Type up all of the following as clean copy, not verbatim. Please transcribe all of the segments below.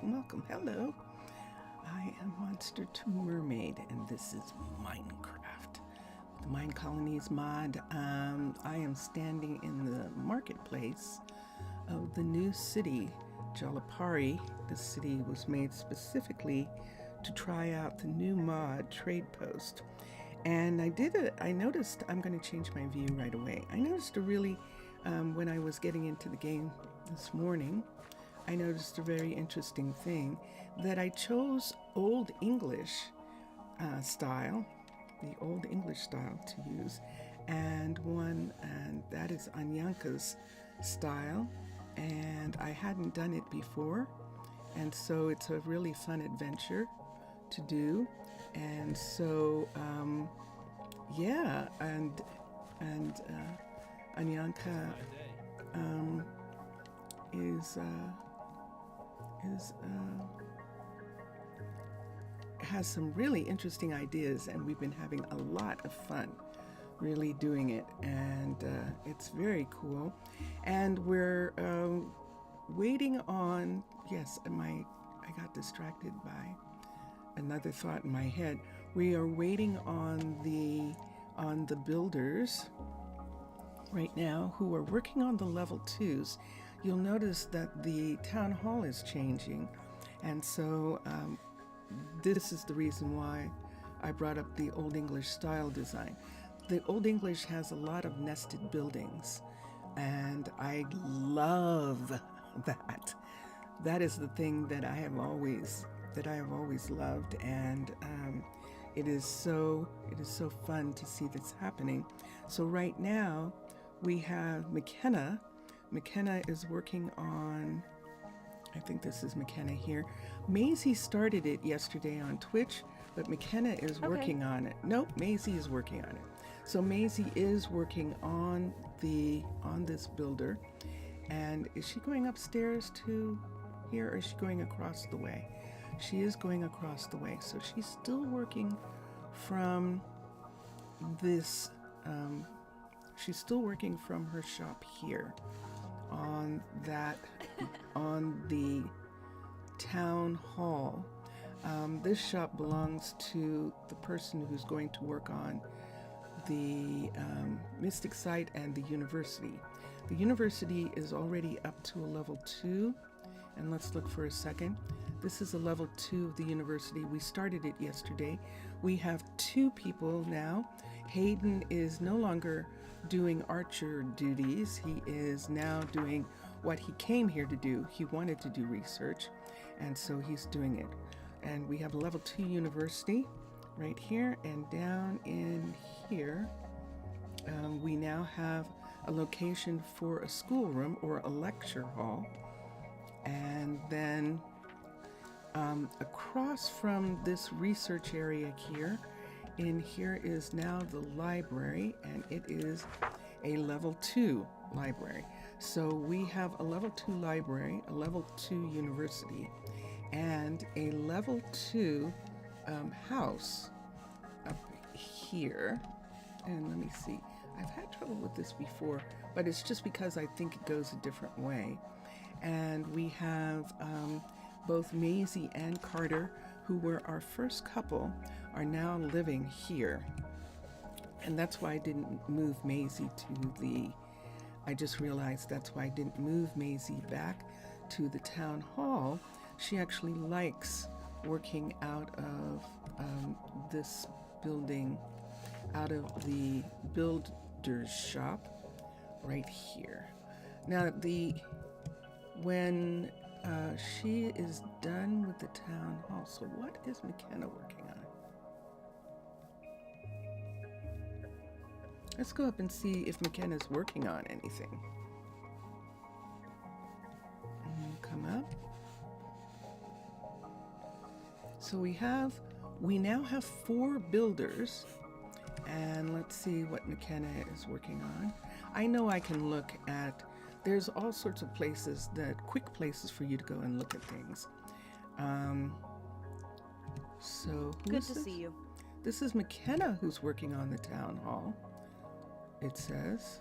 welcome. Hello. I am Monster to Mermaid, and this is Minecraft. The Minecolonies mod. I am standing in the marketplace of the new city, Jalapari. The city was made specifically to try out the new mod Trade Post. And I noticed, I'm going to change my view right away. I noticed when I was getting into the game this morning, I noticed a very interesting thing, that I chose Old English style, the Old English style to use, and that is Anyanka's style, and I hadn't done it before, and so it's a really fun adventure to do, and so Anyanka has some really interesting ideas, and we've been having a lot of fun really doing it, and it's very cool. And we're waiting on, I got distracted by another thought in my head. We are waiting on the builders right now who are working on the level 2s. You'll notice that the town hall is changing, and so this is the reason why I brought up the Old English style design. The Old English has a lot of nested buildings, and I love that. That is the thing that I have always loved, and it is so fun to see this happening. So right now we have McKenna. McKenna is working on, I think this is McKenna here. Maisie started it yesterday on Twitch, but McKenna is working on it. Nope, Maisie is working on it. So Maisie is working on this builder. And is she going upstairs to here, or is she going across the way? She is going across the way. So she's still working from this, she's still working from her shop here on the town hall. This shop belongs to the person who's going to work on the Mystic site and the university. The university is already up to a level 2, and let's look for a second. This is a level 2 of the university. We started it yesterday. We have 2 people now. Hayden is no longer doing archer duties. He is now doing what he came here to do. He wanted to do research, and so he's doing it. And we have a level 2 university right here, and down in here we now have a location for a schoolroom or a lecture hall. And then across from this research area here, in here is now the library, and it is a level 2 library. So we have a level 2 library, a level 2 university, and a level 2 house up here. And let me see, I've had trouble with this before, but it's just because I think it goes a different way. And we have both Maisie and Carter, who were our first couple, are now living here. And that's why I didn't move Maisie I just realized that's why I didn't move Maisie back to the town hall. She actually likes working out of this building, out of the builder's shop right here. Now, when she is done with the town hall, so what is McKenna working on? Let's go up and see if McKenna's working on anything. Come up. So we now have 4 builders, and let's see what McKenna is working on. I know I can look at, there's all sorts of places, quick places for you to go and look at things. So good to see you. This is McKenna who's working on the town hall. It says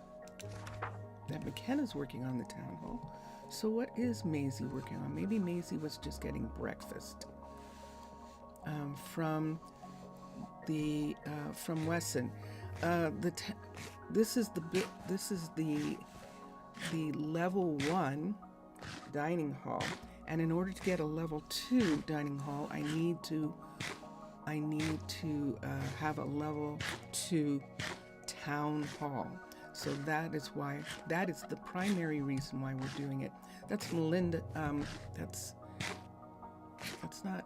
that McKenna's working on the town hall. So what is Maisie working on? Maybe Maisie was just getting breakfast from Wesson. This is the level 1 dining hall, and in order to get a level 2 dining hall, I need to have a level 2 town hall. So that is the primary reason why we're doing it. That's Melinda. That's not.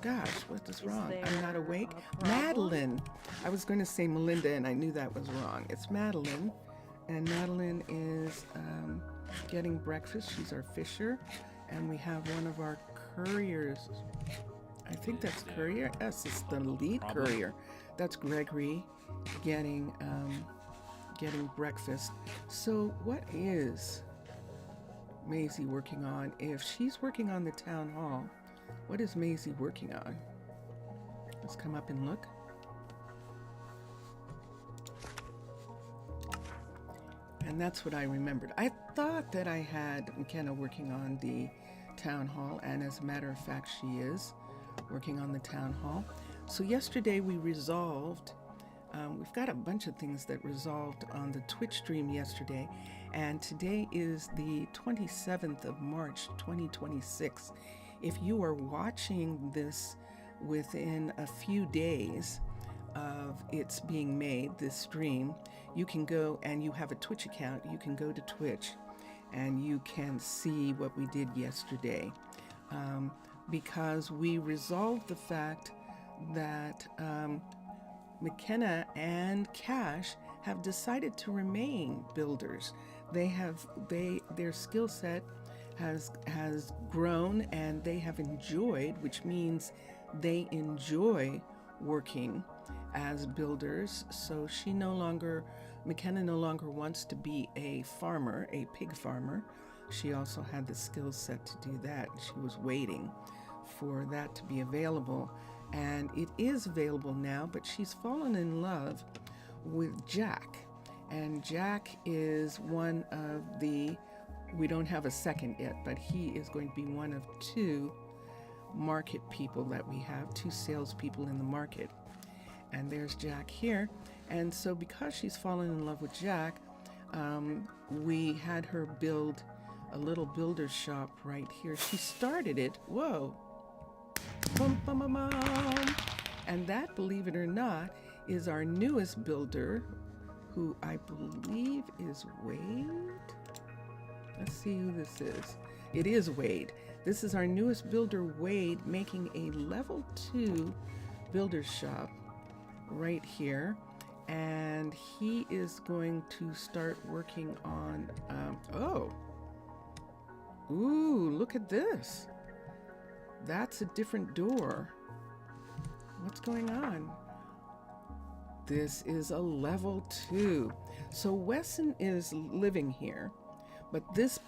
Gosh, what is wrong? I'm not awake. Madeline. I was going to say Melinda, and I knew that was wrong. It's Madeline, and Madeline is getting breakfast. She's our fisher, and we have one of our couriers. I think that's courier. Yes, it's the lead courier. That's Gregory getting breakfast. So what is Maisie working on? If she's working on the town hall, what is Maisie working on? Let's come up and look. And that's what I remembered. I thought that I had McKenna working on the town hall, and as a matter of fact, she is working on the town hall. So yesterday we resolved, we've got a bunch of things that resolved on the Twitch stream yesterday, and today is the 27th of March, 2026. If you are watching this within a few days of its being made, this stream, you can go, and you have a Twitch account, you can go to Twitch and you can see what we did yesterday. Because we resolved the fact that McKenna and Cash have decided to remain builders. Their skill set has grown, and they have enjoyed, which means they enjoy working as builders. So McKenna no longer wants to be a farmer, a pig farmer. She also had the skill set to do that. She was waiting for that to be available, and it is available now, but she's fallen in love with Jack. And Jack is one of we don't have a second yet, but he is going to be one of 2 market people that we have, 2 salespeople in the market. And there's Jack here. And so because she's fallen in love with Jack, we had her build a little builder shop right here. She started it. Whoa. Bum, bum, bum, bum. And that, believe it or not, is our newest builder, who I believe is Wade. Let's see who this is. It is Wade. This is our newest builder, Wade, making a level 2 builder shop right here. And he is going to start working on, ooh, look at this. That's a different door. What's going on? This is a level 2. So Wesson is living here, but this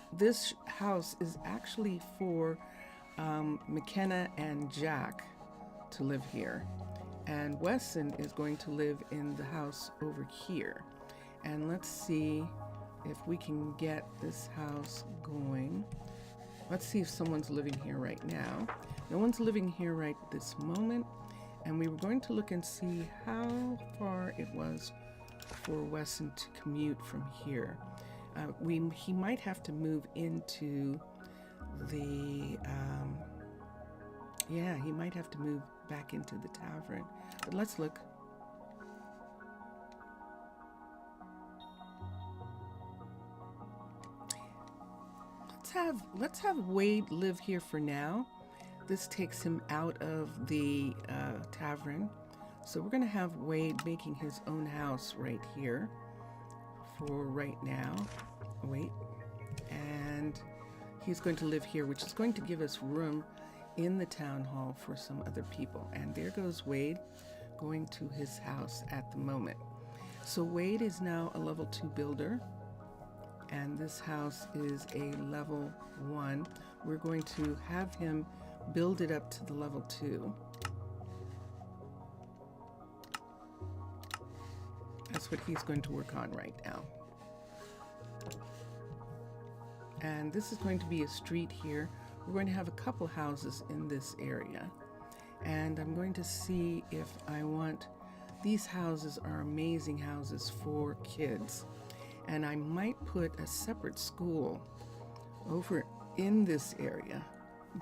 house is actually for McKenna and Jack to live here. And Wesson is going to live in the house over here. And let's see if we can get this house going. Let's see if someone's living here right now. No one's living here right this moment. And we were going to look and see how far it was for Wesson to commute from here. He might have to move into the, he might have to move back into the tavern. But let's look. Let's have Wade live here for now. This takes him out of the tavern. So we're going to have Wade making his own house right here for right now. Wait. And he's going to live here, which is going to give us room in the town hall for some other people. And there goes Wade going to his house at the moment. So Wade is now a level 2 builder, and this house is a level 1. We're going to have him build it up to the level 2. That's what he's going to work on right now. And this is going to be a street here. We're going to have a couple houses in this area. And I'm going to see if I want, these houses are amazing houses for kids. And I might put a separate school over in this area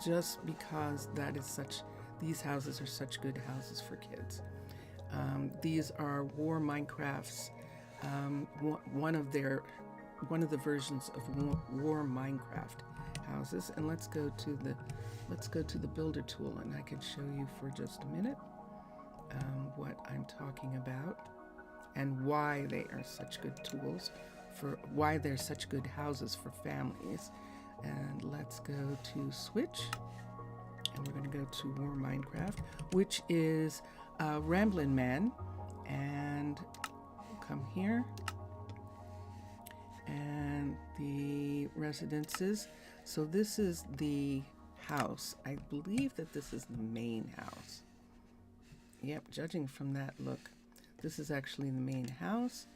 just because that is such, these houses are such good houses for kids. These are War Minecraft's, one of the versions of War Minecraft houses. And let's go to the builder tool, and I can show you for just a minute what I'm talking about and why they are such good tools, for why they're such good houses for families. And let's go to switch, and we're going to go to War Minecraft, which is Ramblin' Man, and we'll come here, and the residences. So this is the house. I believe that this is the main house. Yep, judging from that look, this is actually the main house,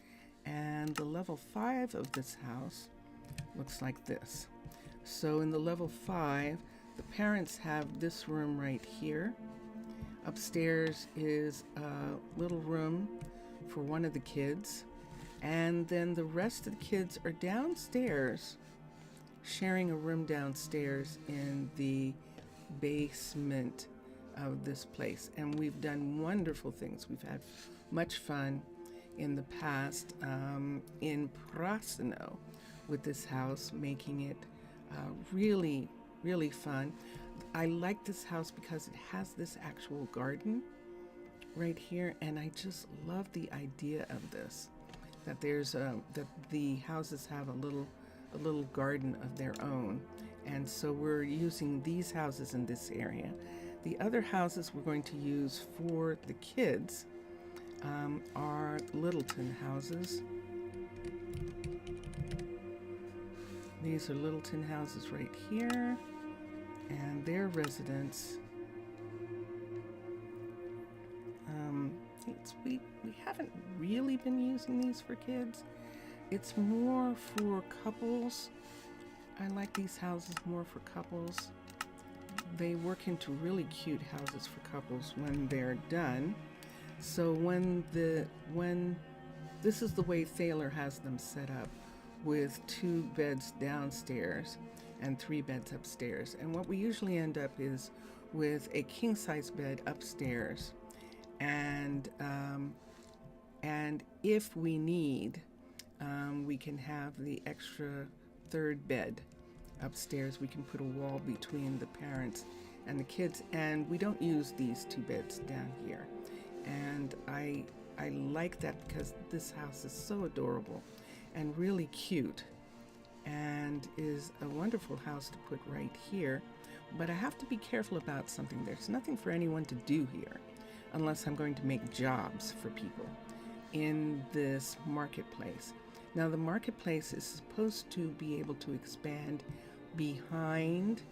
and the level 5 of this house looks like this. So in the level 5, the parents have this room right here. Upstairs is a little room for one of the kids, and then the rest of the kids are downstairs, sharing a room downstairs in the basement of this place. And we've done wonderful things. We've had much fun in the past in Prasino with this house, making it really, really fun. I like this house because it has this actual garden right here, and I just love the idea of this, that there's that the houses have a little garden of their own. And so we're using these houses in this area. The other houses we're going to use for the kids are Littleton houses. These are Littleton houses right here, and their residents. We haven't really been using these for kids. It's more for couples. I like these houses more for couples. They work into really cute houses for couples when they're done. So when this is the way Thaler has them set up, with 2 beds downstairs and 3 beds upstairs. And what we usually end up is with a king-size bed upstairs, and if we need, we can have the extra 3rd bed upstairs. We can put a wall between the parents and the kids, and we don't use these 2 beds down here. And I like that because this house is so adorable and really cute, and is a wonderful house to put right here. But I have to be careful about something. There's nothing for anyone to do here unless I'm going to make jobs for people in this marketplace. Now the marketplace is supposed to be able to expand behind,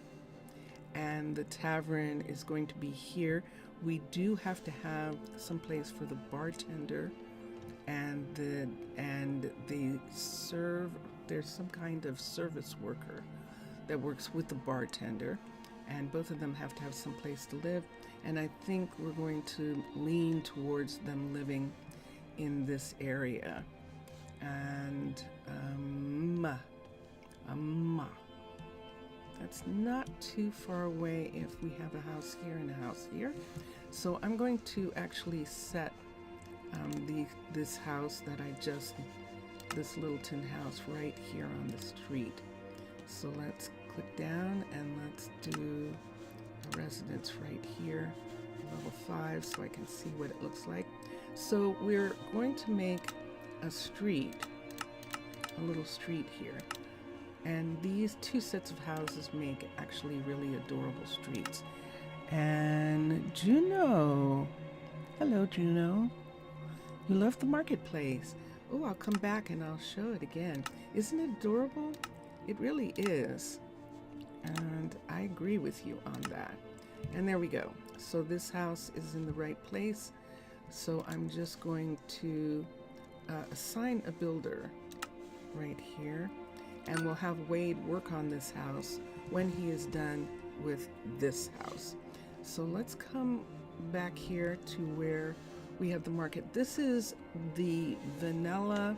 and the tavern is going to be here. We do have to have some place for the bartender and there's some kind of service worker that works with the bartender, and both of them have to have some place to live. And I think we're going to lean towards them living in this area. And that's not too far away if we have a house here and a house here. So I'm going to actually set this house that this Littleton house right here on the street. So let's click down and let's do a residence right here, level 5, so I can see what it looks like. So we're going to make a street, a little street here. And these 2 sets of houses make actually really adorable streets. And Juno, hello Juno, you love the marketplace. Oh, I'll come back and I'll show it again. Isn't it adorable? It really is. And I agree with you on that. And there we go. So this house is in the right place. So I'm just going to assign a builder right here. and we'll have Wade work on this house when he is done with this house. So let's come back here to where we have the market. This is the vanilla,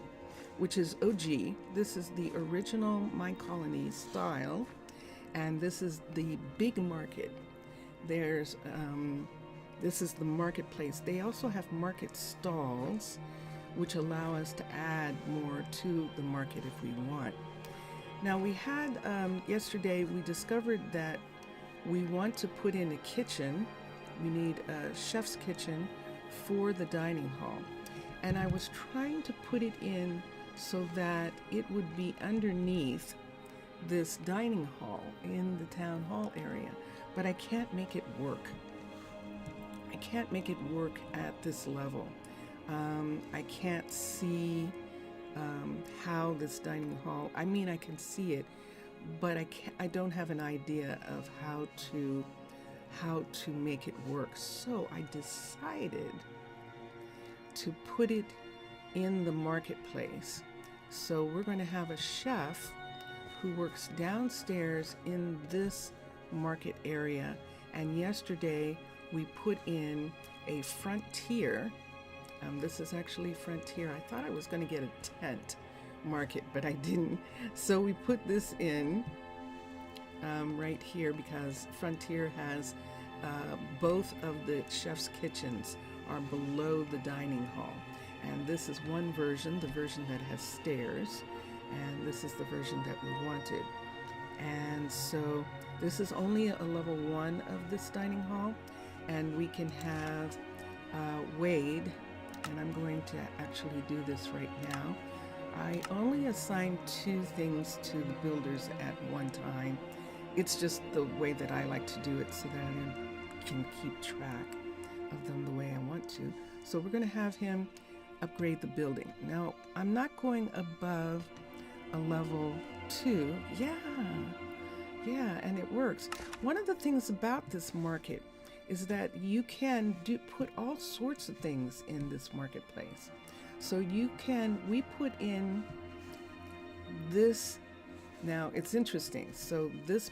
which is OG. This is the original Minecolonies style, and this is the big market. There's this is the marketplace. They also have market stalls, which allow us to add more to the market if we want. Now we had, yesterday we discovered that we want to put in a kitchen. We need a chef's kitchen for the dining hall. And I was trying to put it in so that it would be underneath this dining hall in the town hall area, but I can't make it work. I can't make it work at this level. I can't see how this dining hall, I mean, I can see it, but I don't have an idea of how to make it work. So I decided to put it in the marketplace. So we're going to have a chef who works downstairs in this market area. And yesterday we put in a frontier. This is actually frontier. I thought I was going to get a tent market, but I didn't. So we put this in right here because frontier has both of the chef's kitchens are below the dining hall. And this is one version, the version that has stairs, and this is the version that we wanted. And so this is only a level 1 of this dining hall, and we can have Wade, and I'm going to actually do this right now. I only assign 2 things to the builders at one time. It's just the way that I like to do it so that I can keep track of them the way I want to. So we're going to have him upgrade the building. Now, I'm not going above a level 2. Yeah, and it works. One of the things about this market is that you can put all sorts of things in this marketplace. So we put in this. Now it's interesting. So this,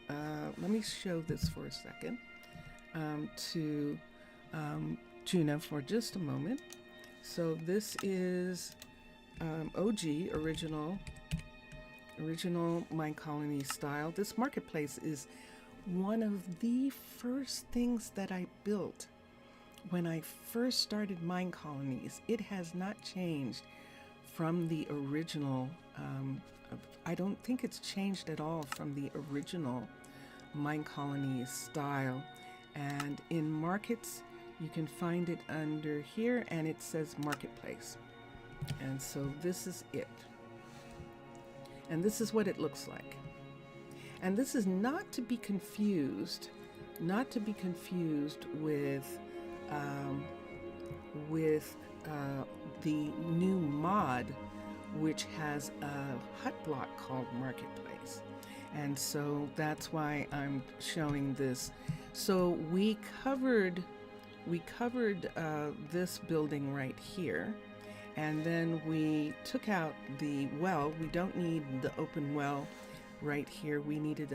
let me show this for a second to Juna for just a moment. So this is OG, original Minecolonies style. This marketplace is one of the first things that I built when I first started Minecolonies. It has not changed from the original. I don't think it's changed at all from the original Minecolonies style. And in markets, you can find it under here, and it says marketplace. And so this is it. And this is what it looks like. And this is not to be confused with the new mod, which has a hut block called Marketplace. And so that's why I'm showing this. So we covered this building right here, and then we took out the well. We don't need the open well right here. We needed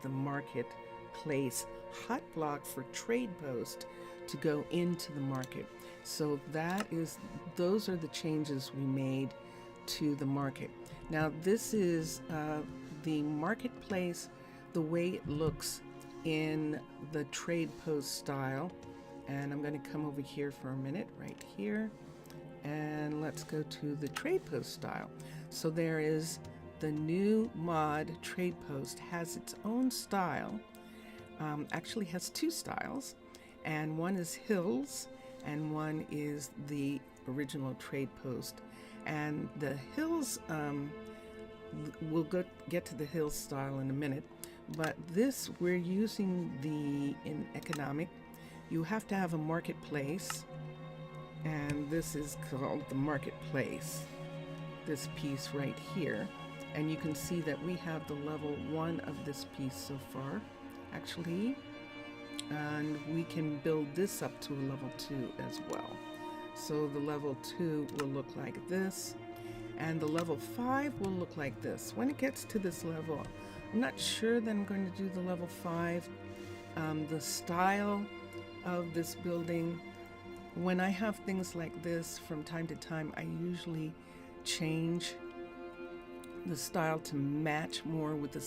the marketplace hut block for trade post to go into the market. So those are the changes we made to the market. Now this is the marketplace, the way it looks in the trade post style. And I'm going to come over here for a minute right here, and let's go to the trade post style. So there is the new mod trade post, has its own style, actually has 2 styles, and one is hills and one is the original trade post. And the hills, we'll get to the hills style in a minute, but this we're using in economic. You have to have a marketplace, and this is called the marketplace, this piece right here. And you can see that we have the level 1 of this piece so far, actually, and we can build this up to a level 2 as well. So the level 2 will look like this, And the level 5 will look like this. When it gets to this level, I'm not sure that I'm going to do the level 5. The style of this building, when I have things like this from time to time, I usually change the style to match more with the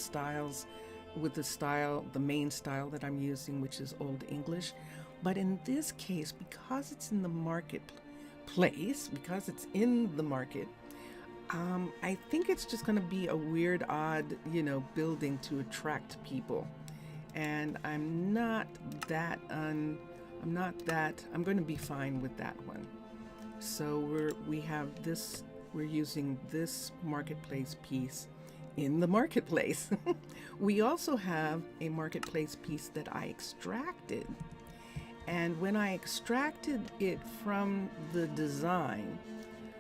main style that I'm using, which is Old English. But in this case, because it's in the marketplace, because it's in the market, I think it's just going to be a weird, odd, building to attract people. And I'm going to be fine with that one. So we're using this marketplace piece in the marketplace. We also have a marketplace piece that I extracted. And when I extracted it from the design,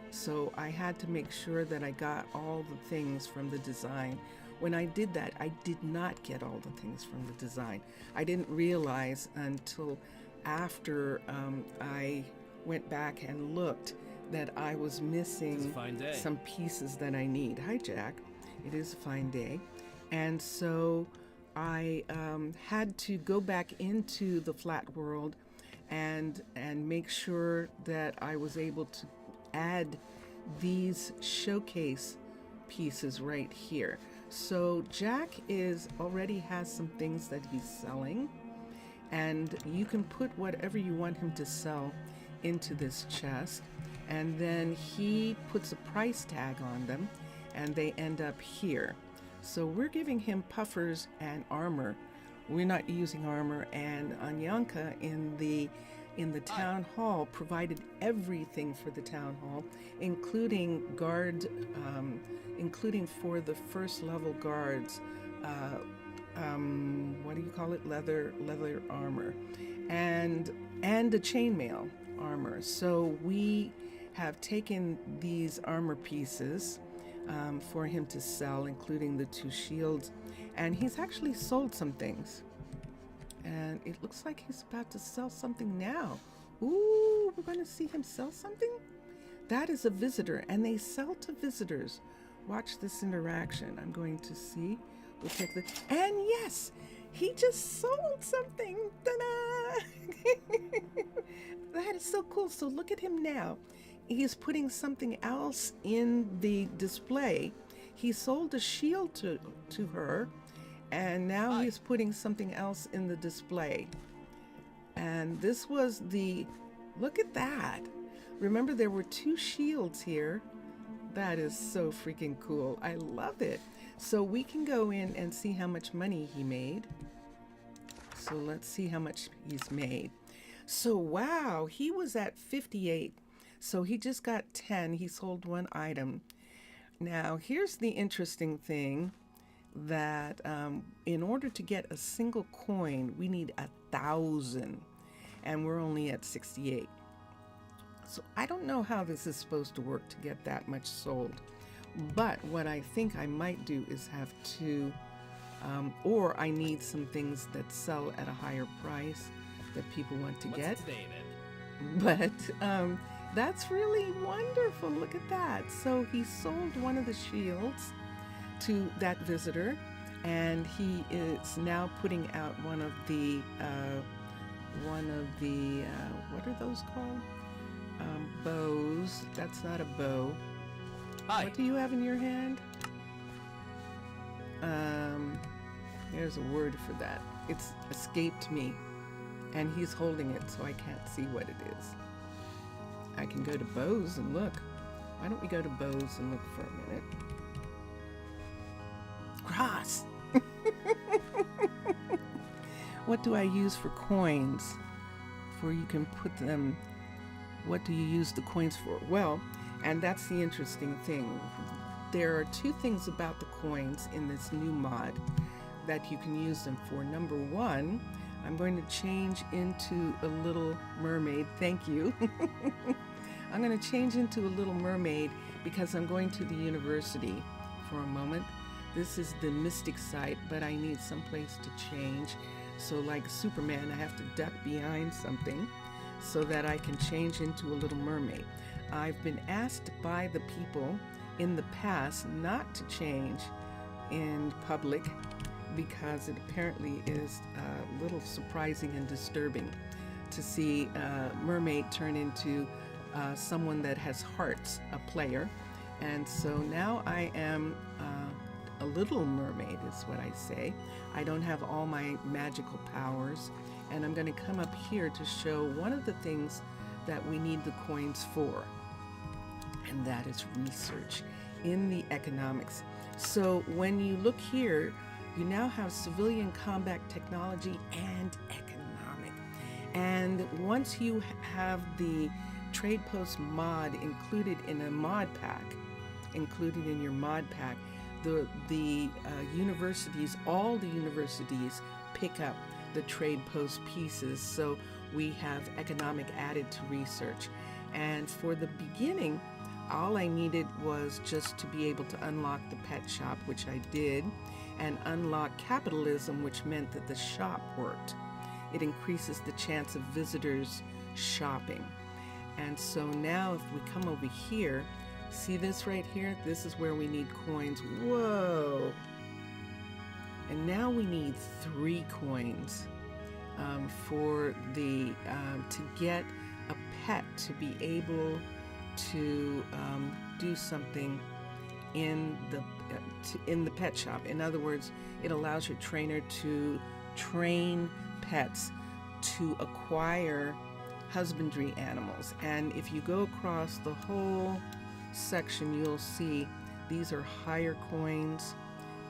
so I had to make sure that I got all the things from the design. When I did that, I did not get all the things from the design. I didn't realize until after I went back and looked that I was missing some pieces that I need. Hi, Jack. It is a fine day. And so I had to go back into the flat world and make sure that I was able to add these showcase pieces right here. So Jack already has some things that he's selling, and you can put whatever you want him to sell into this chest, and then he puts a price tag on them and they end up here. So we're giving him puffers and armor. We're not using armor, and Anyanka in the town hall provided everything for the town hall, including including for the first level guards, what do you call it? Leather armor, and the chainmail armor. So we have taken these armor pieces for him to sell, including the 2 shields, and he's actually sold some things. And it looks like he's about to sell something now. Ooh, we're going to see him sell something? That is a visitor, and they sell to visitors. Watch this interaction. I'm going to see. We'll take the... And yes, he just sold something. Ta-da! That is so cool. So look at him now. He's putting something else in the display. He sold a shield to her, and now he's putting something else in the display. And this was look at that. Remember, there were 2 shields here. That is so freaking cool. I love it. So we can go in and see how much money he made. So let's see how much he's made. So wow, he was at 58. So he just got 10. He sold 1 item. Now, here's the interesting thing, that in order to get a single coin, we need 1,000, and we're only at 68. So I don't know how this is supposed to work to get that much sold, but what I think I might do is have 2, or I need some things that sell at a higher price that people want to get. Today, then? But that's really wonderful. Look at that. So he sold one of the shields to that visitor, and he is now putting out one of the what are those called? Bows. That's not a bow. Hi. What do you have in your hand? There's a word for that. It's escaped me, and he's holding it, so I can't see what it is. I can go to bows and look. Why don't we go to bows and look for a minute? Cross. What do I use for coins? For you can put them, what do you use the coins for? Well, and that's the interesting thing. There are 2 things about the coins in this new mod that you can use them for. Number 1, I'm going to change into a little mermaid. Thank you. I'm going to change into a little mermaid because I'm going to the university for a moment. This is the mystic site, but I need some place to change. So like Superman, I have to duck behind something so that I can change into a little mermaid. I've been asked by the people in the past not to change in public because it apparently is a little surprising and disturbing to see a mermaid turn into someone that has hearts, a player. And so now I am a little mermaid is what I say. I don't have all my magical powers, and I'm going to come up here to show one of the things that we need the coins for, and that is research in the economics. So when you look here, you now have civilian combat technology and economic. And once you have the trade post mod included in a mod pack, included in your mod pack, the universities, all the universities pick up the trade post pieces. So we have economic added to research. And for the beginning, all I needed was just to be able to unlock the pet shop, which I did, and unlock capitalism, which meant that the shop worked. It increases the chance of visitors shopping. And so now if we come over here, see this right here? This is where we need coins. Whoa! And now we need 3 coins for the to get a pet to be able to do something in the pet shop. In other words, it allows your trainer to train pets to acquire husbandry animals. And if you go across the whole section, you'll see these are higher coins.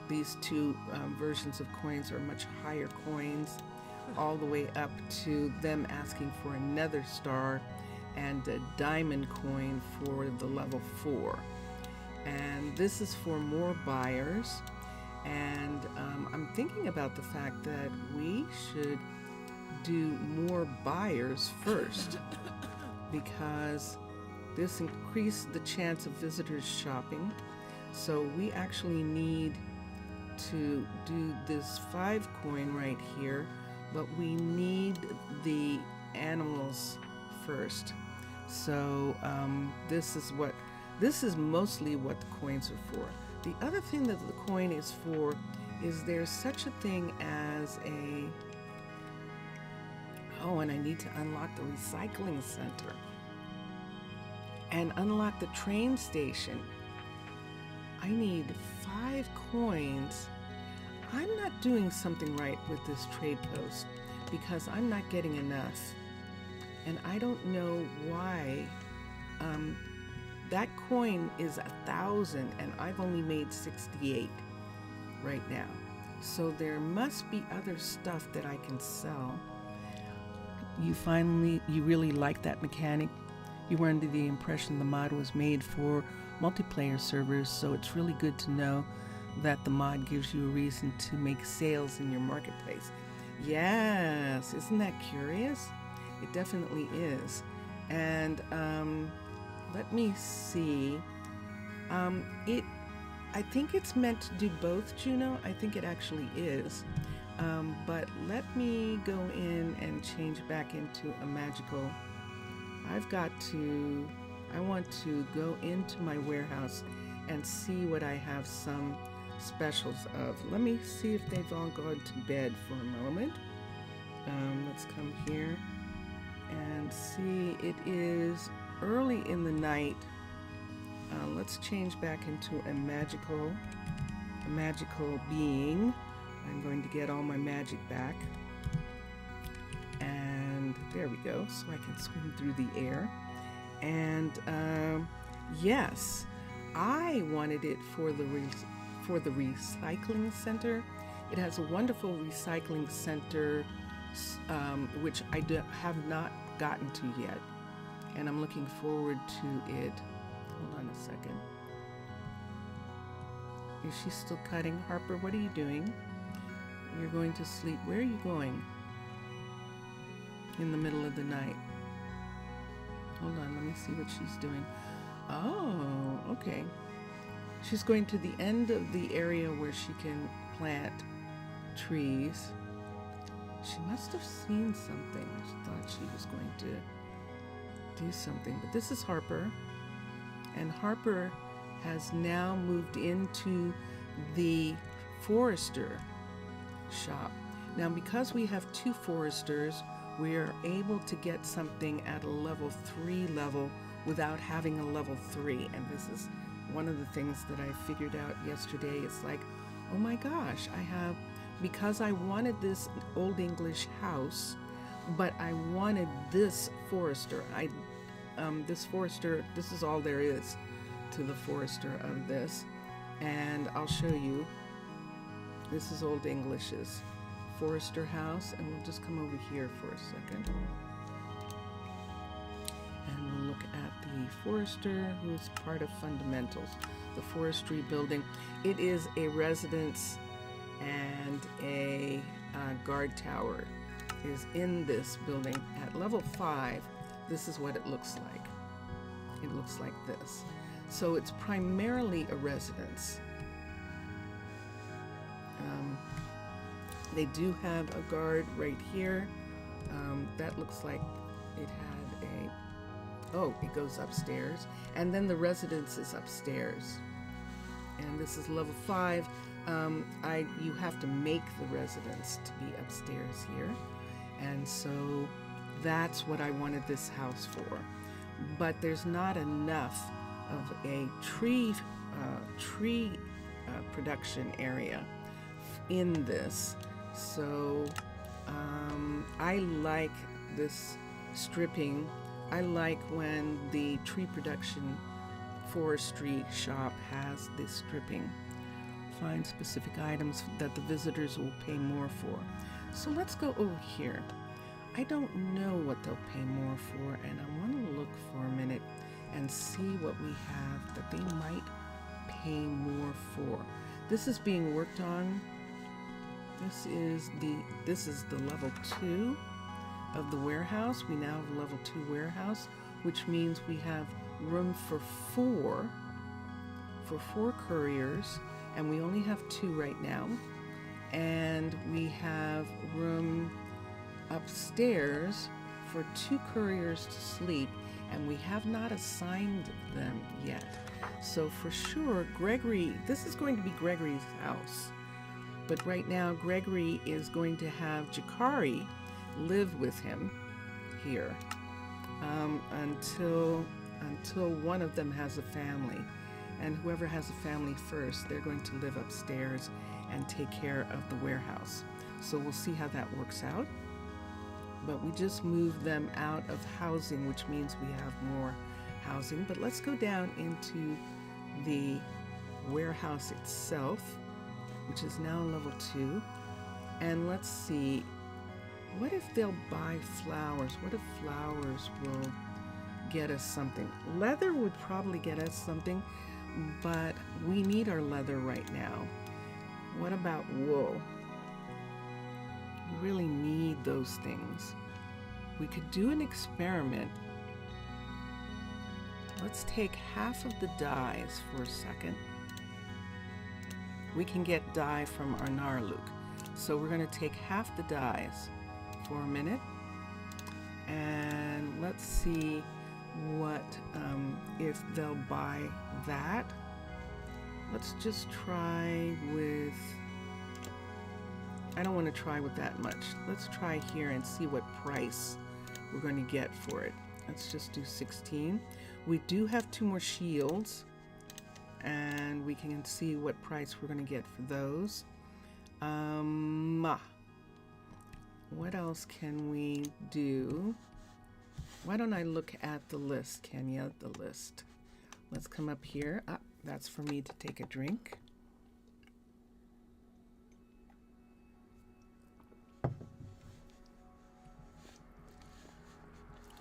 These 2 versions of coins are much higher coins, all the way up to them asking for another star and a diamond coin for the level 4. And this is for more buyers. And I'm thinking about the fact that we should do more buyers first because this increased the chance of visitors shopping. So we actually need to do this 5 coin right here, but we need the animals first. So this is mostly what the coins are for. The other thing that the coin is for is there's such a thing as and I need to unlock the recycling center and unlock the train station. I need 5 coins. I'm not doing something right with this trade post because I'm not getting enough. And I don't know why. That coin is 1,000 and I've only made 68 right now. So there must be other stuff that I can sell. You really like that mechanic? You were under the impression the mod was made for multiplayer servers, so it's really good to know that the mod gives you a reason to make sales in your marketplace. Yes, isn't that curious? It definitely is. And let me see. I think it's meant to do both, Juno. I think it actually is. But let me go in and change back into a magical. I want to go into my warehouse and see what I have some specials of. Let me see if they've all gone to bed for a moment. Let's come here and see. It is early in the night. Let's change back into a magical being. I'm going to get all my magic back. And there we go, so I can swim through the air. And yes, I wanted it for the recycling center. It has a wonderful recycling center, which I have not gotten to yet. And I'm looking forward to it. Hold on a second. Is she still cutting? Harper, what are you doing? You're going to sleep. Where are you going? In the middle of the night. Hold on, let me see what she's doing. Oh, okay. She's going to the end of the area where she can plant trees. She must have seen something. I thought she was going to do something. But this is Harper. And Harper has now moved into the Forester shop. Now, because we have 2 Foresters, we are able to get something at a level 3 level without having a level 3. And this is one of the things that I figured out yesterday. It's like, oh my gosh, because I wanted this Old English house, but I wanted this Forester. This Forester, this is all there is to the Forester of this. And I'll show you. This is Old English's Forester house, and we'll just come over here for a second. And we'll look at the Forester, who is part of Fundamentals, the forestry building. It is a residence, and a guard tower is in this building. At level 5, this is what it looks like. It looks like this. So it's primarily a residence. They do have a guard right here. That looks like it had it goes upstairs. And then the residence is upstairs. And this is level 5. You have to make the residence to be upstairs here. And so that's what I wanted this house for. But there's not enough of a tree production area in this. So I like this stripping. I like when the tree production forestry shop has this stripping. Find specific items that the visitors will pay more for. So let's go over here. I don't know what they'll pay more for, and I want to look for a minute and see what we have that they might pay more for. This is being worked on. This is the level 2 of the warehouse. We now have a level 2 warehouse, which means we have room for 4 couriers, and we only have 2 right now. And we have room upstairs for 2 couriers to sleep, and we have not assigned them yet. So for sure, this is going to be Gregory's house. But right now, Gregory is going to have Jalapari live with him here until one of them has a family. And whoever has a family first, they're going to live upstairs and take care of the warehouse. So we'll see how that works out. But we just moved them out of housing, which means we have more housing. But let's go down into the warehouse itself, which is now level 2. And let's see, what if they'll buy flowers? What if flowers will get us something? Leather would probably get us something, but we need our leather right now. What about wool? We really need those things. We could do an experiment. Let's take half of the dyes for a second. We can get dye from our Narluk. So we're going to take half the dyes for a minute, and let's see what if they'll buy that. Let's just try with, I don't want to try with that much. Let's try here and see what price we're going to get for it. Let's just do 16. We do have 2 more shields, and we can see what price we're going to get for those. What else can we do? Why don't I look at the list, Kenya, the list. Let's come up here. That's for me to take a drink.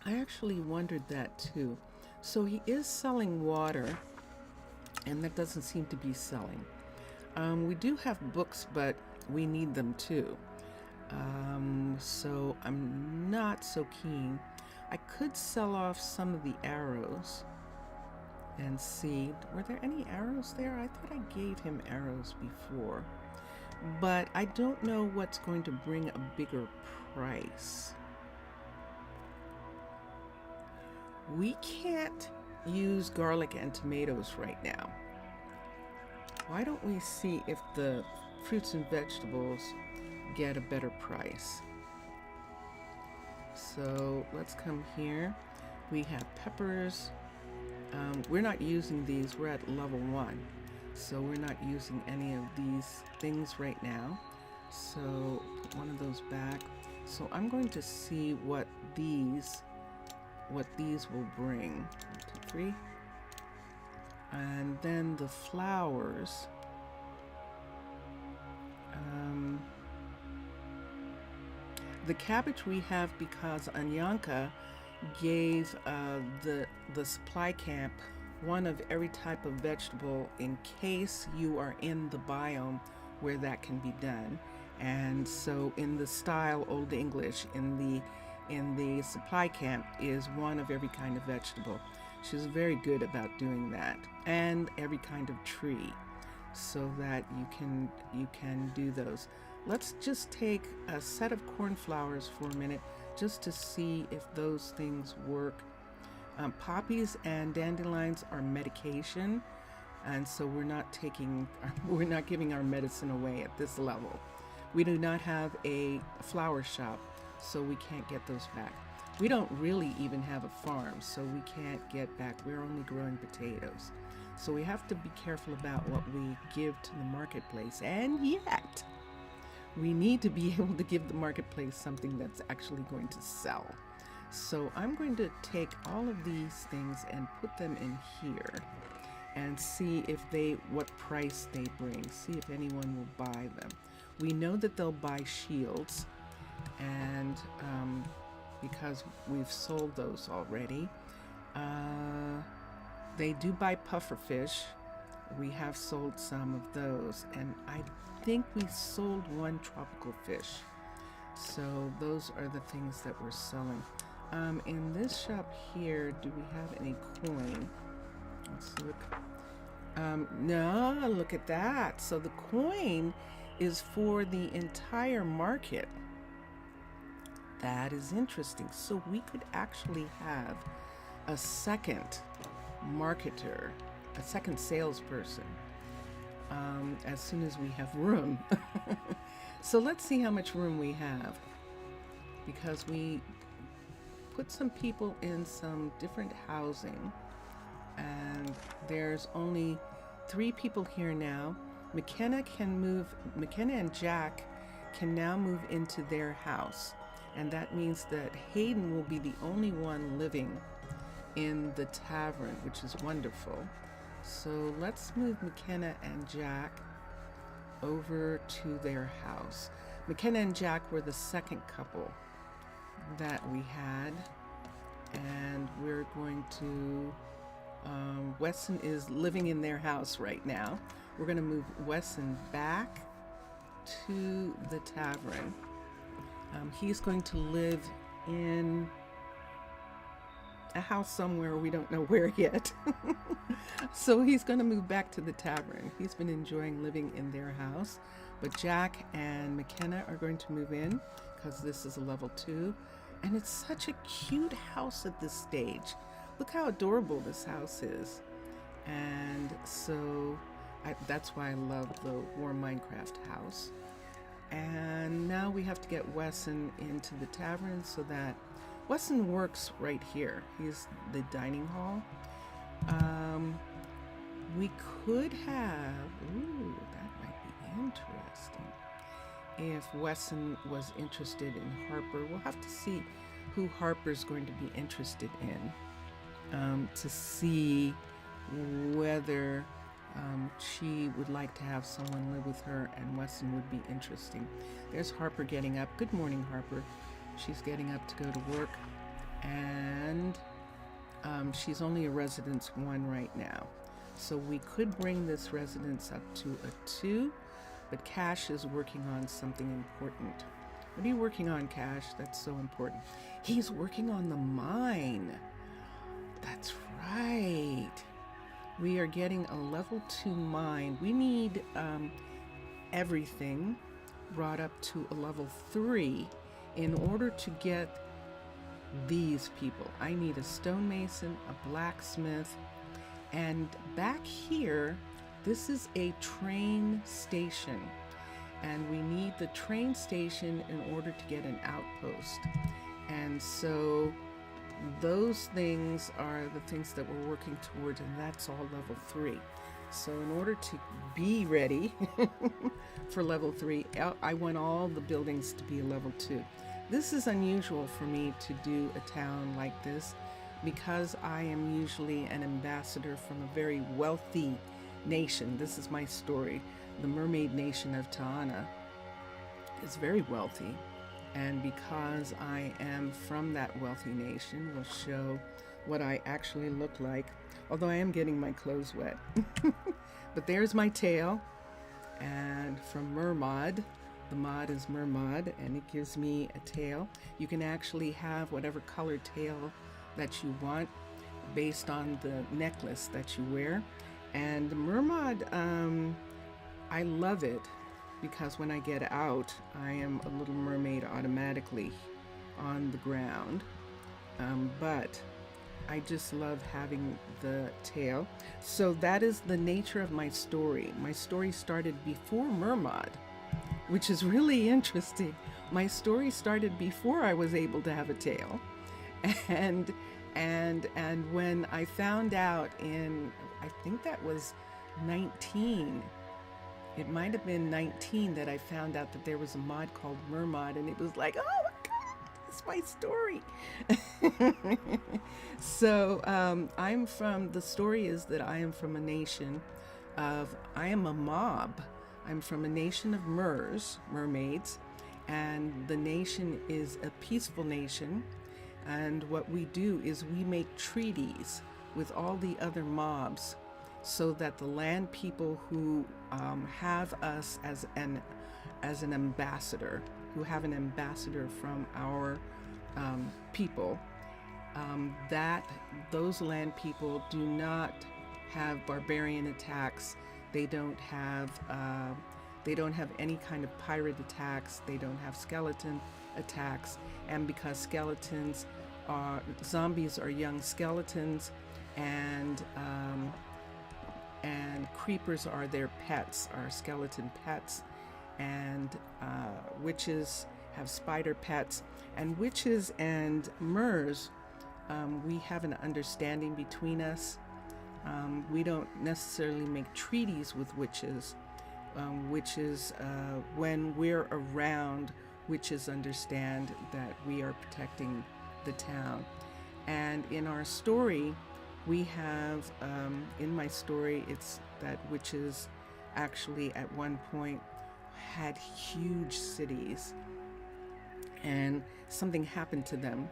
I actually wondered that too. So he is selling water, and that doesn't seem to be selling. We do have books, but we need them too. So I'm not so keen. I could sell off some of the arrows and see, were there any arrows there? I thought I gave him arrows before, but I don't know what's going to bring a bigger price. We can't use garlic and tomatoes right now. why don't we see if the fruits and vegetables get a better price? So let's come here. We have peppers. We're not using these. We're at level 1. So we're not using any of these things right now. So put one of those back. So I'm going to see what these will bring. 1, 2, 3. And then the flowers. The cabbage we have because Anyanka gave the supply camp one of every type of vegetable in case you are in the biome where that can be done. And so in the style Old English, in the supply camp is one of every kind of vegetable. She's very good about doing that, and every kind of tree, so that you can do those. Let's just take a set of cornflowers for a minute just to see if those things work. Poppies and dandelions are medication, and so we're not giving our medicine away at this level. We do not have a flower shop, so we can't get those back. We don't really even have a farm, so we can't get back. We're only growing potatoes. So we have to be careful about what we give to the marketplace, and yet we need to be able to give the marketplace something that's actually going to sell. So I'm going to take all of these things and put them in here and see what price they bring, see if anyone will buy them. We know that they'll buy shields, and because we've sold those already. They do buy puffer fish. We have sold some of those, and I think we sold one tropical fish. So those are the things that we're selling. In this shop here, do we have any coin? Let's look. No, look at that. So the coin is for the entire market. That is interesting. So we could actually have a second marketer, a second salesperson, as soon as we have room. So let's see how much room we have, because we put some people in some different housing, and there's only 3 people here now. McKenna and Jack can now move into their house, and that means that Hayden will be the only one living in the tavern, which is wonderful. So let's move McKenna and Jack over to their house. McKenna and Jack were the second couple that we had, and we're going to Wesson is living in their house right now. We're going to move Wesson back to the tavern. He's going to live in a house somewhere, we don't know where yet. So he's going to move back to the tavern. He's been enjoying living in their house, but Jack and McKenna are going to move in because this is a level 2, and it's such a cute house at this stage. Look how adorable this house is. And so that's why I love the Warm Minecraft house. And now we have to get Wesson into the tavern so that Wesson works right here. He's the dining hall. We could have, that might be interesting, if Wesson was interested in Harper. We'll have to see who Harper's going to be interested in, to see whether she would like to have someone live with her, and Wesson would be interesting. There's Harper getting up. Good morning, Harper. She's getting up to go to work, and she's only a residence 1 right now. So we could bring this residence up to a 2, but Cash is working on something important. What are you working on, Cash? That's so important. He's working on the mine. That's right. We are getting a level 2 mine. We need everything brought up to a level 3 in order to get these people. I need a stonemason, a blacksmith, and back here this is a train station, and we need the train station in order to get an outpost. And so those things are the things that we're working towards, and that's all level 3. So in order to be ready for level 3, I want all the buildings to be level 2. This is unusual for me to do a town like this because I am usually an ambassador from a very wealthy nation. This is my story. The mermaid nation of Ta'ana is very wealthy, and because I am from that wealthy nation, we'll show what I actually look like, although I am getting my clothes wet. But there's my tail, and from Mermod, the mod is Mermod, and it gives me a tail. You can actually have whatever color tail that you want based on the necklace that you wear. And Mermod, I love it because when I get out, I am a little mermaid automatically on the ground. But I just love having the tail. So that is the nature of my story. My story started before Mermod, which is really interesting. My story started before I was able to have a tail. And when I found out in, I think that was 19, it might have been 19 that I found out that there was a mod called Mermod, and it was like, oh my God, it's my story. So the story is that I am from a nation of, I am a mob. I'm from a nation of mermaids, and the nation is a peaceful nation. And what we do is we make treaties with all the other mobs so that the land people who have us as an ambassador, who have an ambassador from our people, that those land people do not have barbarian attacks. They don't have any kind of pirate attacks. They don't have skeleton attacks. And because zombies are young skeletons, and creepers are their pets, are skeleton pets, and witches have spider pets, and witches and mers, we have an understanding between us. We don't necessarily make treaties with witches. When we're around, witches understand that we are protecting the town. And in our story, we have, in my story, it's that witches actually at one point had huge cities, and something happened to them,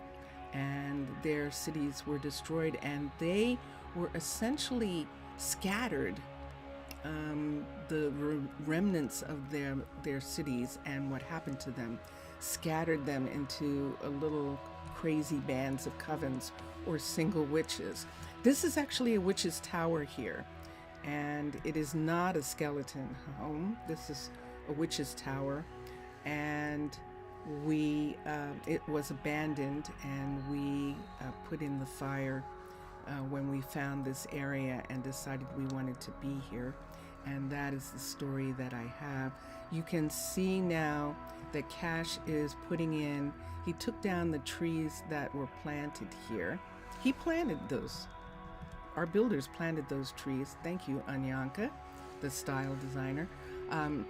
and their cities were destroyed, and they were essentially scattered. The remnants of their cities and what happened to them scattered them into a little crazy bands of covens or single witches. This is actually a witch's tower here, and it is not a skeleton home. This is a witch's tower, and it was abandoned, and we put in the fire when we found this area and decided we wanted to be here. And that is the story that I have. You can see now that Cash is putting in, he took down the trees that were planted here. He planted those. Our builders planted those trees. Thank you, Anyanka, the style designer.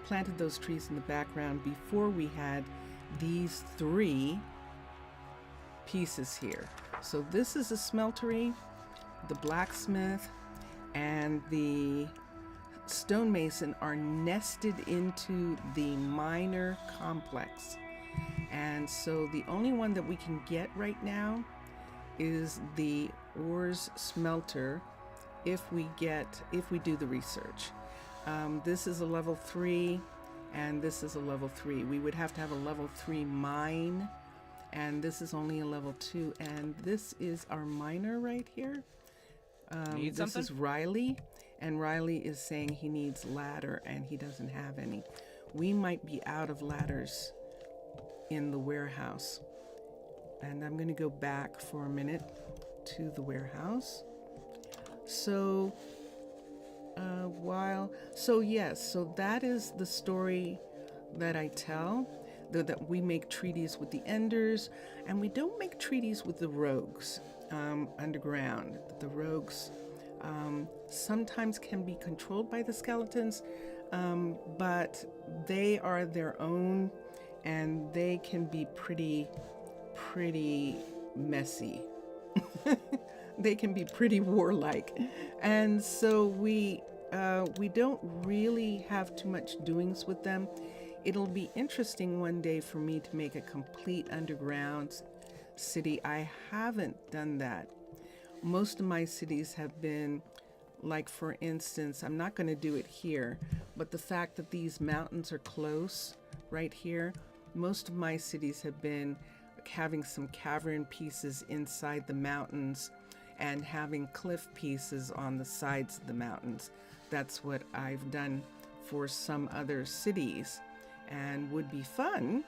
Planted those trees in the background before we had these 3 pieces here. So this is a smeltery, the blacksmith, and the stonemason are nested into the miner complex. And so the only one that we can get right now is the ores smelter if we do the research. This is a level 3, and this is a level 3. We would have to have a level 3 mine, and this is only a level 2, and this is our miner right here. This is Riley, and Riley is saying he needs ladder, and he doesn't have any. We might be out of ladders in the warehouse. And I'm going to go back for a minute to the warehouse. So while. So yes, so that is the story that I tell. That we make treaties with the Enders, and we don't make treaties with the rogues underground. The rogues sometimes can be controlled by the skeletons, but they are their own, and they can be pretty messy. They can be pretty warlike, and so we don't really have too much doings with them. It'll be interesting one day for me to make a complete underground city. I haven't done that. Most of my cities have been, like for instance, I'm not going to do it here, but the fact that these mountains are close right here, most of my cities have been having some cavern pieces inside the mountains and having cliff pieces on the sides of the mountains. That's what I've done for some other cities, and would be fun,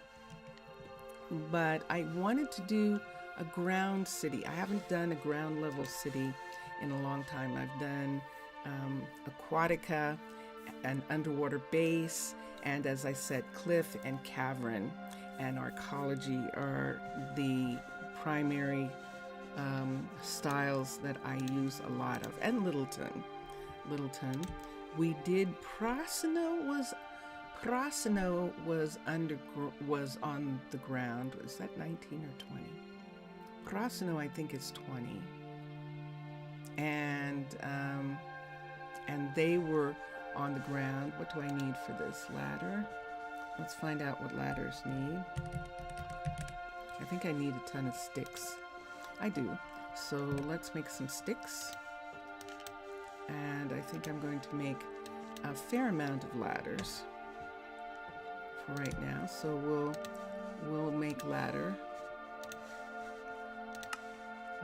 but I wanted to do a ground city. I haven't done a ground level city in a long time. I've done Aquatica, an underwater base, and as I said, cliff and cavern, and arcology are the primary styles that I use a lot of, and Littleton. We did Prosino was on the ground. Was that 19 or 20? Prosino, I think, is 20. And they were on the ground. What do I need for this? Ladder. Let's find out what ladders need. I think I need a ton of sticks. I do. So let's make some sticks. And I think I'm going to make a fair amount of ladders for right now. So we'll make ladder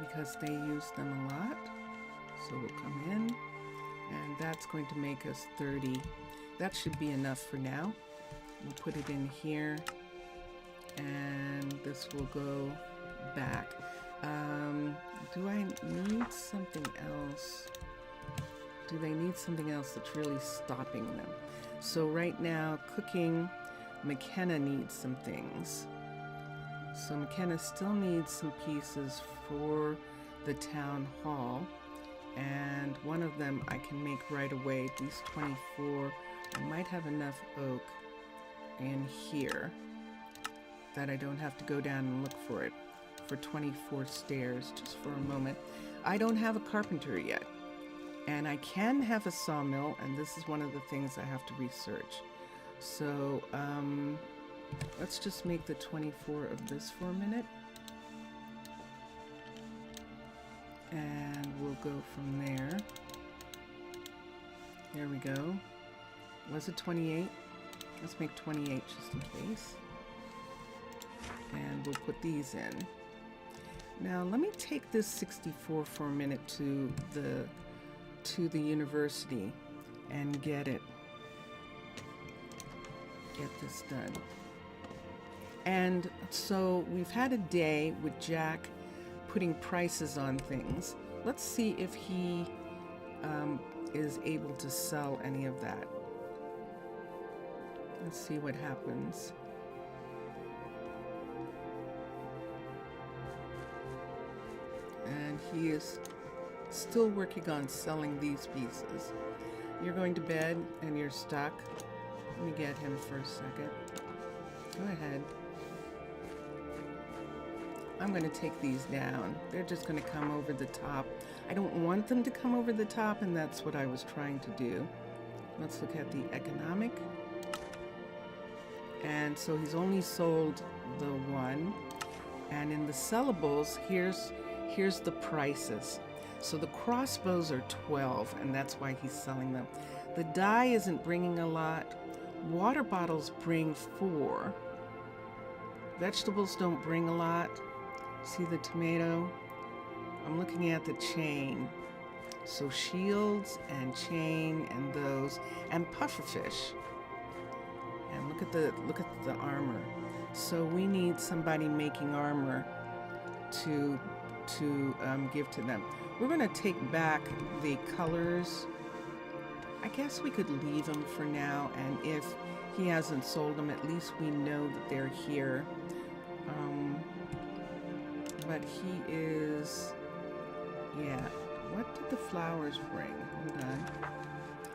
because they use them a lot. So we'll come in, and that's going to make us 30. That should be enough for now. We'll put it in here, and this will go back. Do I need something else? Do they need something else that's really stopping them? So right now, cooking, McKenna needs some things. So McKenna still needs some pieces for the town hall, and one of them I can make right away, these 24. I might have enough oak in here that I don't have to go down and look for it, for 24 stairs. Just for a moment, I don't have a carpenter yet, and I can have a sawmill, and this is one of the things I have to research. So let's just make the 24 of this for a minute, and we'll go from there. There we go. Was it 28? Let's make 28 just in case. And we'll put these in. Now let me take this 64 for a minute to the university and get this done. And so we've had a day with Jack putting prices on things. Let's see if he is able to sell any of that. Let's see what happens. And he is still working on selling these pieces. You're going to bed and you're stuck. Let me get him for a second. Go ahead. I'm going to take these down. They're just going to come over the top. I don't want them to come over the top, and that's what I was trying to do. Let's look at the economic. And so he's only sold the one. And in the sellables, here's the prices. So the crossbows are 12, and that's why he's selling them. The dye isn't bringing a lot. Water bottles bring 4. Vegetables don't bring a lot. See the tomato? I'm looking at the chain. So shields and chain and those, and pufferfish. And look at the armor. So we need somebody making armor to give to them. We're going to take back the colors I guess we could leave them for now, and if he hasn't sold them, at least we know that they're here. But he is, yeah. What did the flowers bring? Hold on.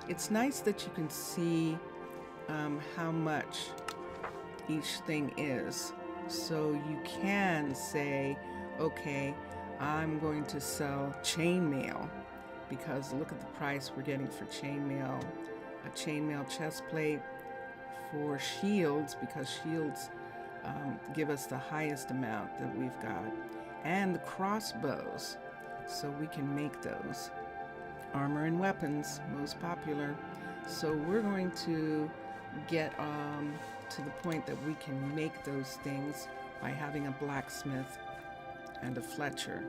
It's nice that you can see how much each thing is. So you can say, okay, I'm going to sell chainmail, because look at the price we're getting for chainmail. A chainmail chest plate for shields, because shields give us the highest amount that we've got. And the crossbows, so we can make those. Armor and weapons, most popular. So we're going to get to the point that we can make those things by having a blacksmith and a Fletcher.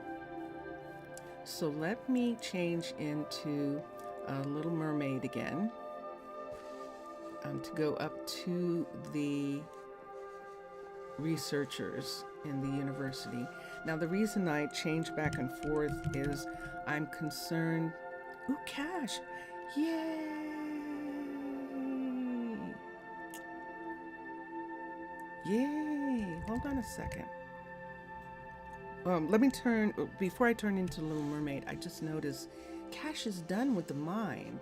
So let me change into a Little Mermaid again, to go up to the researchers in the university. Now the reason I change back and forth is I'm concerned. Ooh, cash! Yay! Yay! Hold on a second. Let me turn, before I turn into Little Mermaid, I just noticed Cash is done with the mine.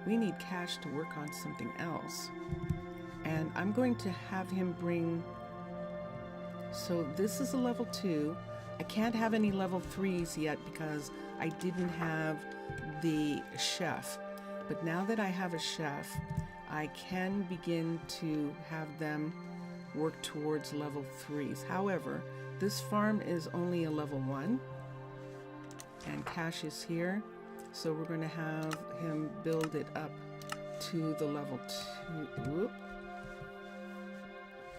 We need Cash to work on something else. And I'm going to have him bring, so this is a level 2. I can't have any level 3s yet because I didn't have the chef. But now that I have a chef, I can begin to have them work towards level 3s. However, this farm is only a level 1, and Cash is here, so we're going to have him build it up to the level 2. Whoop.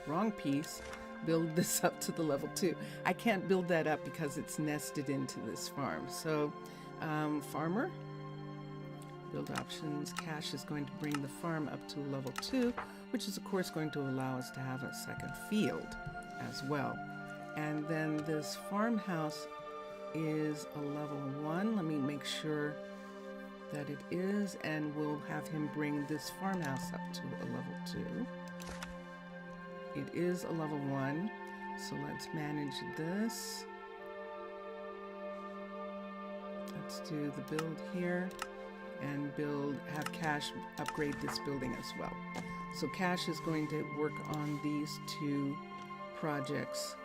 Wrong piece. Build this up to the level 2. I can't build that up because it's nested into this farm. So, farmer, build options. Cash is going to bring the farm up to level 2, which is of course going to allow us to have a second field as well. And then this farmhouse is a level 1. Let me make sure that it is, and we'll have him bring this farmhouse up to a level 2. It is a level 1, so let's manage this. Let's do the build here and have Cash upgrade this building as well. So Cash is going to work on these 2 projects.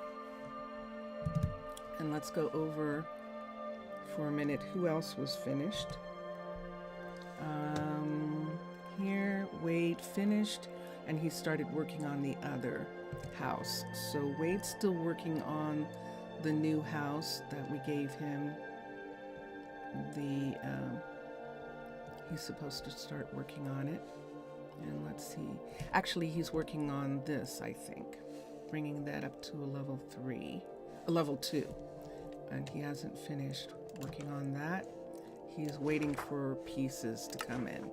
And let's go over for a minute who else was finished. Here, Wade finished, and he started working on the other house. So Wade's still working on the new house that we gave him. He's supposed to start working on it. And let's see. Actually, he's working on this, I think. Bringing that up to a level 2. And he hasn't finished working on that. He's waiting for pieces to come in.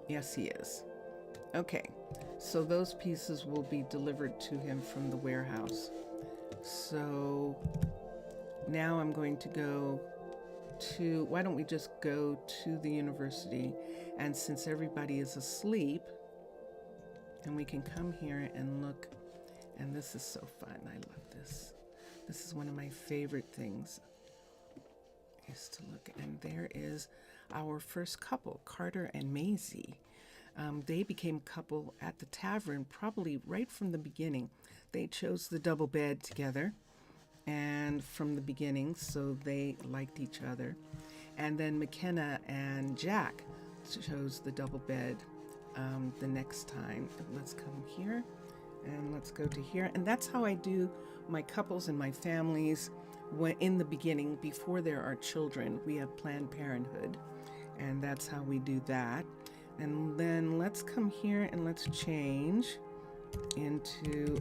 Yes, he is. Okay, so those pieces will be delivered to him from the warehouse. So now I'm going to go to, why don't we just go to the university, and since everybody is asleep, and we can come here and look, and this is so fun. I love this. This is one of my favorite things, is to look, and there is our first couple, Carter and Maisie. They became a couple at the tavern probably right from the beginning. They chose the double bed together, and from the beginning, so they liked each other. And then McKenna and Jack chose the double bed the next time. Let's come here and let's go to here. And that's how I do my couples and my families in the beginning, before there are children. We have Planned Parenthood, and that's how we do that. And then let's come here and let's change into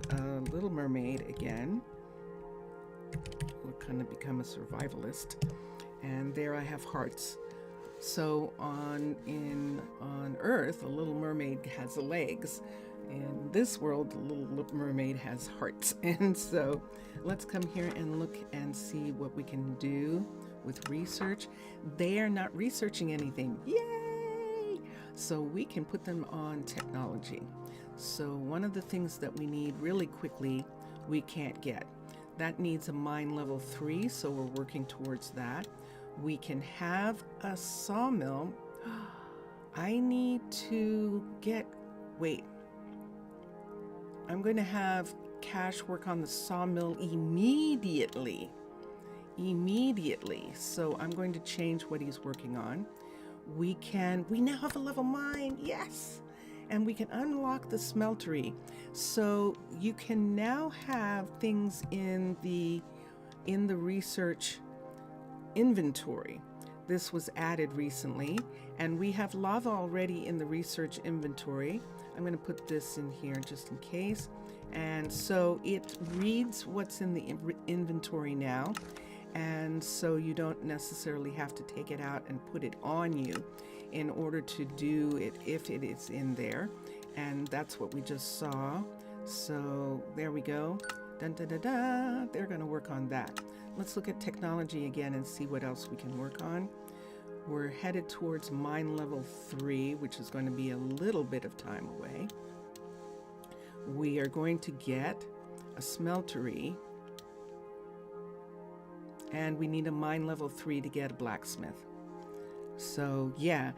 Little Mermaid again. We'll kind of become a survivalist. And there I have hearts. So on Earth, a Little Mermaid has legs. In this world, the Little Mermaid has hearts. And so let's come here and look and see what we can do with research, they are not researching anything. Yay! So we can put them on technology. So one of the things that we need really quickly, we can't get. That needs a mine level 3, so we're working towards that. We can have a sawmill. I need to get, wait. I'm going to have Cash work on the sawmill immediately. So I'm going to change what he's working on. We now have a level mine, yes! And we can unlock the smeltery. So you can now have things in the research inventory. This was added recently, and we have lava already in the research inventory. I'm going to put this in here just in case. And so it reads what's in the inventory now. And so you don't necessarily have to take it out and put it on you in order to do it if it is in there. And that's what we just saw. So there we go. Dun, da, da, da. They're going to work on that. Let's look at technology again and see what else we can work on. We're headed towards mine level 3, which is going to be a little bit of time away. We are going to get a smeltery, and we need a mine level 3 to get a blacksmith. So yeah,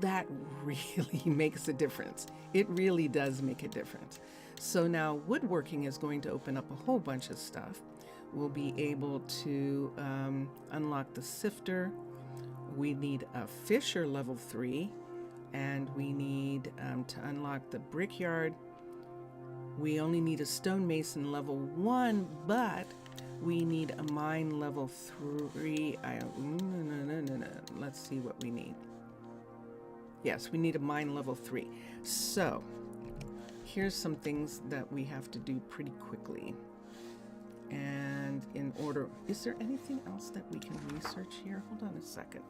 that really makes a difference. It really does make a difference. So now woodworking is going to open up a whole bunch of stuff. We'll be able to unlock the sifter. We need a fisher level 3, and we need to unlock the brickyard. We only need a stonemason level 1, but we need a mine level 3. No. Let's see what we need. Yes, we need a mine level 3. So here's some things that we have to do pretty quickly. And in order, is there anything else that we can research here? Hold on a second.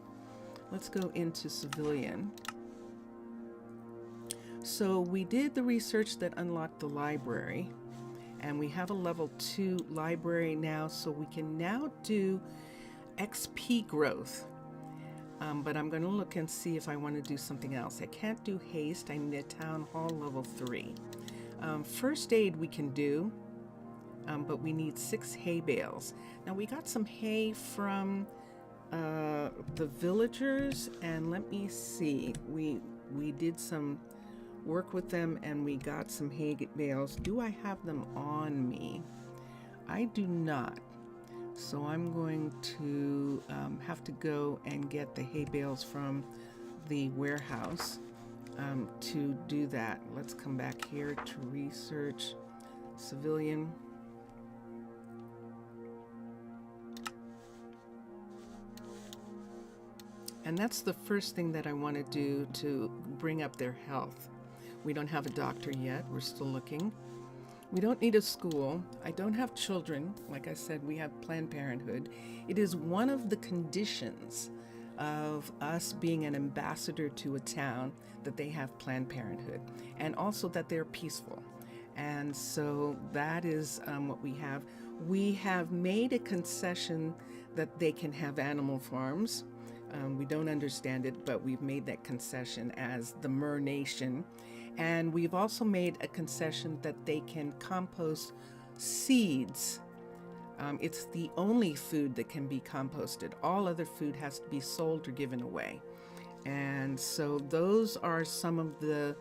Let's go into civilian. So we did the research that unlocked the library, and we have a level 2 library now, so we can now do XP growth. But I'm going to look and see if I want to do something else. I can't do haste. I need a town hall level 3. First aid we can do, but we need 6 hay bales. Now we got some hay from the villagers, and let me see. We did some work with them, and we got some hay bales. Do I have them on me? I do not. So I'm going to have to go and get the hay bales from the warehouse to do that. Let's come back here to research civilian. And that's the first thing that I want to do to bring up their health. We don't have a doctor yet. We're still looking. We don't need a school. I don't have children. Like I said, we have Planned Parenthood. It is one of the conditions of us being an ambassador to a town that they have Planned Parenthood, and also that they're peaceful. And so that is what we have. We have made a concession that they can have animal farms. We don't understand it, but we've made that concession as the Mer Nation. And we've also made a concession that they can compost seeds. It's the only food that can be composted. All other food has to be sold or given away. And so those are some of the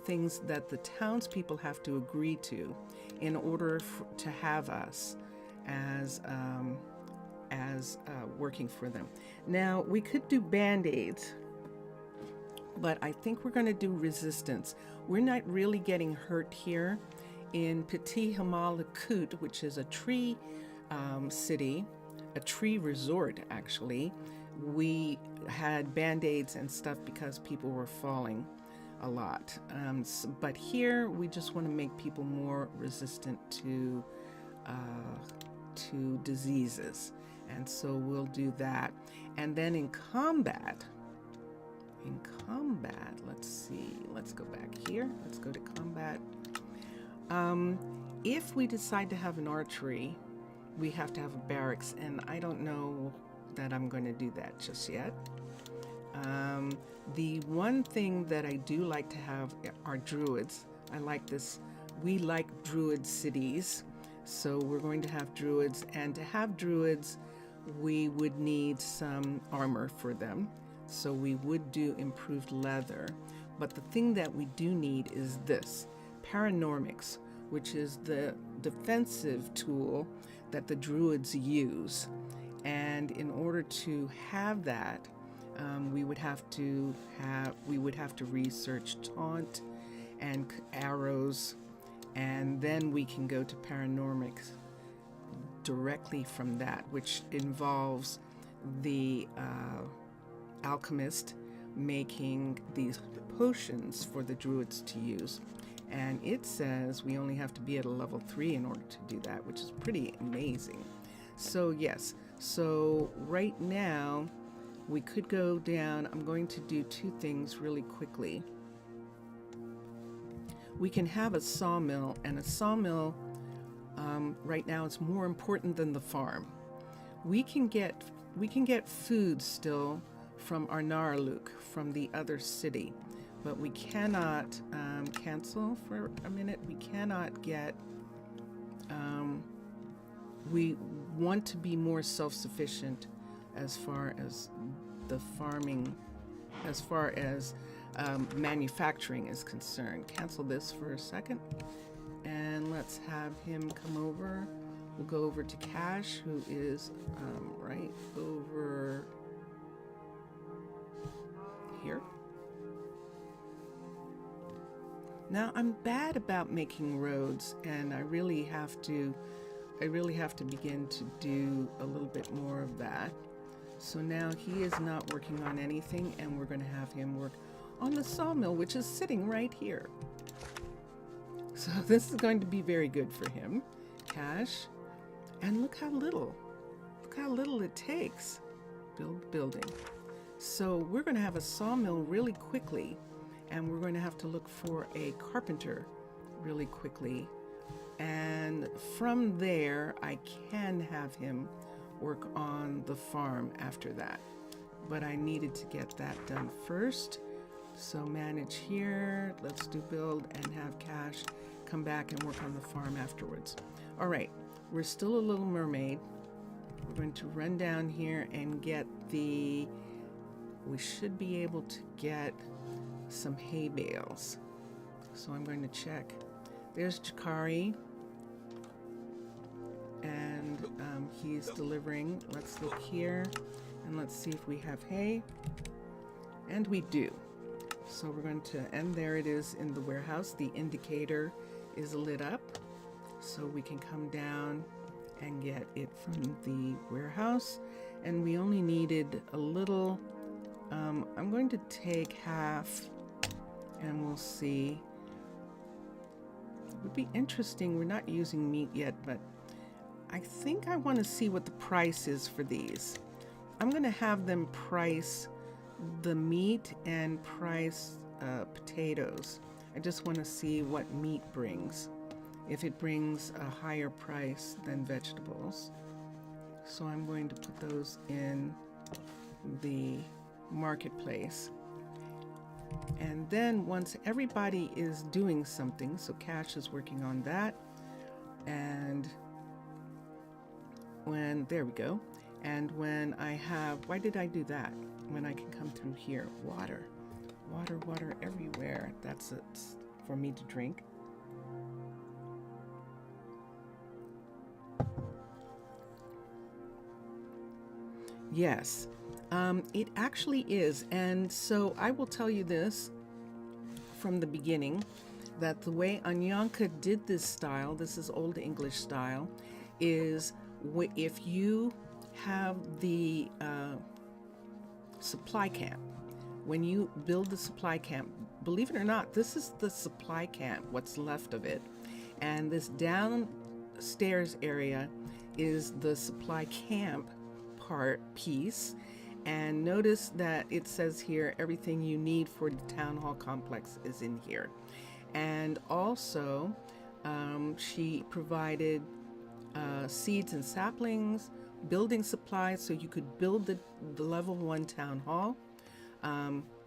things that the townspeople have to agree to in order to have us as working for them. Now, we could do Band-Aids, but I think we're going to do resistance. We're not really getting hurt here. In Petit Hamalakut, which is a tree city, a tree resort actually, we had Band-Aids and stuff because people were falling a lot. But here we just want to make people more resistant to diseases. And so we'll do that. And then in combat, let's see, let's go back here. Let's go to combat. If we decide to have an archery, we have to have a barracks, and I don't know that I'm going to do that just yet. The one thing that I do like to have are druids. I like this. We like druid cities, so we're going to have druids. And to have druids, we would need some armor for them. So we would do improved leather. But the thing that we do need is this, paranormics, which is the defensive tool that the druids use. And in order to have that, we would have to research taunt and arrows, and then we can go to paranormics directly from that, which involves the alchemist making these potions for the druids to use. And it says we only have to be at a level 3 in order to do that, which is pretty amazing. So yes, so right now we could go down. I'm going to do 2 things really quickly. We can have a sawmill, and a sawmill right now is more important than the farm. We can get food still from Arnaraluk, from the other city, but we cannot cancel for a minute. We cannot get. We want to be more self-sufficient as far as the farming, as far as manufacturing is concerned. Cancel this for a second, and let's have him come over. We'll go over to Cash, who is right over here. Now, I'm bad about making roads, and I really have to begin to do a little bit more of that. So now he is not working on anything, and we're going to have him work on the sawmill, which is sitting right here. So this is going to be very good for him. Cash. And look how little it takes. Building. So we're going to have a sawmill really quickly, and we're going to have to look for a carpenter really quickly. And from there, I can have him work on the farm after that. But I needed to get that done first. So manage here, let's do build, and have Cash come back and work on the farm afterwards. All right, we're still a little mermaid. We're going to run down here and get we should be able to get some hay bales. So I'm going to check. There's Jakari, and he's delivering. Let's look here, and let's see if we have hay. And we do. So we're going to, and there it is in the warehouse. The indicator is lit up, so we can come down and get it from the warehouse. And we only needed a little. I'm going to take half, and we'll see. It would be interesting. We're not using meat yet, but I think I want to see what the price is for these. I'm going to have them price the meat and price potatoes. I just want to see what meat brings, if it brings a higher price than vegetables. So I'm going to put those in the marketplace. And then once everybody is doing something, so Cash is working on that, and there we go. And when I have, why did I do that? When I can come through here, water everywhere. That's it for me to drink. Yes, it actually is. And so I will tell you this from the beginning, that the way Anyanka did this style, this is Old English style, is if you have the supply camp, when you build the supply camp, believe it or not, this is the supply camp, what's left of it. And this downstairs area is the supply camp piece. And notice that it says here, everything you need for the town hall complex is in here. And also, she provided seeds and saplings building supplies so you could build the level 1 town hall,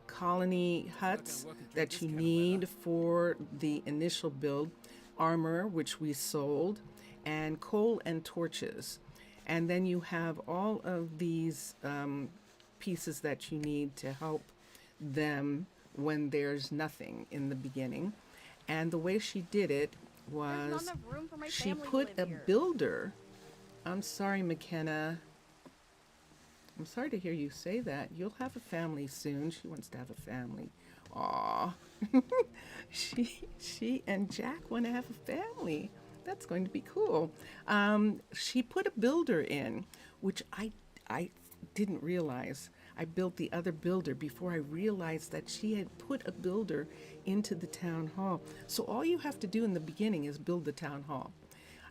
colony huts that you need for the initial build, armor, which we sold, and coal and torches. And then you have all of these pieces that you need to help them when there's nothing in the beginning. And the way she did it was she put a builder. I'm sorry, McKenna. I'm sorry to hear you say that. You'll have a family soon. She wants to have a family. Aw. she and Jack want to have a family. That's going to be cool. She put a builder in, which I didn't realize. I built the other builder before I realized that she had put a builder into the town hall. So all you have to do in the beginning is build the town hall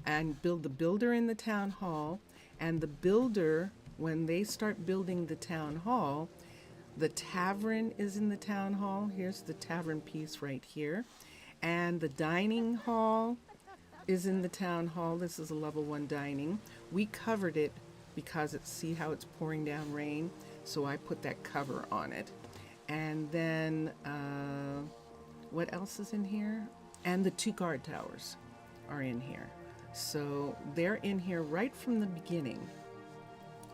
and build the builder in the town hall, and the builder, when they start building the town hall, the tavern is in the town hall. Here's the tavern piece right here. And the dining hall is in the town hall. This is a level 1 dining. We covered it because see how it's pouring down rain? So I put that cover on it. And then, what else is in here? And the 2 guard towers are in here. So they're in here right from the beginning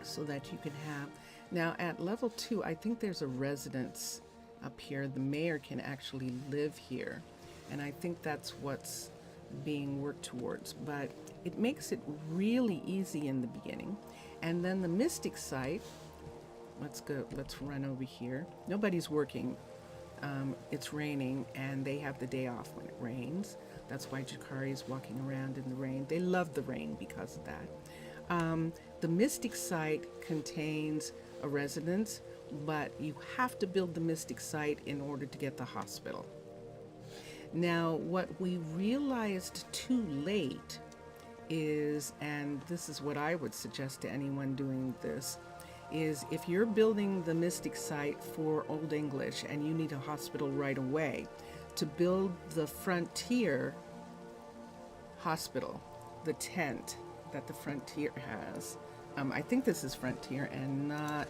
so that you can have. Now at level 2, I think there's a residence up here. The mayor can actually live here. And I think that's what's being worked towards. But it makes it really easy in the beginning. And then the mystic site, let's run over here. Nobody's working. It's raining and they have the day off when it rains. That's why Jakari is walking around in the rain. They love the rain because of that. The mystic site contains a residence, but you have to build the mystic site in order to get the hospital. Now, what we realized too late is, and this is what I would suggest to anyone doing this, is if you're building the mystic site for Old English and you need a hospital right away, to build the Frontier hospital, the tent that the Frontier has. I think this is Frontier and not,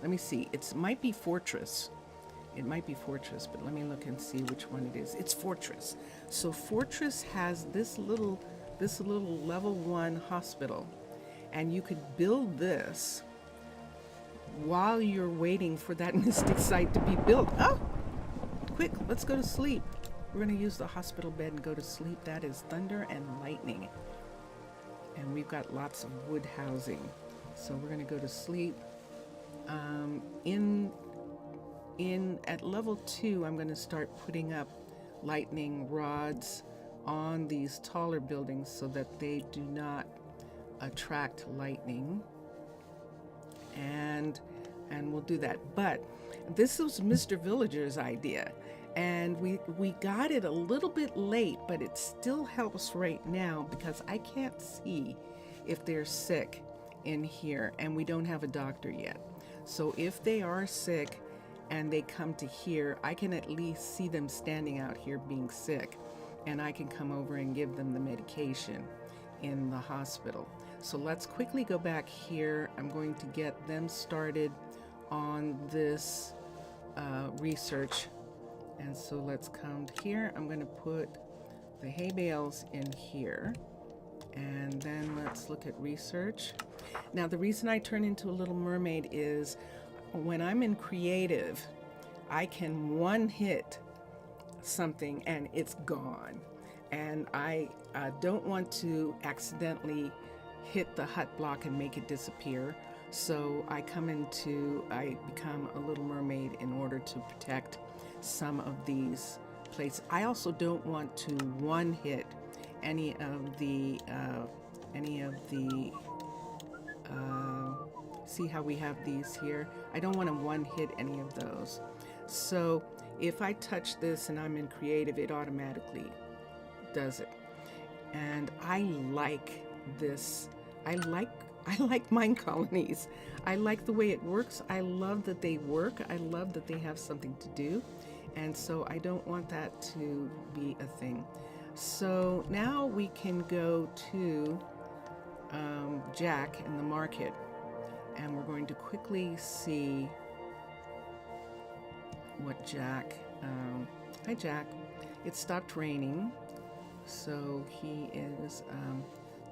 let me see, it might be Fortress. It might be Fortress, but let me look and see which one it is. It's Fortress. So Fortress has this little level 1 hospital, and you could build this while you're waiting for that mystic site to be built. Oh, quick, let's go to sleep. We're going to use the hospital bed and go to sleep. That is thunder and lightning. And we've got lots of wood housing. So we're going to go to sleep. At level 2, I'm going to start putting up lightning rods on these taller buildings so that they do not attract lightning. And we'll do that. But this was Mr. Villager's idea, and we got it a little bit late, but it still helps right now because I can't see if they're sick in here, and we don't have a doctor yet. So if they are sick and they come to here, I can at least see them standing out here being sick, and I can come over and give them the medication in the hospital. So let's quickly go back here. I'm going to get them started on this research. And so let's come here. I'm going to put the hay bales in here. And then let's look at research. Now, the reason I turn into a little mermaid is when I'm in creative, I can one hit something and it's gone. And I don't want to accidentally hit the hut block and make it disappear. So I become a little mermaid in order to protect some of these places. I also don't want to one hit any of the see how we have these here? I don't want to one hit any of those. So if I touch this and I'm in creative, it automatically does it. And I like this. I like Minecolonies. I like the way it works. I love that they work. I love that they have something to do. And so I don't want that to be a thing. So now we can go to Jack in the market, and we're going to quickly see what Jack. Hi, Jack. It stopped raining, so he is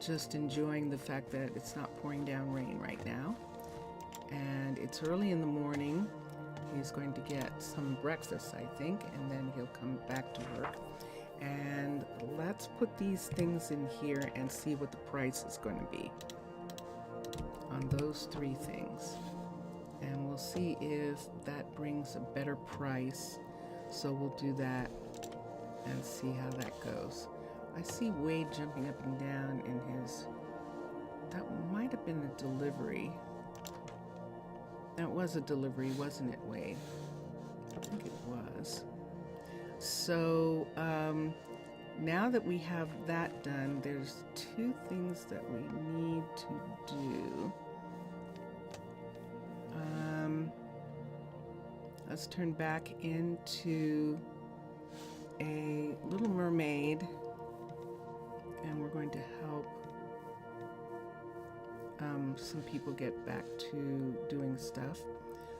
just enjoying the fact that it's not pouring down rain right now. And it's early in the morning. He's going to get some breakfast, I think, and then he'll come back to work. And let's put these things in here and see what the price is going to be on those three things. And we'll see if that brings a better price. So we'll do that and see how that goes. I see Wade jumping up and down in his... That might have been a delivery. That was a delivery, wasn't it, Wade? I think it was. So now that we have that done, there's two things that we need to do. Let's turn back into a Little Mermaid, and we're going to help some people get back to doing stuff.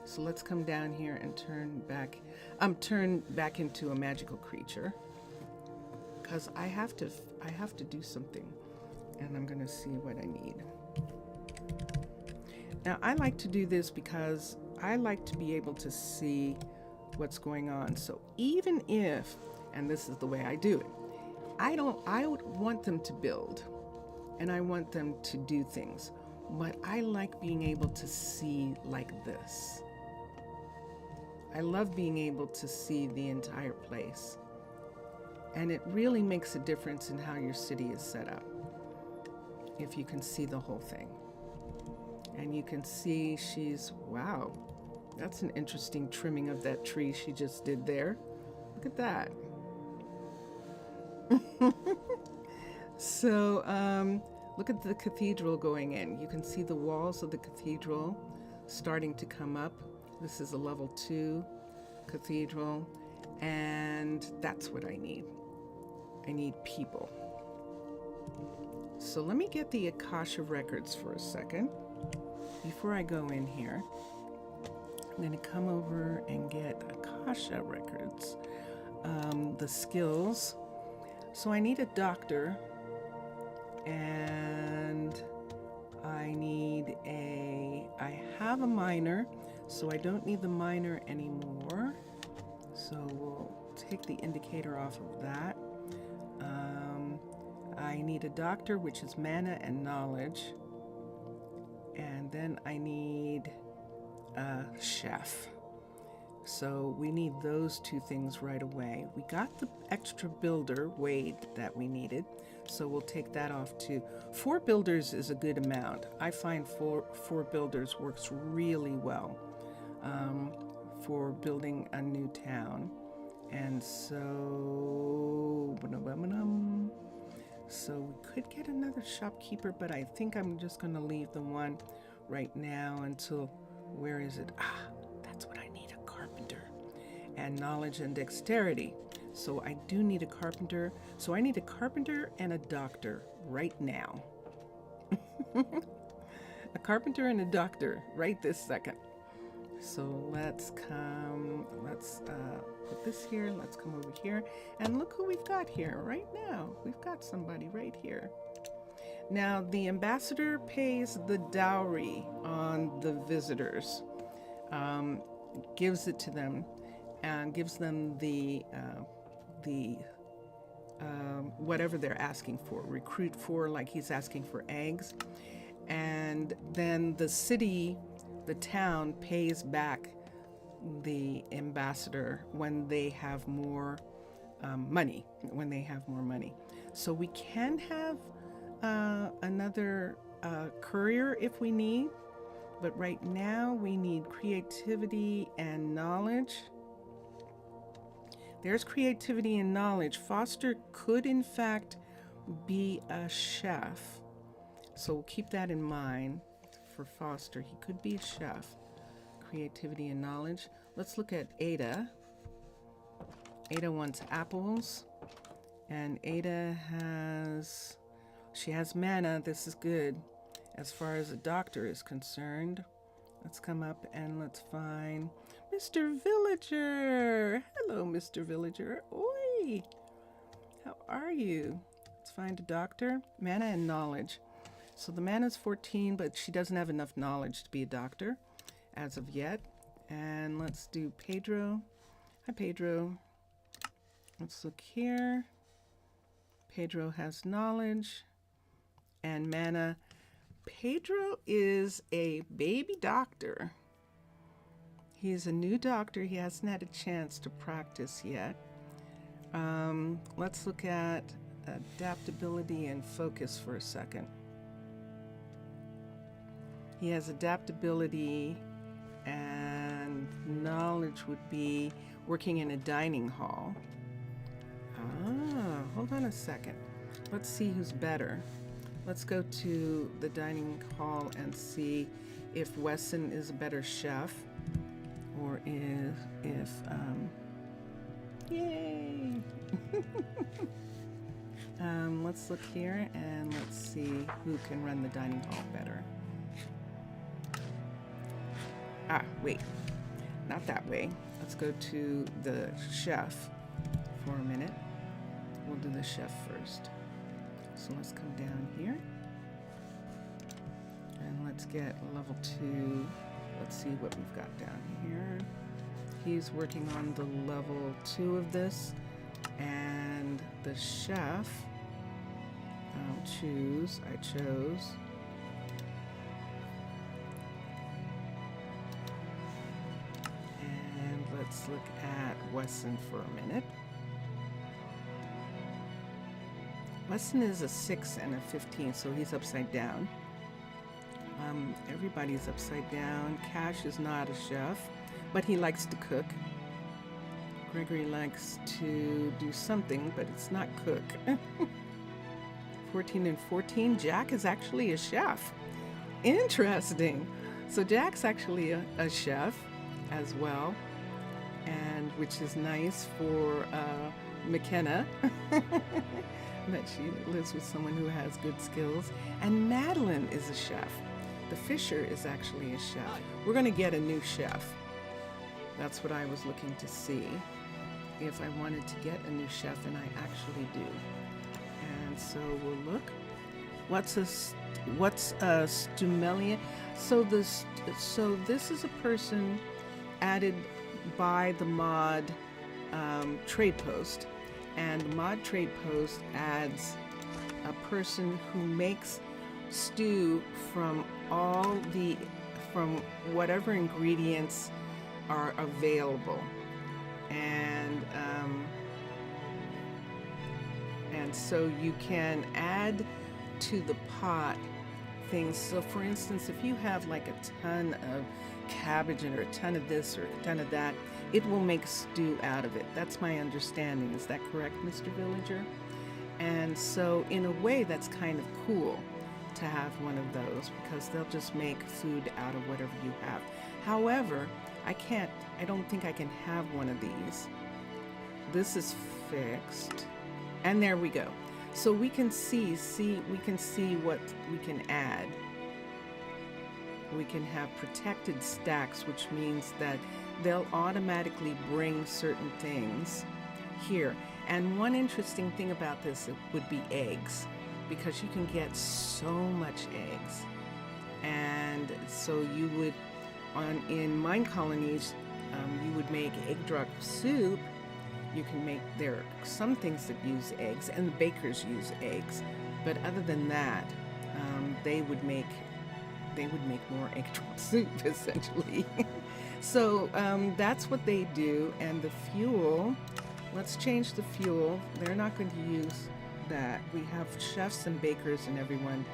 So let's come down here and turn back into a magical creature, because I have to do something, and I'm gonna see what I need. Now I like to do this because I like to be able to see what's going on. So even if, and this is the way I do it, I would want them to build and I want them to do things, but I like being able to see like this. I love being able to see the entire place. And it really makes a difference in how your city is set up, if you can see the whole thing. And you can see wow, that's an interesting trimming of that tree she just did there. Look at that. So look at the cathedral going in. You can see the walls of the cathedral starting to come up. This is a level 2 cathedral, and that's what I need. I need people. So let me get the Akasha records for a second before I go in here. I'm going to come over and get Akasha records, the skills. So I need a doctor, and I have a minor, so I don't need the minor anymore. So we'll take the indicator off of that. I need a doctor, which is mana and knowledge. And then I need a chef. So we need those two things right away. We got the extra builder, Wade, that we needed. So we'll take that off too. 4 builders is a good amount. I find four builders works really well for building a new town. And so we could get another shopkeeper, but I think I'm just going to leave the one right now until, where is it? That's what I need, a carpenter. And knowledge and dexterity. So I do need a carpenter. So I need a carpenter and a doctor right now. A carpenter and a doctor right this second. So let's put this here. Let's come over here. And look who we've got here right now. We've got somebody right here. Now, the ambassador pays the dowry on the visitors, gives it to them, and gives them the whatever they're asking for, recruit for, like he's asking for eggs. And then the city, the town, pays back the ambassador when they have more money, So we can have another courier if we need, but right now we need creativity and knowledge. There's creativity and knowledge. Foster could in fact be a chef, so we'll keep that in mind for Foster. He could be a chef. Creativity and knowledge. Let's look at Ada. Ada wants apples, and Ada has mana. This is good. as far as a doctor is concerned. Let's come up and let's find Mr. Villager. Hello, Mr. Villager. Oi! How are you? Let's find a doctor. Mana and knowledge. So the mana's 14, but she doesn't have enough knowledge to be a doctor as of yet. And let's do Pedro. Hi, Pedro. Let's look here. Pedro has knowledge and mana. Pedro is a baby doctor. He's a new doctor. He hasn't had a chance to practice yet. Let's look at adaptability and focus for a second. He has adaptability, and knowledge would be working in a dining hall. Hold on a second. Let's see who's better. Let's go to the dining hall and see if Wesson is a better chef, or if yay! Let's look here and let's see who can run the dining hall better. Wait, not that way. Let's go to the chef for a minute. We'll do the chef first. So let's come down here and let's get level 2. Let's see what we've got down here. He's working on the level 2 of this, and the chef, I chose. And let's look at Wesson for a minute. Wesson is a 6 and a 15, so he's upside down. Everybody's upside down. Cash is not a chef, but he likes to cook. Gregory likes to do something, but it's not cook. 14 and 14. Jack is actually a chef. Interesting. So Jack's actually a chef as well, and which is nice for McKenna. That she lives with someone who has good skills. And Madeline is a chef. The Fisher is actually a chef. We're going to get a new chef. That's what I was looking to see, if I wanted to get a new chef, and I actually do. And so we'll look. What's a Stumelian? So this is a person added by the mod trade post. And the mod trade post adds a person who makes stew from whatever ingredients are available, and so you can add to the pot things. So for instance, if you have like a ton of cabbage or a ton of this or a ton of that, it will make stew out of it. That's my understanding. Is that correct, Mr. Villager? And so in a way, that's kind of cool to have one of those, because they'll just make food out of whatever you have. However, I don't think I can have one of these. This is fixed. And there we go. So we can see what we can add. We can have protected stacks, which means that they'll automatically bring certain things here. And one interesting thing about this would be eggs, because you can get so much eggs. And so you would, in Minecolonies, you would make egg drop soup. You can make, there are some things that use eggs, and the bakers use eggs. But other than that, they would make more egg drop soup, essentially. So that's what they do. And the fuel, let's change the fuel. They're not going to use that. We have chefs and bakers, and everyone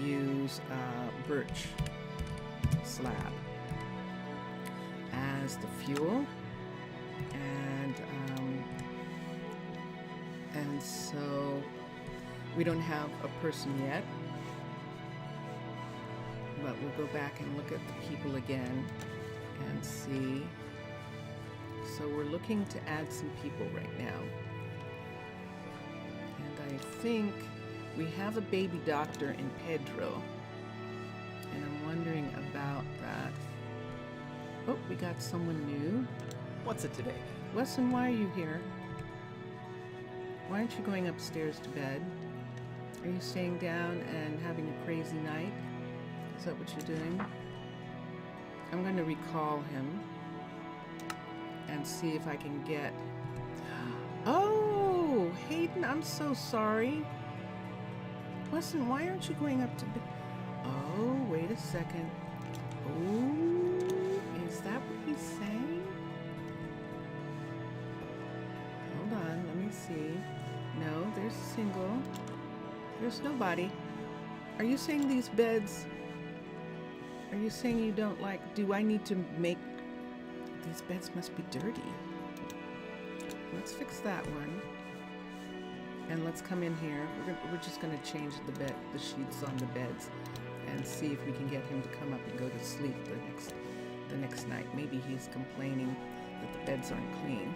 use birch slab as the fuel. And so we don't have a person yet, but we'll go back and look at the people again and see. So we're looking to add some people right now. And I think we have a baby doctor in Pedro. Oh, we got someone new. What's it today? Wesson, why are you here? Why aren't you going upstairs to bed? Are you staying down and having a crazy night? Is that what you're doing? I'm going to recall him and see if I can get... Oh, Hayden, I'm so sorry. Wesson, why aren't you going up to bed? Oh, wait a second. Oh, is that what he's saying? Hold on, let me see. No, there's a single. There's nobody. Are you saying these beds... Are you saying you don't like... Do I need to make... These beds must be dirty. Let's fix that one. And let's come in here. We're just going to change the sheets on the beds and see if we can get him to come up and go to sleep the next night. Maybe he's complaining that the beds aren't clean.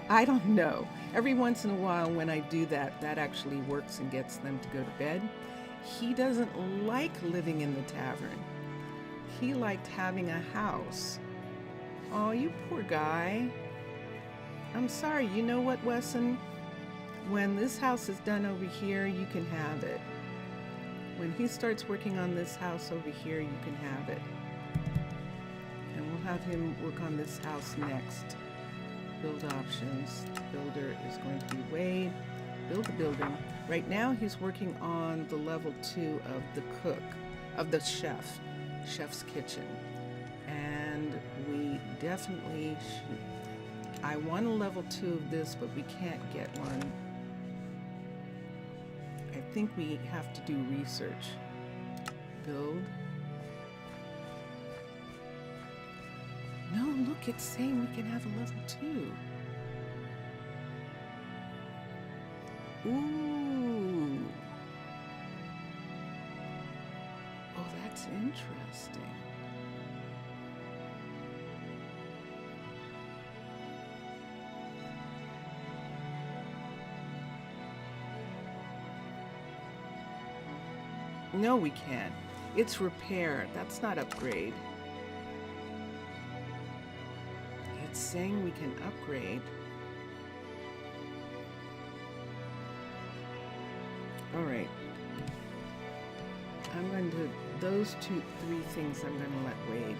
I don't know. Every once in a while when I do that, that actually works and gets them to go to bed. He doesn't like living in the tavern. He liked having a house. Oh, you poor guy. I'm sorry. You know what, Wesson? When this house is done over here, you can have it. When he starts working on this house over here, you can have it. And we'll have him work on this house next. Build options. Builder is going to be Wade. Build the building. Right now he's working on the level 2 of the cook, of the chef's kitchen. And we definitely should. I want a level 2 of this, but we can't get one. I think we have to do research. Build. No, look, it's saying we can have a level 2. Ooh. Oh, that's interesting. No, we can't. It's repair. That's not upgrade. It's saying we can upgrade. All right. I'm going to, those 3 things I'm going to let Wade.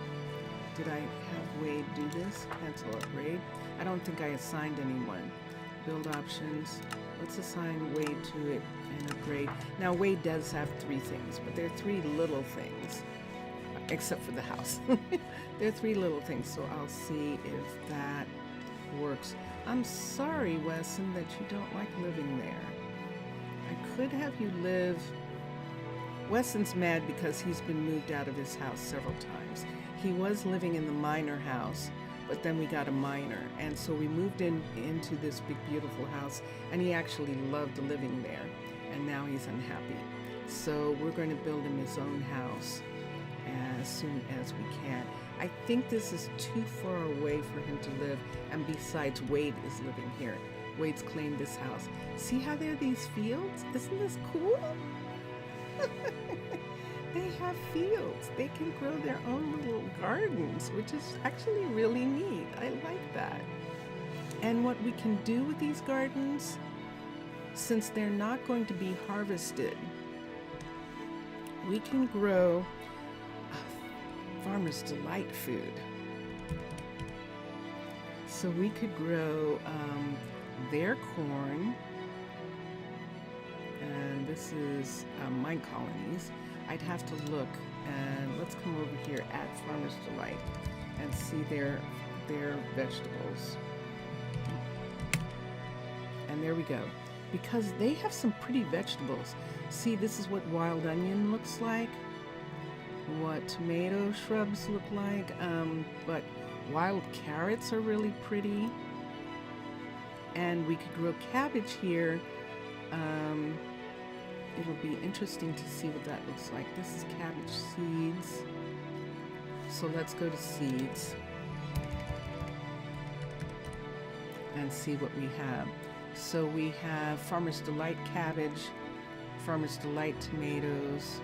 Did I have Wade do this? Cancel upgrade. I don't think I assigned anyone. Build options. Let's assign Wade to it and upgrade. Now Wade does have 3 things, but they're 3 little things, except for the house. They're 3 little things, so I'll see if that works. I'm sorry, Wesson, that you don't like living there. I could have you live... Wesson's mad because he's been moved out of his house several times. He was living in the minor house, but then we got a minor, and so we moved into this big beautiful house, and he actually loved living there, and now he's unhappy. So we're going to build him his own house as soon as we can. I think this is too far away for him to live, and besides, Wade is living here. Wade's claimed this house. See how there are these fields? Isn't this cool? They have fields. They can grow their own little gardens, which is actually really neat. I like that. And what we can do with these gardens, since they're not going to be harvested, we can grow Farmer's Delight food. So we could grow their corn, and this is Minecolonies. I'd have to look, and let's come over here at Farmer's Delight and see their vegetables. And there we go. Because they have some pretty vegetables. See, this is what wild onion looks like, what tomato shrubs look like, but wild carrots are really pretty. And we could grow cabbage here. It'll be interesting to see what that looks like. This is cabbage seeds. So let's go to seeds and see what we have. So we have Farmer's Delight cabbage, Farmer's Delight tomatoes.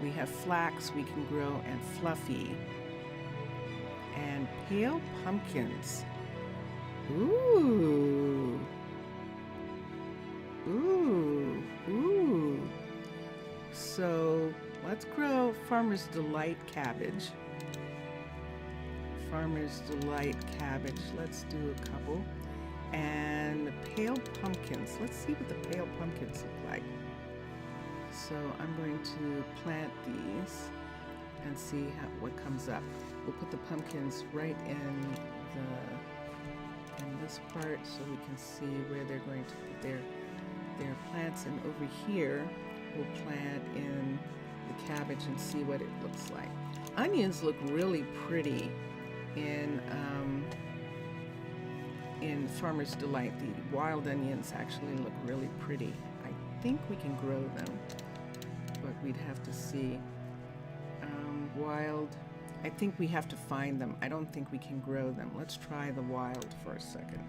We have flax we can grow, and fluffy. pale pumpkins. Ooh. Ooh. Ooh. So let's grow Farmer's Delight cabbage. Farmer's Delight cabbage. Let's do a couple. And pale pumpkins. Let's see what the pale pumpkins look like. So I'm going to plant these and see what comes up. We'll put the pumpkins right in this part so we can see where they're going to put their plants. And over here, we'll plant in the cabbage and see what it looks like. Onions look really pretty in Farmer's Delight. The wild onions actually look really pretty. I think we can grow them, but we'd have to see. Wild, I think we have to find them. I don't think we can grow them. Let's try the wild for a second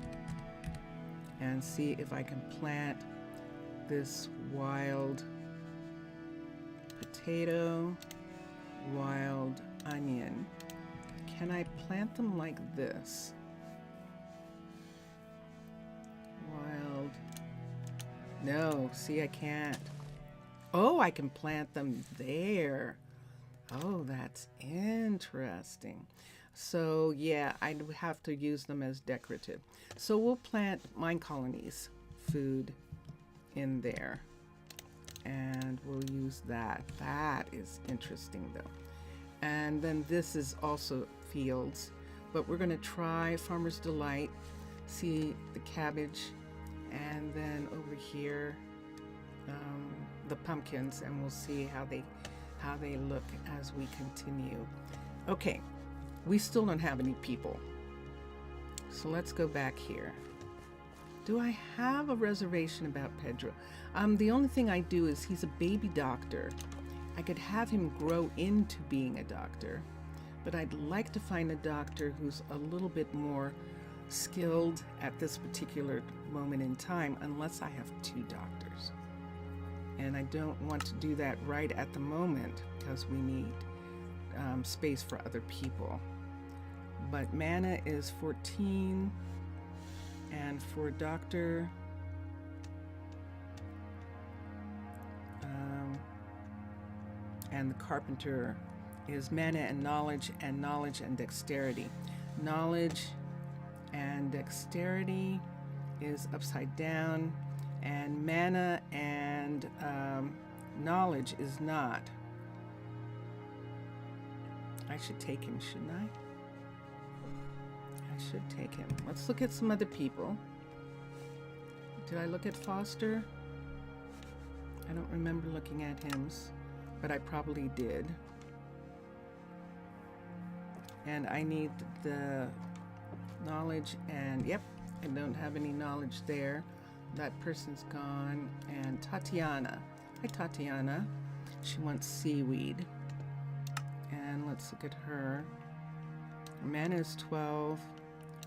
and see if I can plant this wild potato, wild onion. Can I plant them like this? Wild. No, see, I can't. Oh, I can plant them there. Oh, that's interesting. So yeah, I have to use them as decorative. So we'll plant Minecolonies food in there, and we'll use that. That is interesting though. And then this is also fields, but we're going to try Farmer's Delight, see the cabbage, and then over here the pumpkins, and we'll see how they look as we continue. Okay, we still don't have any people, so let's go back here. Do I have a reservation about Pedro? The only thing I do is he's a baby doctor. I could have him grow into being a doctor, but I'd like to find a doctor who's a little bit more skilled at this particular moment in time, unless I have 2 doctors. And I don't want to do that right at the moment because we need space for other people. But mana is 14, and for doctor, and the carpenter is mana and knowledge and dexterity. Knowledge and dexterity is upside down, and mana and knowledge is not. I should take him, shouldn't I? I should take him. Let's look at some other people. Did I look at Foster? I don't remember looking at him, but I probably did. And I need the knowledge, and yep, I don't have any knowledge there. That person's gone. And Tatiana. Hi, Tatiana. She wants seaweed. And let's look at her. Her mana is 12.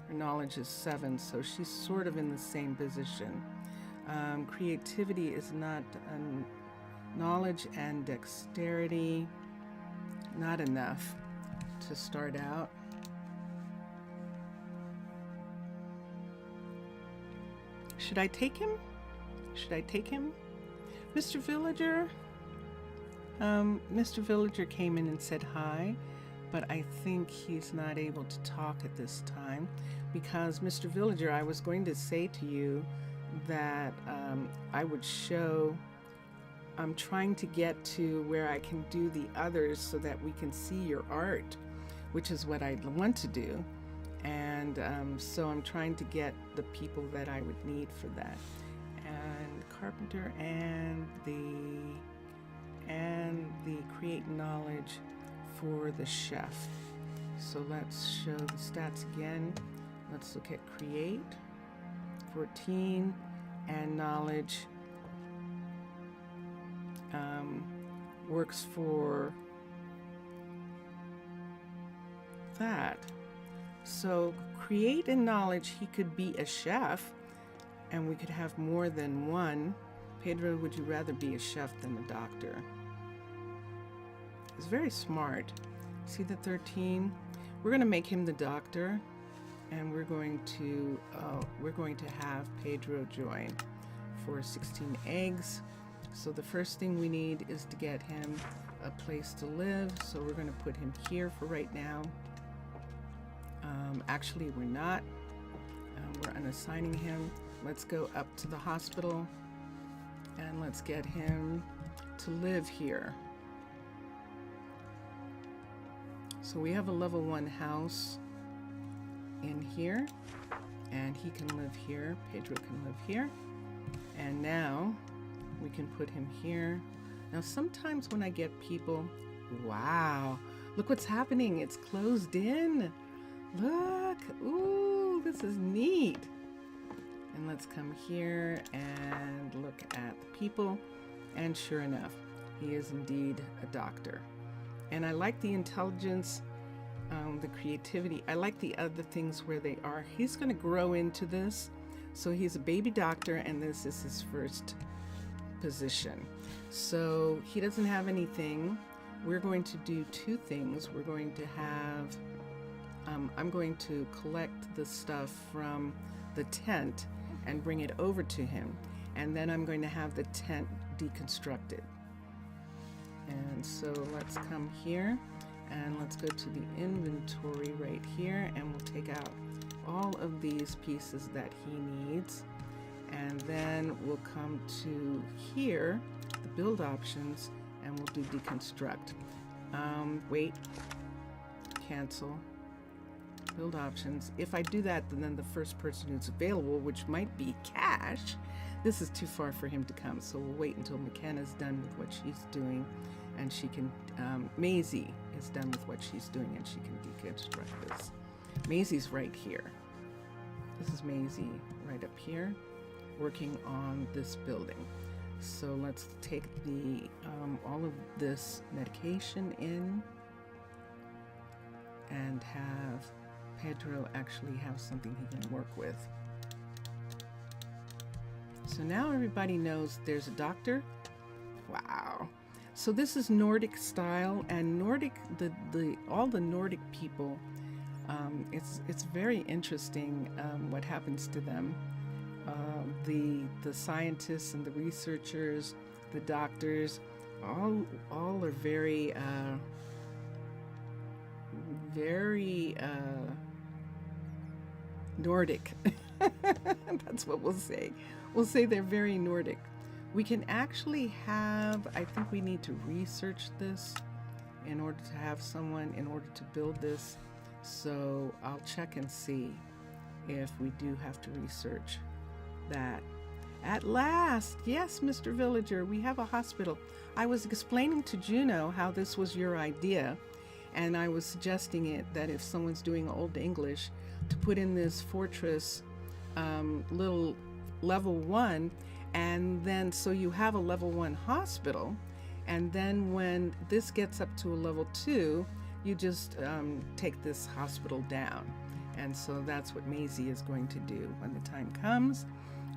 Her knowledge is 7, so she's sort of in the same position. Creativity is not knowledge and dexterity. Not enough to start out. Should I take him? Should I take him? Mr. Villager? Mr. Villager came in and said hi, but I think he's not able to talk at this time because, Mr. Villager, I was going to say to you that I would show. I'm trying to get to where I can do the others so that we can see your art, which is what I want to do. And so I'm trying to get the people that I would need for that. And Carpenter and the create knowledge for the chef. So let's show the stats again. Let's look at create, 14, and knowledge works for that. So create and knowledge, he could be a chef, and we could have more than one. Pedro, would you rather be a chef than a doctor? He's very smart. See the 13? we're going to make him the doctor, and we're going to have Pedro join for 16 eggs. So the first thing we need is to get him a place to live. So we're going to put him here for right now. Actually, we're not. We're unassigning him. Let's go up to the hospital and let's get him to live here. So we have a level 1 house in here, and he can live here. Pedro can live here. And now we can put him here. Now sometimes when I get people, wow, look what's happening. It's closed in. Look, ooh, this is neat. And let's come here and look at the people. And sure enough, he is indeed a doctor. And I like the intelligence, the creativity. I like the other things where they are. He's going to grow into this. So he's a baby doctor, and this is his first position. So he doesn't have anything. We're going to do 2 things. We're going to have, I'm going to collect the stuff from the tent and bring it over to him. And then I'm going to have the tent deconstructed. And so let's come here and let's go to the inventory right here, and we'll take out all of these pieces that he needs. And then we'll come to here, the build options, and we'll do deconstruct. Wait, cancel, build options. If I do that, then the first person who's available, which might be Cash, this is too far for him to come. So we'll wait until McKenna's done with what she's doing, and she can, Maisie is done with what she's doing, and she can deconstruct this. Maisie's right here. This is Maisie right up here, working on this building. So let's take the all of this medication in and have Pedro actually have something he can work with. So now everybody knows there's a doctor. Wow. So this is Nordic style, and Nordic, all the Nordic people, it's very interesting what happens to them. The scientists and the researchers, the doctors, all are very Nordic. That's what we'll say. We'll say they're very Nordic. We can actually have, I think we need to research this in order to have someone in order to build this. So I'll check and see if we do have to research that. At last, yes, Mr. Villager, we have a hospital. I was explaining to Juno how this was your idea, and I was suggesting it that if someone's doing Old English, to put in this fortress little level 1, and then so you have a level 1 hospital, and then when this gets up to a level 2, you just take this hospital down. And so that's what Maisie is going to do when the time comes.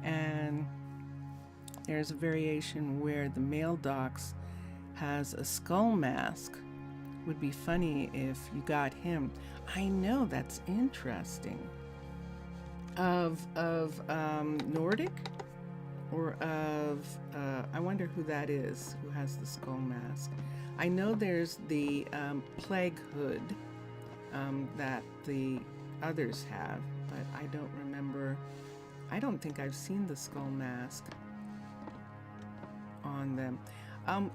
And there's a variation where the male docs has a skull mask. Would be funny if you got him. I know, that's interesting. Of Nordic, or of I wonder who that is who has the skull mask. I know there's the plague hood that the others have, but I don't remember. I don't think I've seen the skull mask on them.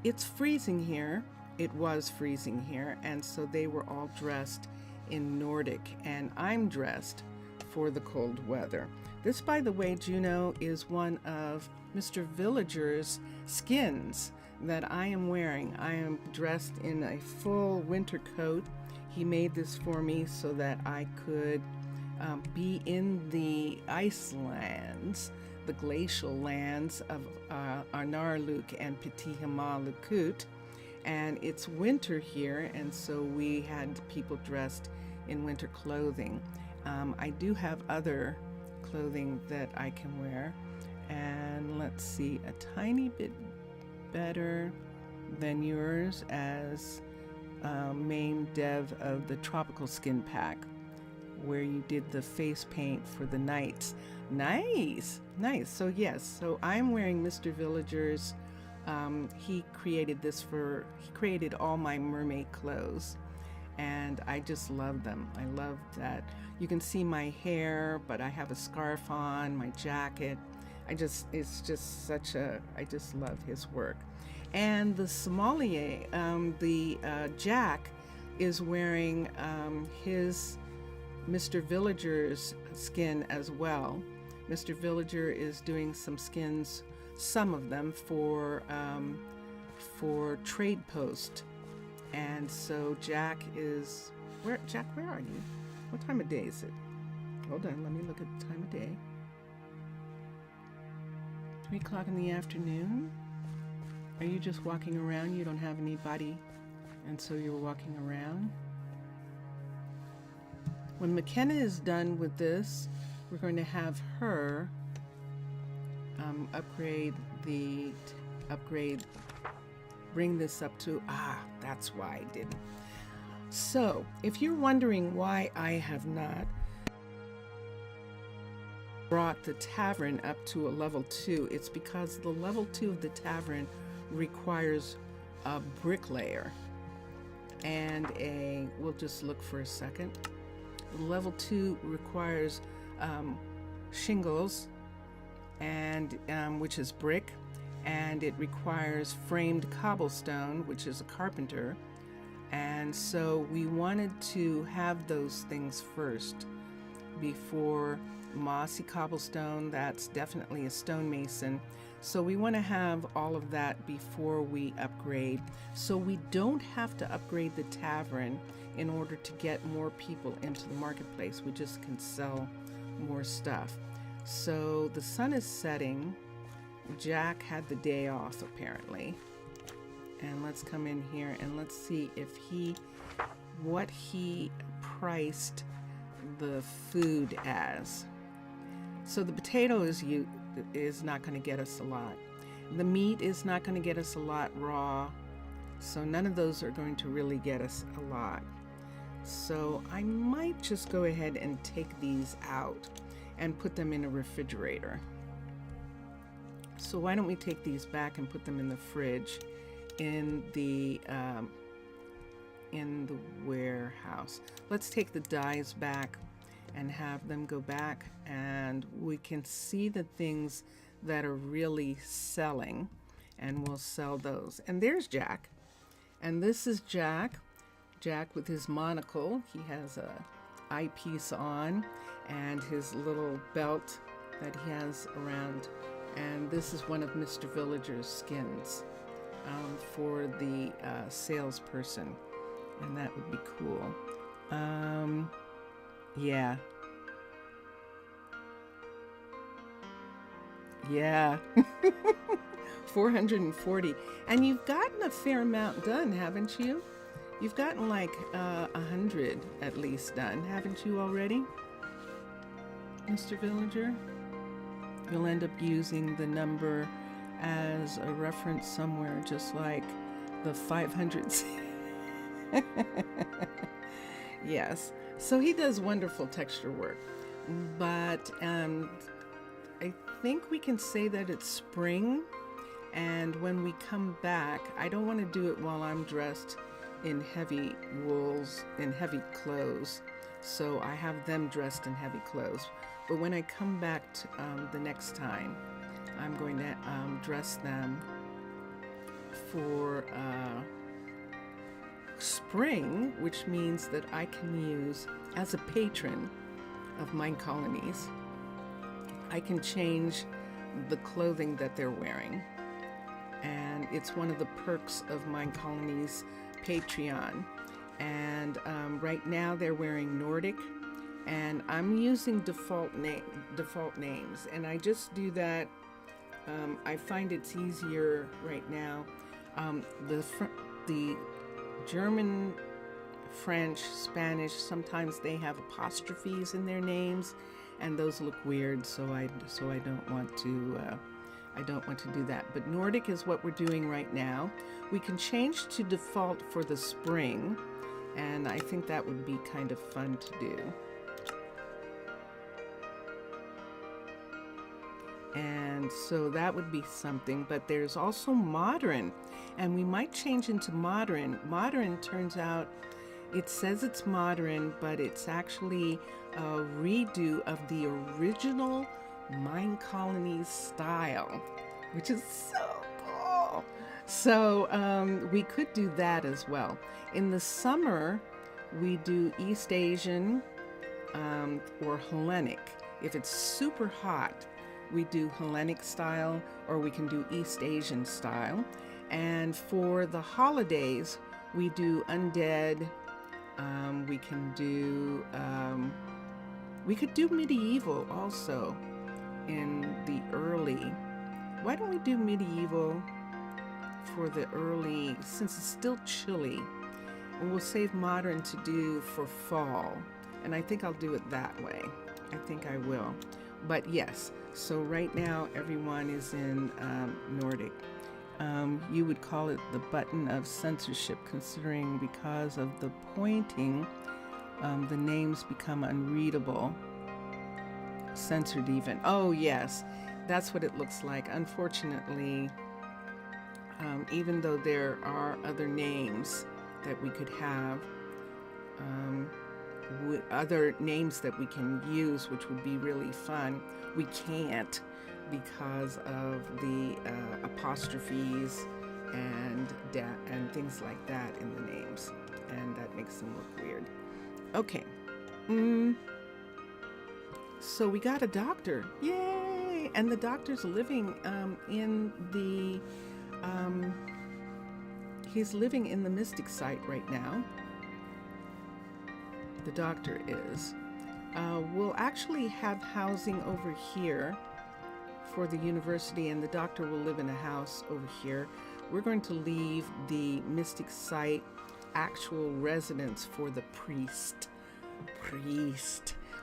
It's freezing here. It was freezing here, and so they were all dressed in Nordic, and I'm dressed for the cold weather. This, by the way, Juno, is one of Mr. Villager's skins that I am wearing. I am dressed in a full winter coat. He made this for me so that I could be in the ice lands, the glacial lands of Arnarluk and Petit Himalukut. And it's winter here, and so we had people dressed in winter clothing. I do have other clothing that I can wear, and let's see, a tiny bit better than yours as main dev of the Tropical Skin Pack, where you did the face paint for the knights. Nice, nice. So yes, so I'm wearing Mr. Villager's. He created all my mermaid clothes, and I just love them. I love that. You can see my hair, but I have a scarf on, my jacket. I just love his work. And the sommelier, Jack, is wearing his Mr. Villager's skin as well. Mr. Villager is doing some skins, some of them for Trade Post. And so Jack is, Jack, where are you? What time of day is it? Hold on, let me look at the time of day. 3 o'clock in the afternoon. Are you just walking around? You don't have anybody, and so you're walking around? When McKenna is done with this, we're going to have her bring this up to, that's why I didn't. So, if you're wondering why I have not brought the tavern up to a level 2, it's because the level 2 of the tavern requires a bricklayer and we'll just look for a second. Level 2 requires shingles, and which is brick, and it requires framed cobblestone, which is a carpenter. And so we wanted to have those things first before mossy cobblestone. That's definitely a stonemason. So we want to have all of that before we upgrade, so we don't have to upgrade the tavern in order to get more people into the marketplace. We just can sell more stuff. So the sun is setting. Jack had the day off apparently. And let's come in here and let's see if what he priced the food as. So the potato is not going to get us a lot. The meat is not going to get us a lot raw. So none of those are going to really get us a lot. So I might just go ahead and take these out and put them in a refrigerator. So why don't we take these back and put them in the fridge in the warehouse. Let's take the dyes back and have them go back, and we can see the things that are really selling, and we'll sell those. And there's Jack, and this is Jack with his monocle. He has a eyepiece on and his little belt that he has around, and this is one of Mr. Villager's skins for the salesperson, and that would be cool. Yeah. 440. And you've gotten a fair amount done, haven't you? You've gotten like 100 at least done, haven't you already, Mr. Villager? You'll end up using the number as a reference somewhere, just like the 500. Yes. So he does wonderful texture work, but I think we can say that it's spring, and when we come back, I don't want to do it while I'm dressed in heavy wools, in heavy clothes, so I have them dressed in heavy clothes. But when I come back the next time, I'm going to dress them for spring, which means that I can use, as a patron of Minecolonies, I can change the clothing that they're wearing. And it's one of the perks of Minecolonies Patreon. And right now they're wearing Nordic, and I'm using default names, and I just do that. I find it's easier right now. The German, French, Spanish, sometimes they have apostrophes in their names, and those look weird. So I don't want to. I don't want to do that. But Nordic is what we're doing right now. We can change to default for the spring, And I think that would be kind of fun to do. And so that would be something, but there's also modern, and we might change into modern. Modern turns out, it says it's modern, but it's actually a redo of the original Minecolonies style, which is so cool. So we could do that as well. In the summer, we do East Asian or Hellenic. If it's super hot, we do Hellenic style, or we can do East Asian style. And for the holidays, we do undead. We could do medieval also in the early. Why don't we do medieval for the early, since it's still chilly, and we'll save modern to do for fall. And I think I'll do it that way. I think I will. But yes, so right now everyone is in Nordic. You would call it the button of censorship, considering because of the pointing, the names become unreadable. Censored even. Oh yes, that's what it looks like. Unfortunately, even though there are other names that we could have, other names that we can use, which would be really fun, we can't because of the apostrophes and things like that in the names, and that makes them look weird. Okay. So we got a doctor. Yay! And the doctor's living in the he's living in the Mystic site right now. The doctor is. We'll actually have housing over here for the university, and the doctor will live in a house over here. We're going to leave the Mystic site actual residence for the priest,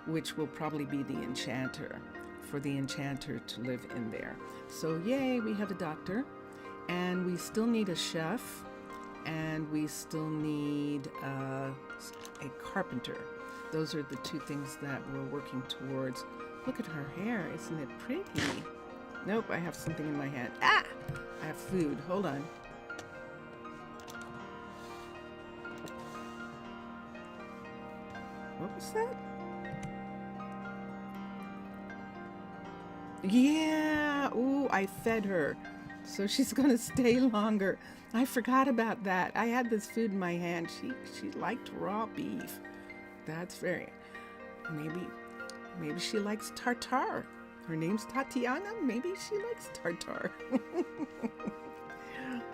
which will probably be the enchanter, for the enchanter to live in there. So yay, we have a doctor, and we still need a chef, and we still need a carpenter. Those are the two things that we're working towards. Look at her hair, isn't it pretty? Nope, I have something in my hand. Ah! I have food, hold on. What was that? Yeah, ooh, I fed her. So she's gonna stay longer. I forgot about that. I had this food in my hand. She liked raw beef. That's very, maybe she likes tartare. Her name's Tatiana. Maybe she likes tartare.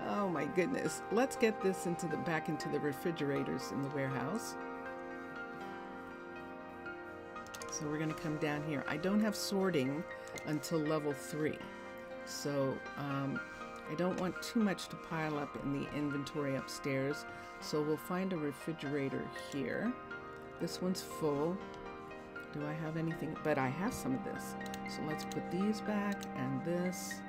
Oh my goodness. Let's get this back into the refrigerators in the warehouse. So we're gonna come down here. I don't have sorting until level 3. So I don't want too much to pile up in the inventory upstairs. So we'll find a refrigerator here. This one's full. Do I have anything? But I have some of this. So let's put these back and this.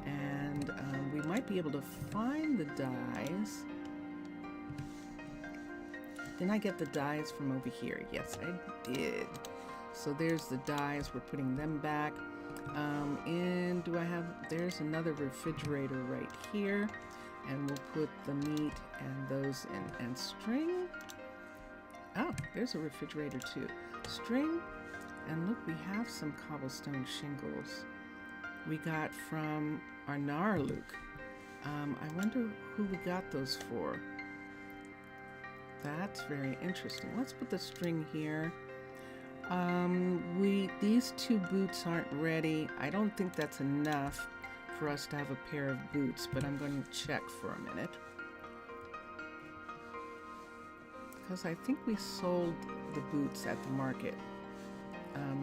And we might be able to find the dyes. Didn't I get the dyes from over here? Yes, I did. So there's the dyes. We're putting them back. And there's another refrigerator right here. And we'll put the meat and those in. And string. Oh, there's a refrigerator too. String, and look, we have some cobblestone shingles we got from our Naraluk. I wonder who we got those for. That's very interesting. Let's put the string here. These 2 boots aren't ready. I don't think that's enough for us to have a pair of boots, but I'm going to check for a minute. Because I think we sold the boots at the market.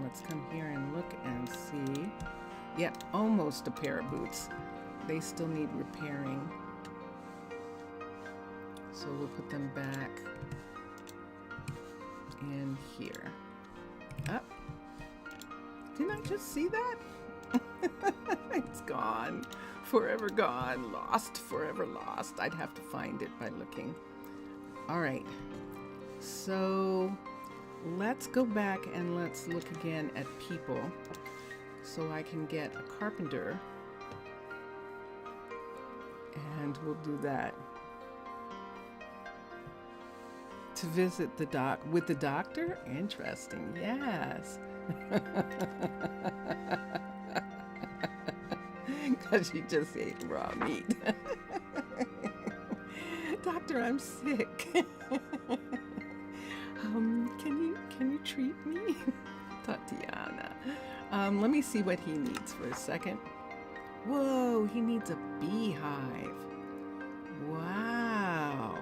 Let's come here and look and see. Yeah, almost a pair of boots. They still need repairing. So we'll put them back in here. Up. Didn't I just see that? It's gone. Forever gone. Lost. Forever lost. I'd have to find it by looking. All right. So let's go back and let's look again at people so I can get a carpenter, and we'll do that. To visit the with the doctor? Interesting, yes. Because you just ate raw meat. Doctor, I'm sick. Can you treat me? Tatiana. Let me see what he needs for a second. Whoa, he needs a beehive. Wow.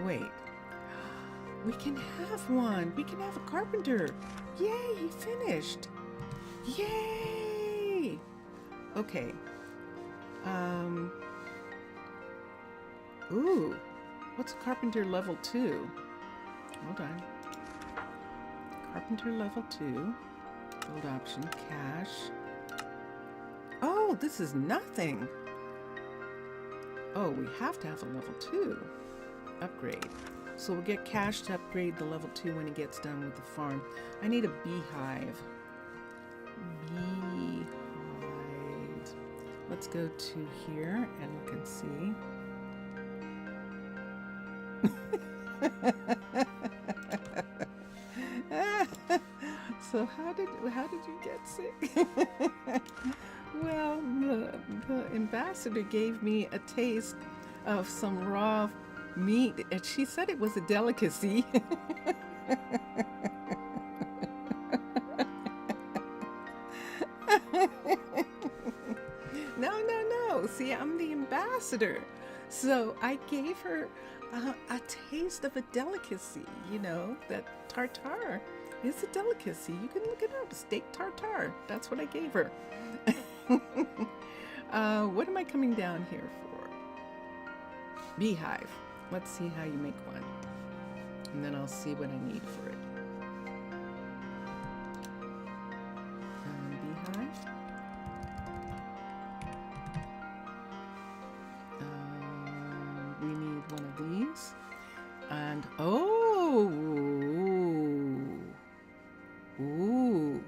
Wait. We can have one. We can have a carpenter. Yay, he finished. Yay. Okay. Ooh. What's carpenter level 2? Hold on. Carpenter level 2. Build option. Cash. Oh, this is nothing. Oh, we have to have a level 2. Upgrade. So we'll get cash to upgrade the level 2 when he gets done with the farm. I need a beehive. Beehive. Let's go to here and look and see. So how did you get sick? Well, the ambassador gave me a taste of some raw meat, and she said it was a delicacy. No. See, I'm the ambassador. So I gave her a taste of a delicacy, that tartare is a delicacy. You can look it up, steak tartare. That's what I gave her. What am I coming down here for? Beehive. Let's see how you make one. And then I'll see what I need for it. Beehive. We need one of these. And,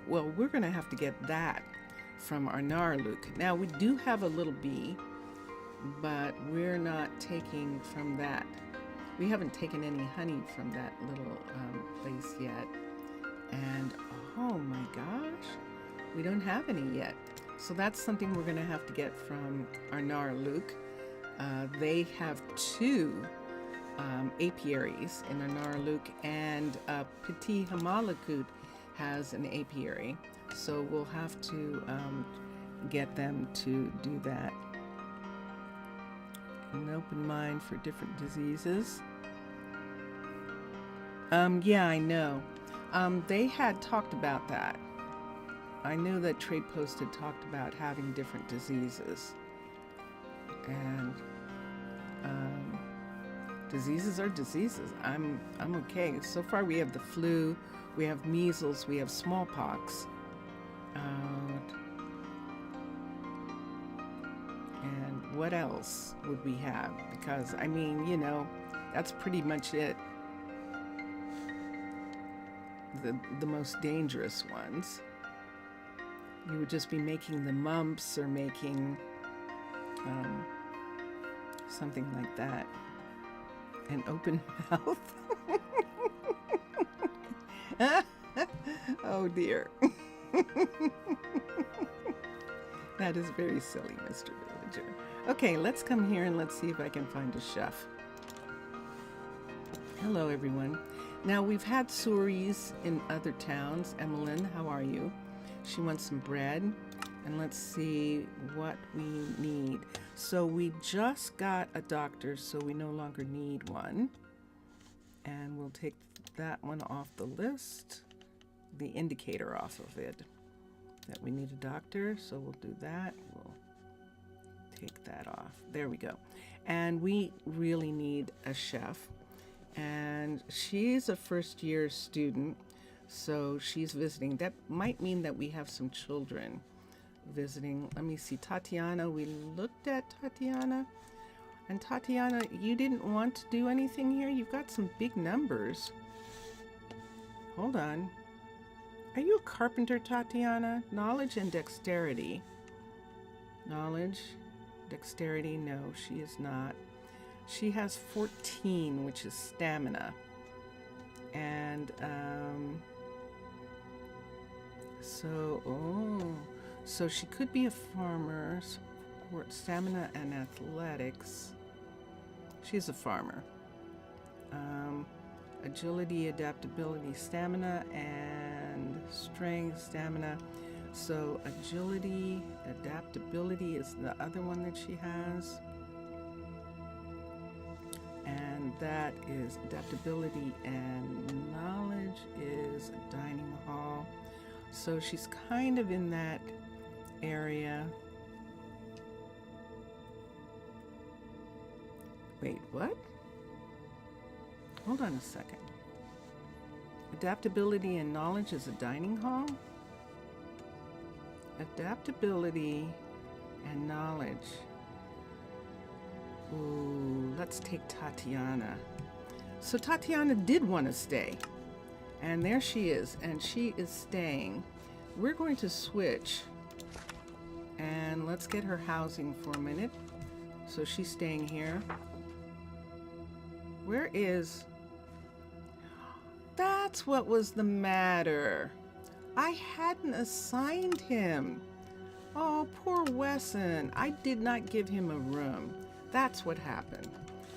well, we're going to have to get that from our Narluk. Now, we do have a little bee, but we're not taking from that. We haven't taken any honey from that little place yet. And, oh my gosh, we don't have any yet. So that's something we're going to have to get from our Narluk. They have 2 apiaries in Narluk, and Petit Hamalakut has an apiary. So we'll have to get them to do that. An open mind for different diseases. Yeah, I know. They had talked about that. I knew that Trade Post had talked about having different diseases. And diseases are diseases. I'm okay. So far we have the flu, we have measles, we have smallpox. And what else would we have? Because, I mean, that's pretty much it. The most dangerous ones. You would just be making the mumps or making something like that. An open mouth. Oh dear. That is very silly, Mr. Villager. Okay, let's come here and let's see if I can find a chef. Hello, everyone. Now, we've had Suris in other towns. Emmeline, how are you? She wants some bread. And let's see what we need. So we just got a doctor, so we no longer need one. And we'll take that one off the list, the indicator off of it, that we need a doctor. So we'll do that. We'll take that off. There we go. And we really need a chef. And she's a first-year student, so she's visiting. That might mean that we have some children visiting. Let me see. Tatiana, we looked at Tatiana. And Tatiana, you didn't want to do anything here? You've got some big numbers. Hold on. Are you a carpenter, Tatiana? Knowledge and dexterity. Knowledge, dexterity, no, she is not. She has 14, which is stamina. And, so she could be a farmer. Support stamina and athletics. She's a farmer. Agility, adaptability, stamina, and strength, stamina. So agility, adaptability is the other one that she has. And that is adaptability, and knowledge is a dining hall. So she's kind of in that area. Wait, what? Hold on a second. Adaptability and knowledge is a dining hall? Adaptability and knowledge. Ooh, let's take Tatiana. So Tatiana did want to stay. And there she is, and she is staying. We're going to switch. And let's get her housing for a minute. So she's staying here. Where is... That's what was the matter. I hadn't assigned him. Oh, poor Wesson. I did not give him a room. That's what happened.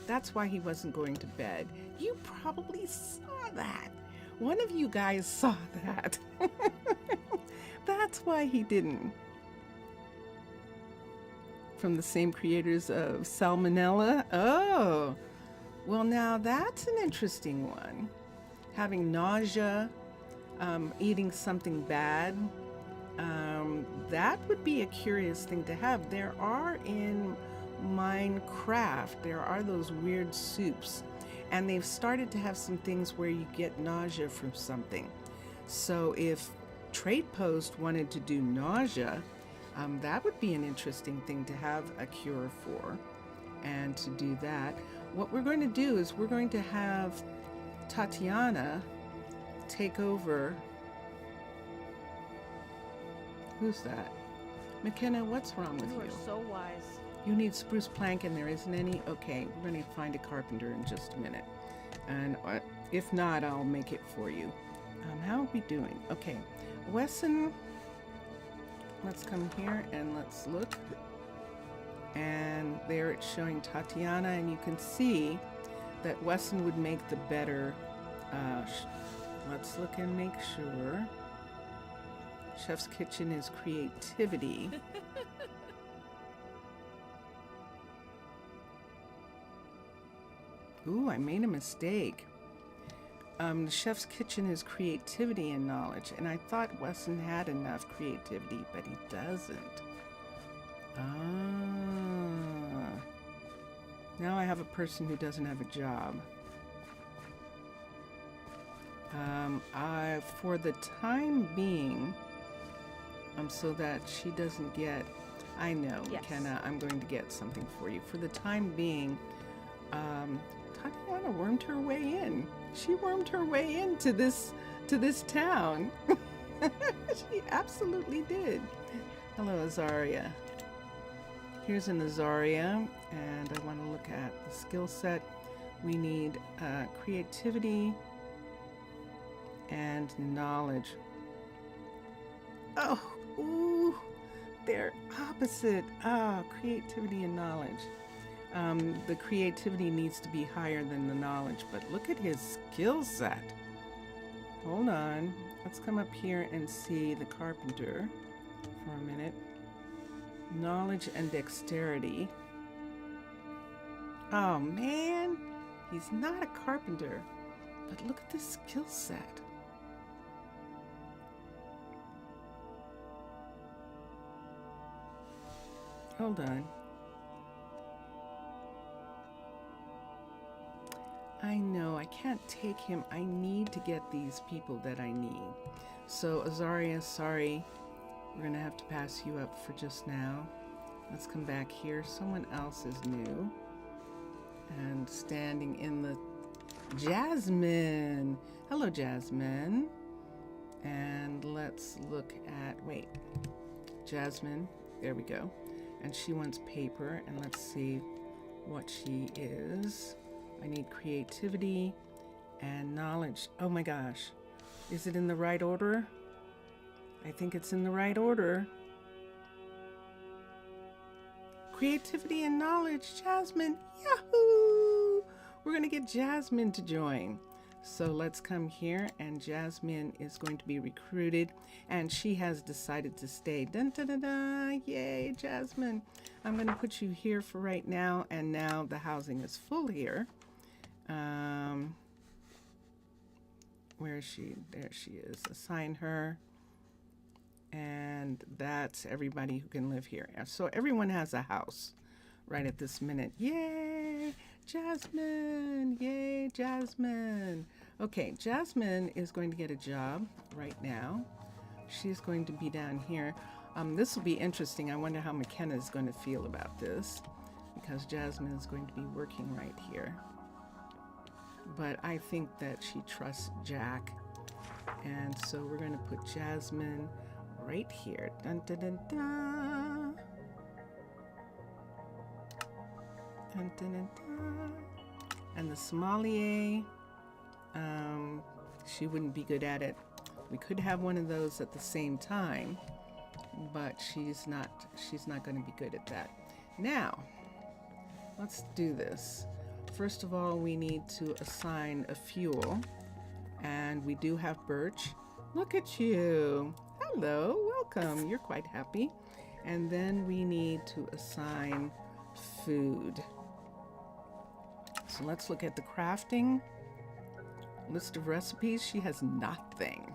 That's why he wasn't going to bed. You probably saw that. One of you guys saw that. That's why he didn't. From the same creators of Salmonella? Oh, well, now that's an interesting one. Having nausea, eating something bad, that would be a curious thing to have. There are in Minecraft, there are those weird soups, and they've started to have some things where you get nausea from something. So if Trade Post wanted to do nausea, that would be an interesting thing to have a cure for. And to do that, what we're going to do is we're going to have Tatiana take over. Who's that? McKenna, what's wrong with you? You are so wise. You need spruce plank and there isn't any? Okay, we're going to find a carpenter in just a minute. And if not, I'll make it for you. How are we doing? Okay, Wesson, let's come here and let's look. And there it's showing Tatiana, and you can see that Wesson would make the better. Let's look and make sure. Chef's Kitchen is creativity. Ooh, I made a mistake. The Chef's Kitchen is creativity and knowledge, and I thought Wesson had enough creativity, but he doesn't. Now I have a person who doesn't have a job. For the time being, so that she doesn't get, I know, Yes. McKenna, I'm going to get something for you. For the time being, Tatiana wormed her way in. She wormed her way into this town. She absolutely did. Hello, Azaria. Here's an Azaria, and I want to look at the skill set. We need creativity and knowledge. Oh, ooh, they're opposite. Creativity and knowledge. The creativity needs to be higher than the knowledge, but look at his skill set. Hold on. Let's come up here and see the carpenter for a minute. Knowledge and dexterity. Oh man, he's not a carpenter, but look at this skill set. Hold on. I know, I can't take him. I need to get these people that I need. So, Azaria, sorry. We're gonna have to pass you up for just now. Let's come back here. Someone else is new and standing in the Jasmine. Hello, Jasmine. And let's look at, wait, Jasmine, there we go. And she wants paper, and let's see what she is. I need creativity and knowledge. Oh my gosh, is it in the right order? I think it's in the right order. Creativity and knowledge, Jasmine, yahoo! We're gonna get Jasmine to join. So let's come here, and Jasmine is going to be recruited, and she has decided to stay. Dun, dun, dun, dun. Yay, Jasmine. I'm going to put you here for right now, and now the housing is full here. Where is she? There she is. Assign her. And that's everybody who can live here. So everyone has a house right at this minute. Yay! Jasmine! Yay, Jasmine! Okay, Jasmine is going to get a job right now. She's going to be down here. This will be interesting. I wonder how McKenna is going to feel about this, because Jasmine is going to be working right here. But I think that she trusts Jack. And so we're going to put Jasmine right here. Dun, dun, dun, dun. Dun, dun, dun, dun. And the sommelier, she wouldn't be good at it. We could have one of those at the same time, but she's not going to be good at that. Now, let's do this. First of all, we need to assign a fuel, and we do have birch. Look at you. Hello, welcome. You're quite happy. And then we need to assign food. So let's look at the crafting list of recipes. She has nothing.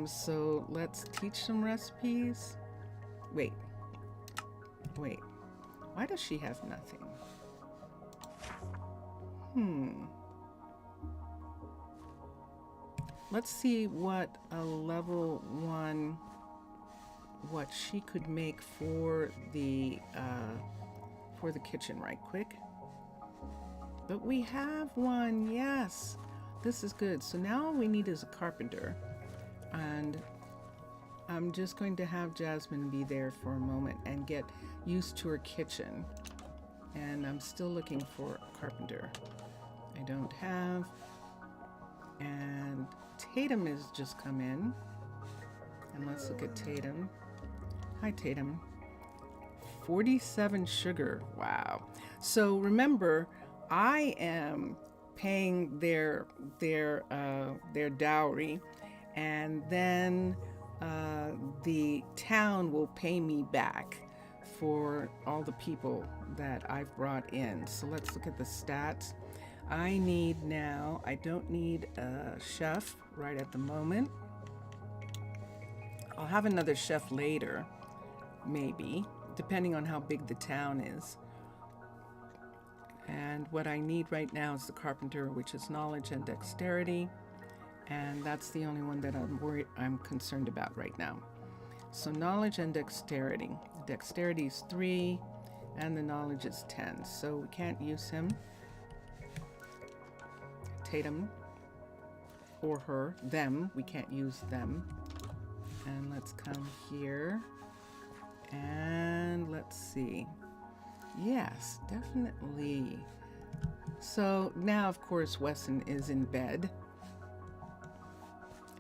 So let's teach some recipes. Wait. Why does she have nothing? Let's see what a level 1, what she could make for the kitchen right quick. But we have one, yes. This is good. So now all we need is a carpenter. And I'm just going to have Jasmine be there for a moment and get used to her kitchen. And I'm still looking for a carpenter. I don't have. And Tatum has just come in. And let's look at Tatum. Hi, Tatum. 47 sugar. Wow. So remember, I am paying their dowry, and then the town will pay me back for all the people that I've brought in. So let's look at the stats. I don't need a chef right at the moment. I'll have another chef later, maybe, depending on how big the town is. And what I need right now is the carpenter, which is knowledge and dexterity. And that's the only one that I'm concerned about right now. So knowledge and dexterity. Dexterity is 3 and the knowledge is 10. So we can't use him. Tatum or her, them, we can't use them. And let's come here and let's see. Yes, definitely. So now, of course, Wesson is in bed.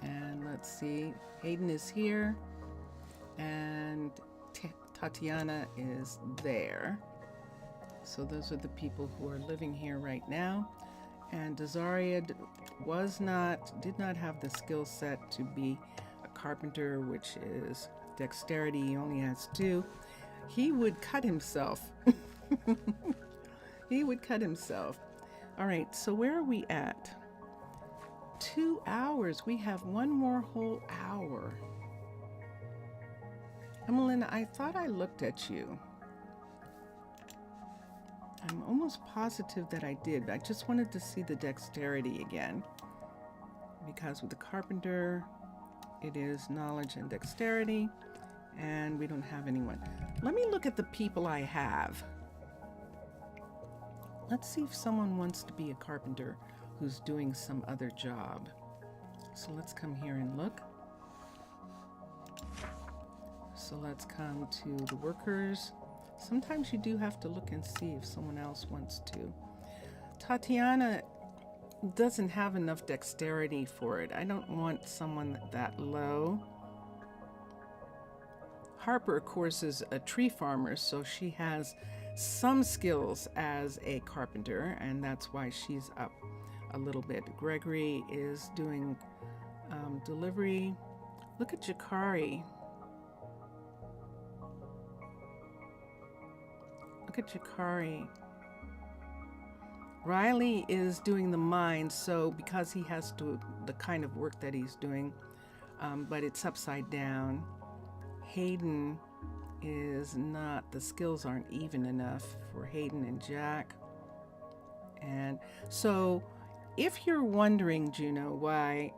And let's see, Hayden is here, and Tatiana is there. So those are the people who are living here right now. And Dazaria did not have the skill set to be a carpenter, which is dexterity. He only has 2. He would cut himself. He would cut himself. All right, so where are we at? 2 hours. We have one more whole hour. Emelina, I thought I looked at you. I'm almost positive that I did, but I just wanted to see the dexterity again. Because with the carpenter, it is knowledge and dexterity. And we don't have anyone. Let me look at the people I have. Let's see if someone wants to be a carpenter who's doing some other job. So let's come here and look. So let's come to the workers. Sometimes you do have to look and see if someone else wants to. Tatiana doesn't have enough dexterity for it. I don't want someone that low. Harper, of course, is a tree farmer, so she has some skills as a carpenter, and that's why she's up a little bit. Gregory is doing delivery. Look at Jakari. Look at Jakari. Riley is doing the mines, so because he has to, the kind of work that he's doing, but it's upside down. Hayden is not, the skills aren't even enough for Hayden and Jack. And so if you're wondering, Juno, why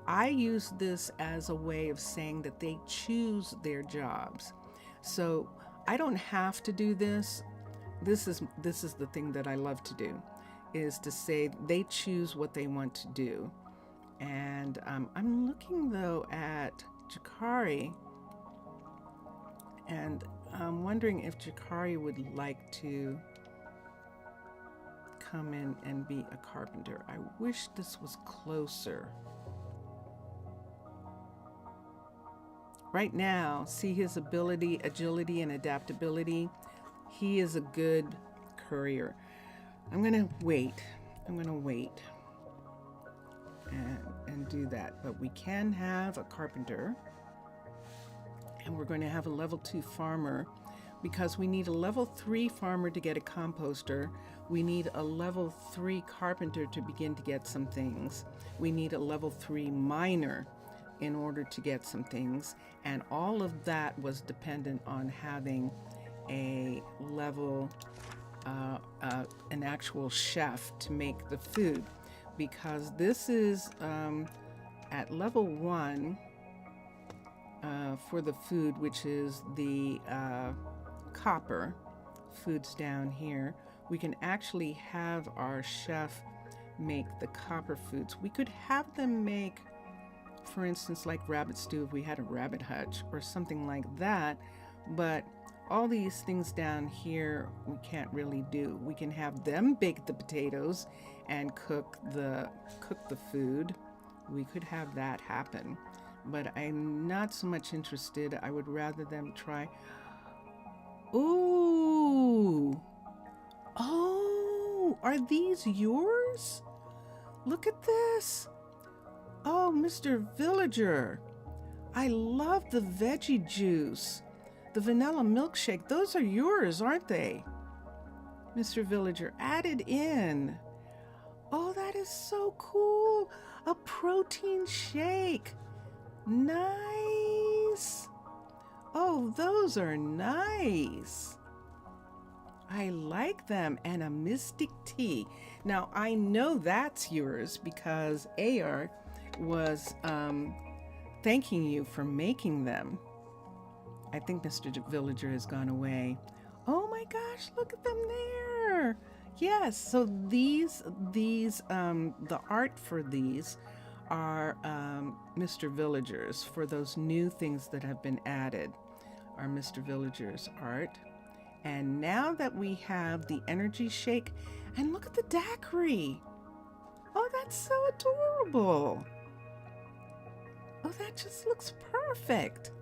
I use this as a way of saying that they choose their jobs. So I don't have to do this. This is the thing that I love to do, is to say they choose what they want to do. And I'm looking though at Jakari, and I'm wondering if Jakari would like to come in and be a carpenter. I wish this was closer. Right now, see his ability, agility, and adaptability. He is a good courier. I'm gonna wait and do that. But we can have a carpenter, and we're going to have a level 2 farmer, because we need a level 3 farmer to get a composter. We need a level 3 carpenter to begin to get some things. We need a level 3 miner in order to get some things. And all of that was dependent on having a level, an actual chef to make the food, because this is at level 1 for the food, which is the copper. Food's down here. We can actually have our chef make the copper foods. We could have them make, for instance, like rabbit stew if we had a rabbit hutch or something like that, but all these things down here we can't really do. We can have them bake the potatoes and cook the food. We could have that happen, but I'm not so much interested. I would rather them try. Ooh, oh, are these yours? Look at this. Oh, Mr. Villager, I love the veggie juice. The vanilla milkshake, those are yours, aren't they? Mr. Villager, added in. Oh, that is so cool. A protein shake. Nice. Oh, those are nice. I like them. And a mystic tea. Now, I know that's yours because AR was thanking you for making them. I think Mr. Villager has gone away. Oh my gosh, look at them there. Yes, so these the art for these are Mr. Villager's. For those new things that have been added are Mr. Villager's art. And now that we have the energy shake, and look at the daiquiri. Oh, that's so adorable. Oh, that just looks perfect.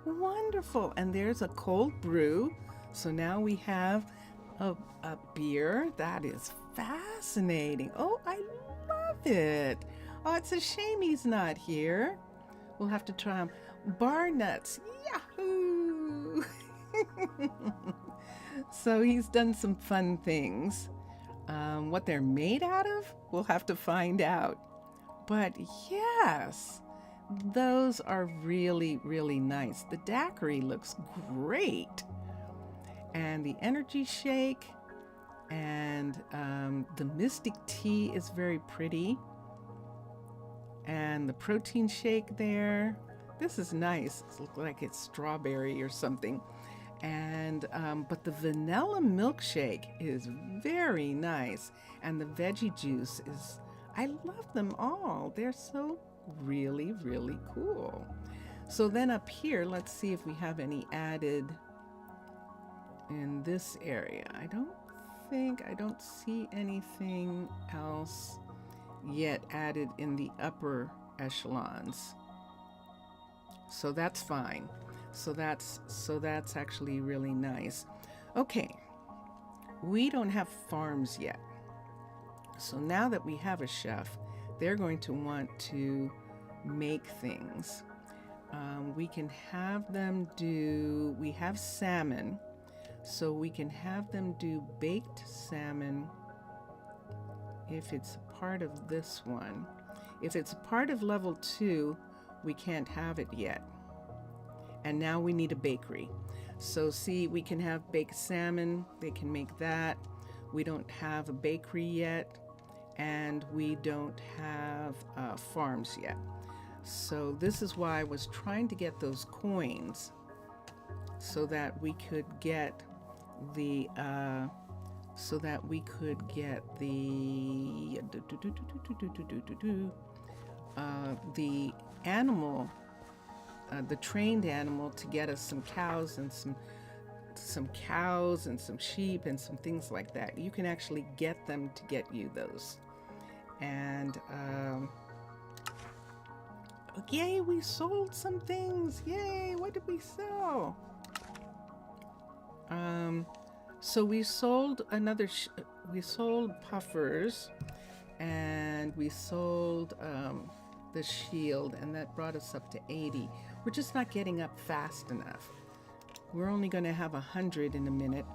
Wonderful. And there's a cold brew. So now we have a beer. That is fascinating. Oh, I love it. Oh, it's a shame he's not here. We'll have to try him. Bar nuts. Yahoo! So he's done some fun things. What they're made out of, we'll have to find out. But yes, those are really, really nice. The daiquiri looks great. And the energy shake and the mystic tea is very pretty. And the protein shake there, This is nice. It looks like it's strawberry or something. And but the vanilla milkshake is very nice, and the veggie juice is, I love them all. They're so really, really cool. So then up here, let's see if we have any added in this area. I don't see anything else yet added in the upper echelons. So that's fine. So that's actually really nice. Okay. We don't have farms yet. So now that we have a chef, they're going to want to make things. We can have them do, we have salmon, so we can have them do baked salmon if it's part of this one. If it's part of level 2, we can't have it yet. And now we need a bakery. So see, we can have baked salmon, they can make that. We don't have a bakery yet, and we don't have farms yet. So this is why I was trying to get those coins so that we could get the the animal, the trained animal, to get us some cows and some cows and some sheep and some things like that. You can actually get them to get you those. And yay, we sold some things. Yay, what did we sell? So we sold we sold puffers, and we sold the shield, and that brought us up to 80. We're just not getting up fast enough. We're only going to have 100 in a minute.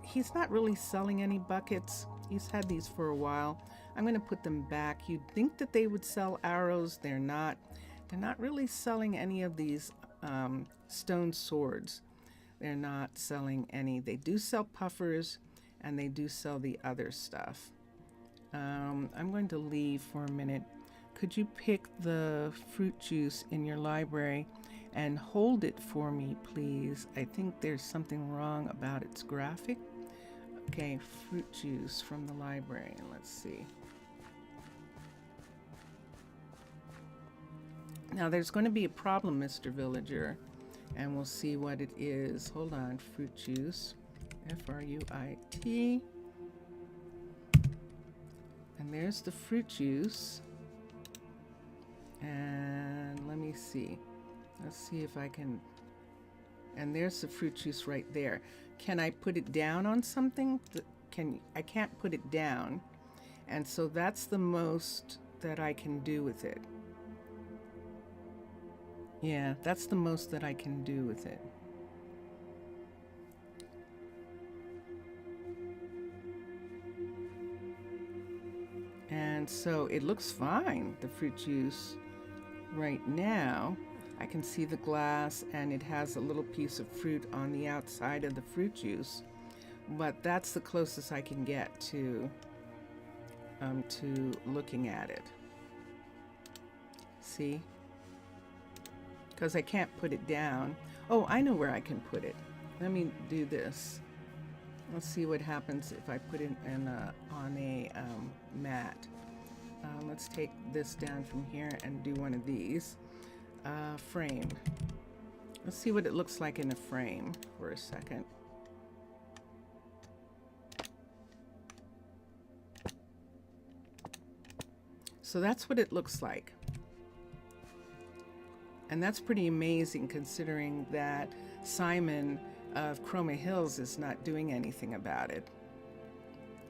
He's not really selling any buckets. He's had these for a while. I'm going to put them back. You'd think that they would sell arrows. They're not. They're not really selling any of these stone swords. They're not selling any. They do sell puffers, and they do sell the other stuff. I'm going to leave for a minute. Could you pick the fruit juice in your library and hold it for me, please? I think there's something wrong about its graphic. Okay, fruit juice from the library. Let's see. Now there's going to be a problem, Mr. Villager, and we'll see what it is. Hold on, fruit juice, F-R-U-I-T. And there's the fruit juice. And let me see. Let's see if I can. And there's the fruit juice right there. Can I put it down on something? I can't put it down. And so that's the most that I can do with it. Yeah, that's the most that I can do with it. And so it looks fine, the fruit juice. Right now, I can see the glass, and it has a little piece of fruit on the outside of the fruit juice. But that's the closest I can get to looking at it. See? Because I can't put it down. Oh, I know where I can put it. Let me do this. Let's see what happens if I put it on a mat. Let's take this down from here and do one of these. Frame. Let's see what it looks like in a frame for a second. So that's what it looks like. And that's pretty amazing, considering that Simon of Chroma Hills is not doing anything about it.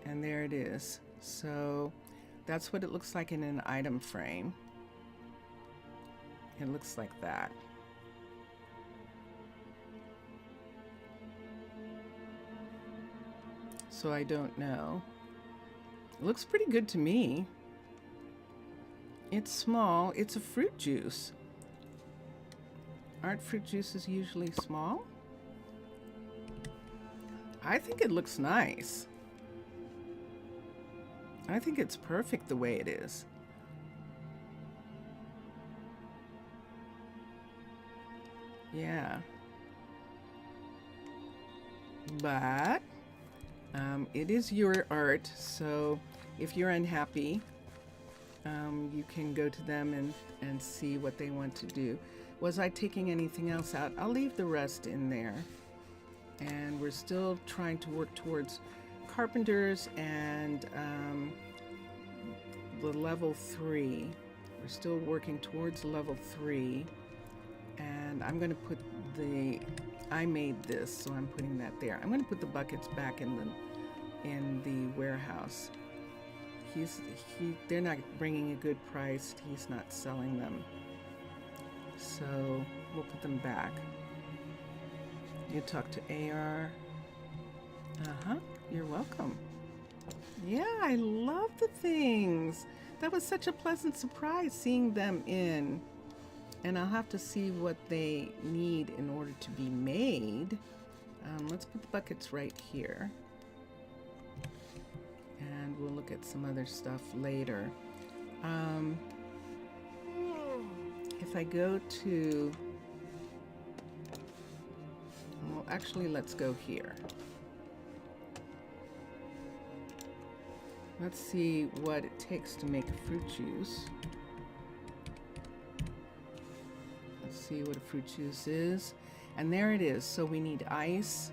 And there it is. So that's what it looks like in an item frame. It looks like that. So I don't know. It looks pretty good to me. It's small. It's a fruit juice. Aren't fruit juices usually small? I think it looks nice. I think it's perfect the way it is. Yeah. But it is your art, so if you're unhappy, you can go to them and see what they want to do. Was I taking anything else out? I'll leave the rest in there. And we're still trying to work towards Carpenters and the level 3. We're still working towards level 3. And I'm going to put I made this, so I'm putting that there. I'm going to put the buckets back in the warehouse. They're not bringing a good price. He's not selling them. So we'll put them back. You talk to AR. You're welcome. Yeah, I love the things. That was such a pleasant surprise seeing them in. And I'll have to see what they need in order to be made. Let's put the buckets right here. And we'll look at some other stuff later. If I go to... Well, actually, let's go here. Let's see what it takes to make a fruit juice. Let's see what a fruit juice is. And there it is. So we need ice.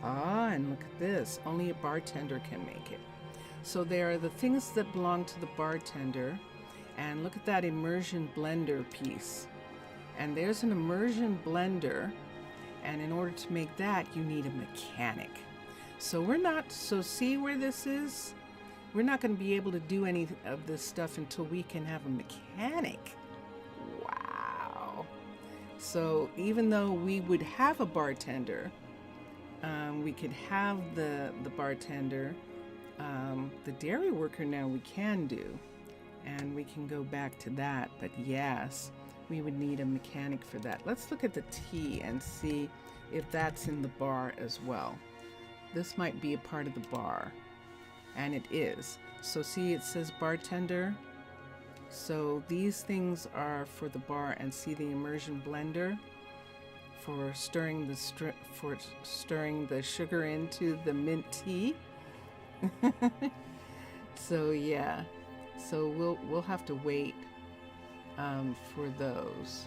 Ah, and look at this. Only a bartender can make it. So there are the things that belong to the bartender. And look at that immersion blender piece. And there's an immersion blender. And in order to make that, you need a mechanic. So see where this is? We're not going to be able to do any of this stuff until we can have a mechanic. Wow. So even though we would have a bartender, we could have the bartender, the dairy worker now we can do, and we can go back to that. But yes, we would need a mechanic for that. Let's look at the tea and see if that's in the bar as well. This might be a part of the bar, and it is. So see, it says bartender. So these things are for the bar, and see the immersion blender for stirring the sugar into the mint tea. So yeah, so we'll have to wait for those.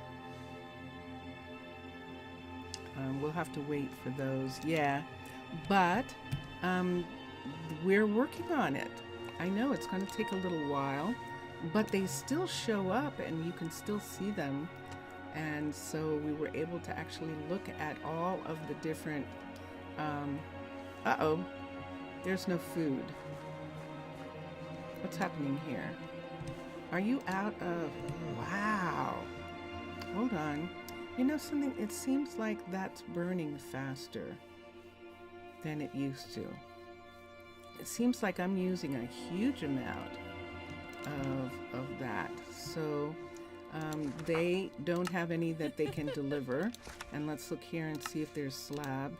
We'll have to wait for those. Yeah, but we're working on it. I know it's going to take a little while, but they still show up and you can still see them. And so we were able to actually look at all of the different, uh-oh, there's no food. What's happening here? Are you out of, wow. Hold on. You know something, it seems like that's burning faster than it used to. It seems like I'm using a huge amount of that. So they don't have any that they can deliver. And let's look here and see if there's slab.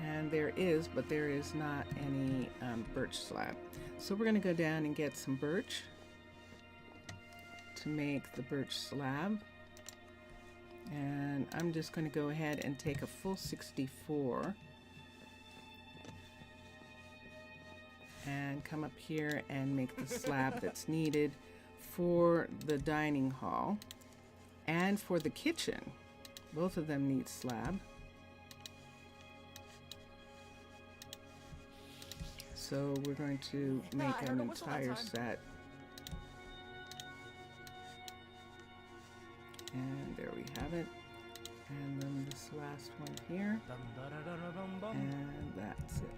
And there is, but there is not any birch slab. So we're going to go down and get some birch to make the birch slab. And I'm just going to go ahead and take a full 64 and come up here and make the slab that's needed for the dining hall and for the kitchen. Both of them need slab. So we're going to make an entire set. And there we have it. And then this last one here. And that's it.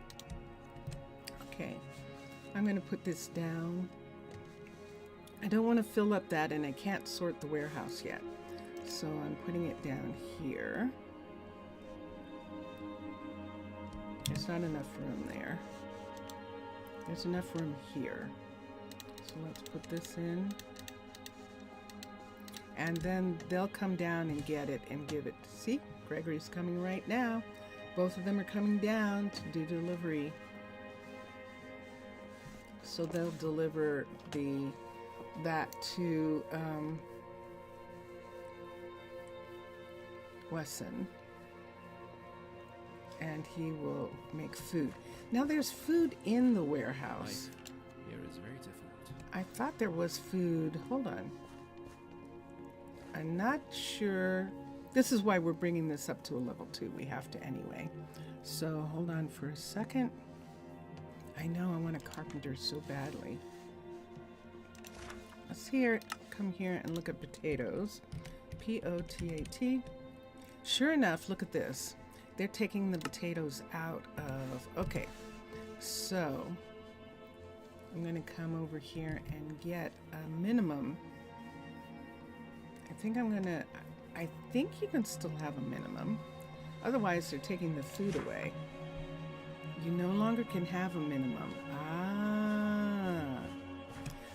Okay. I'm going to put this down. I don't want to fill up that, and I can't sort the warehouse yet. So I'm putting it down here. There's not enough room there. There's enough room here. So let's put this in. And then they'll come down and get it and give it. See, Gregory's coming right now. Both of them are coming down to do delivery. So they'll deliver that to Wesson, and he will make food. Now there's food in the warehouse. Life here is very difficult. I thought there was food. Hold on. I'm not sure. This is why we're bringing this up to a level 2. We have to anyway. So hold on for a second. I know I want a carpenter so badly. Let's come here and look at potatoes. P-O-T-A-T. Sure enough, look at this. They're taking the potatoes out of... Okay, so I'm going to come over here and get a minimum. I think you can still have a minimum. Otherwise, they're taking the food away. You no longer can have a minimum.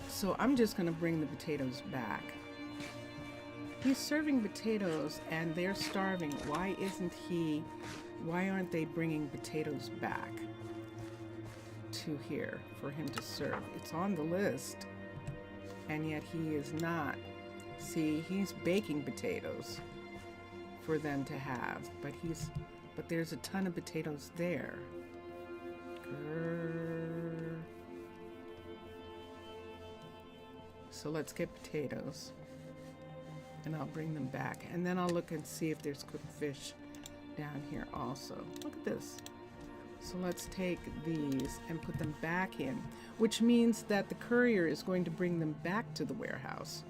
So I'm just going to bring the potatoes back. He's serving potatoes and they're starving. Why aren't they bringing potatoes back to here for him to serve? It's on the list, and yet he is not. See, he's baking potatoes for them to have, but there's a ton of potatoes there. So let's get potatoes, and I'll bring them back, and then I'll look and see if there's cooked fish down here also. Look at this. So let's take these and put them back in, which means that the courier is going to bring them back to the warehouse.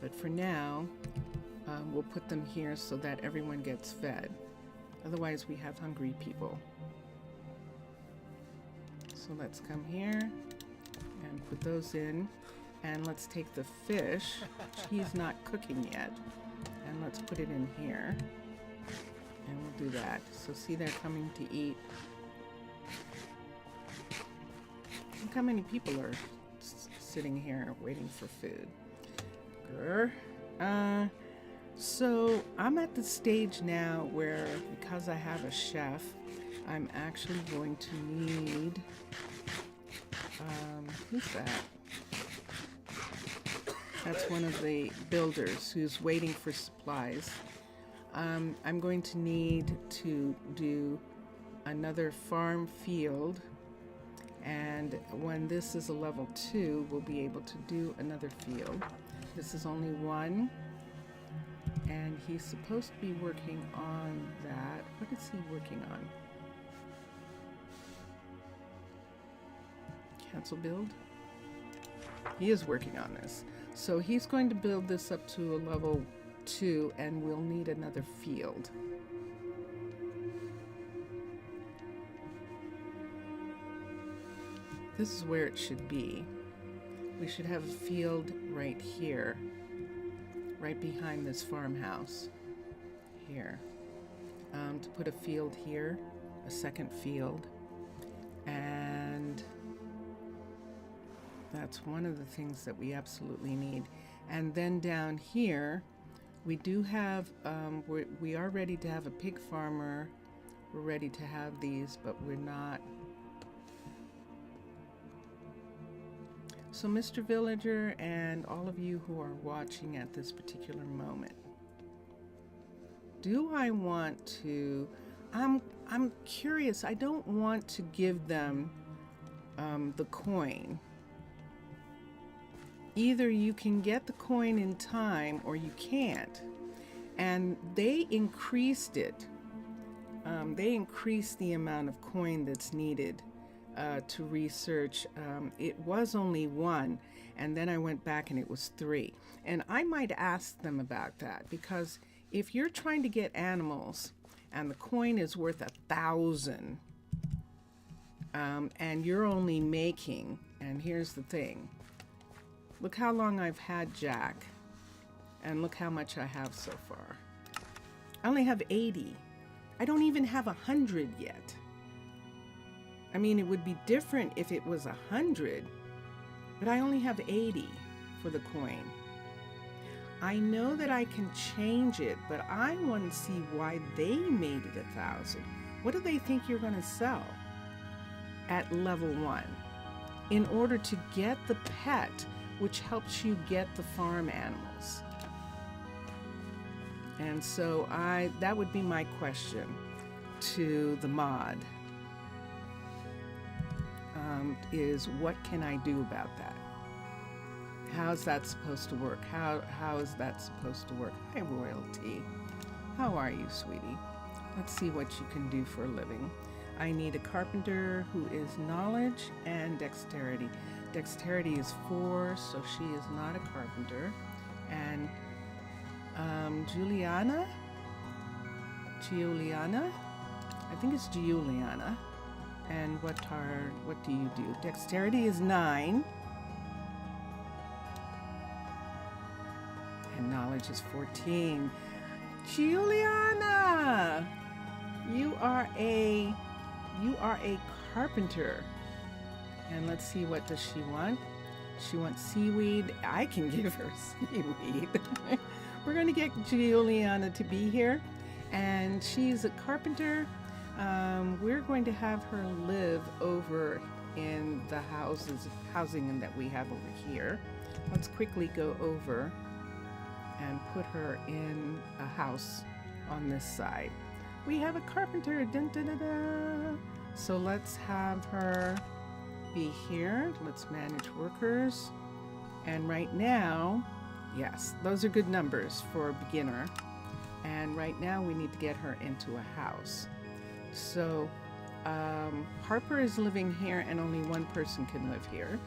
But for now, we'll put them here so that everyone gets fed. Otherwise, we have hungry people. So let's come here and put those in. And let's take the fish, he's not cooking yet, and let's put it in here. And we'll do that. So see, they're coming to eat. Look how many people are sitting here waiting for food. So I'm at the stage now where, because I have a chef, I'm actually going to need, who's that? That's one of the builders who's waiting for supplies. I'm going to need to do another farm field, and when this is a level 2, we'll be able to do another field. This is only 1, and he's supposed to be working on that. What is he working on? Cancel build? He is working on this. So he's going to build this up to a level 2, and we'll need another field. This is where it should be. We should have a field right here, right behind this farmhouse here. To put a field here, a second field, and that's one of the things that we absolutely need. And then down here, we do have, we are ready to have a pig farmer. We're ready to have these, but we're not. So Mr. Villager and all of you who are watching at this particular moment, do I want to, I'm curious, I don't want to give them the coin. Either you can get the coin in time or you can't. And they increased it. They increased the amount of coin that's needed to research. It was only 1, and then I went back and it was 3. And I might ask them about that, because if you're trying to get animals and the coin is worth 1,000, and you're only making, and here's the thing, look how long I've had Jack, and look how much I have so far. I only have 80. I don't even have 100 yet. I mean, it would be different if it was 100, but I only have 80 for the coin. I know that I can change it, but I want to see why they made it 1,000. What do they think you're going to sell at level 1 in order to get the pet, which helps you get the farm animals? And so that would be my question to the mod, is what can I do about that? How's that supposed to work? How is that supposed to work? Hi, Royalty. How are you, sweetie? Let's see what you can do for a living. I need a carpenter who is knowledge and dexterity. Dexterity is 4, so she is not a carpenter. And Giuliana, I think it's Giuliana. And what do you do? Dexterity is 9. And knowledge is 14. Giuliana, you are a carpenter. And let's see, what does she want? She wants seaweed. I can give her seaweed. We're going to get Giuliana to be here. And she's a carpenter. We're going to have her live over in the housing that we have over here. Let's quickly go over and put her in a house on this side. We have a carpenter. Dun, dun, dun, dun. So let's have her be here. Let's manage workers. And right now, yes, those are good numbers for a beginner. And right now we need to get her into a house. So Harper is living here and only one person can live here.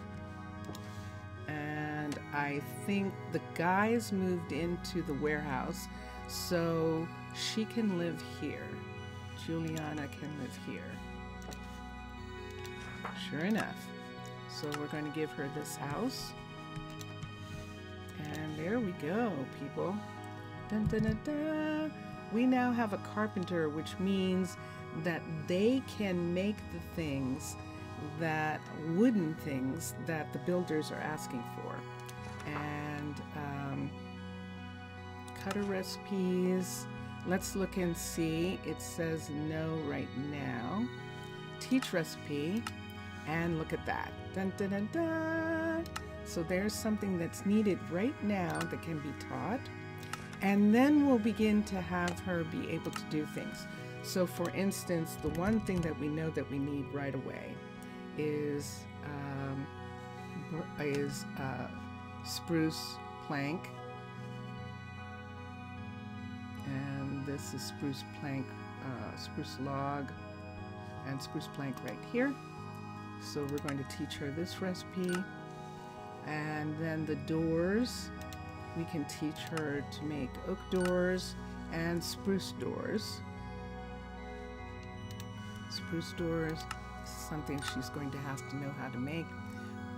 And I think the guys moved into the warehouse, so she can live here. Giuliana can live here. Sure enough. So we're going to give her this house. And there we go, people. Dun, dun, dun, dun. We now have a carpenter, which means that they can make the wooden things that the builders are asking for. And cutter recipes. Let's look and see. It says no right now. Teach recipe. And look at that. Dun, dun, dun, dun. So there's something that's needed right now that can be taught. And then we'll begin to have her be able to do things. So for instance, the one thing that we know that we need right away is spruce plank. And this is spruce plank, spruce log, and spruce plank right here. So we're going to teach her this recipe. And then the doors, we can teach her to make oak doors and spruce doors. Spruce doors, something she's going to have to know how to make.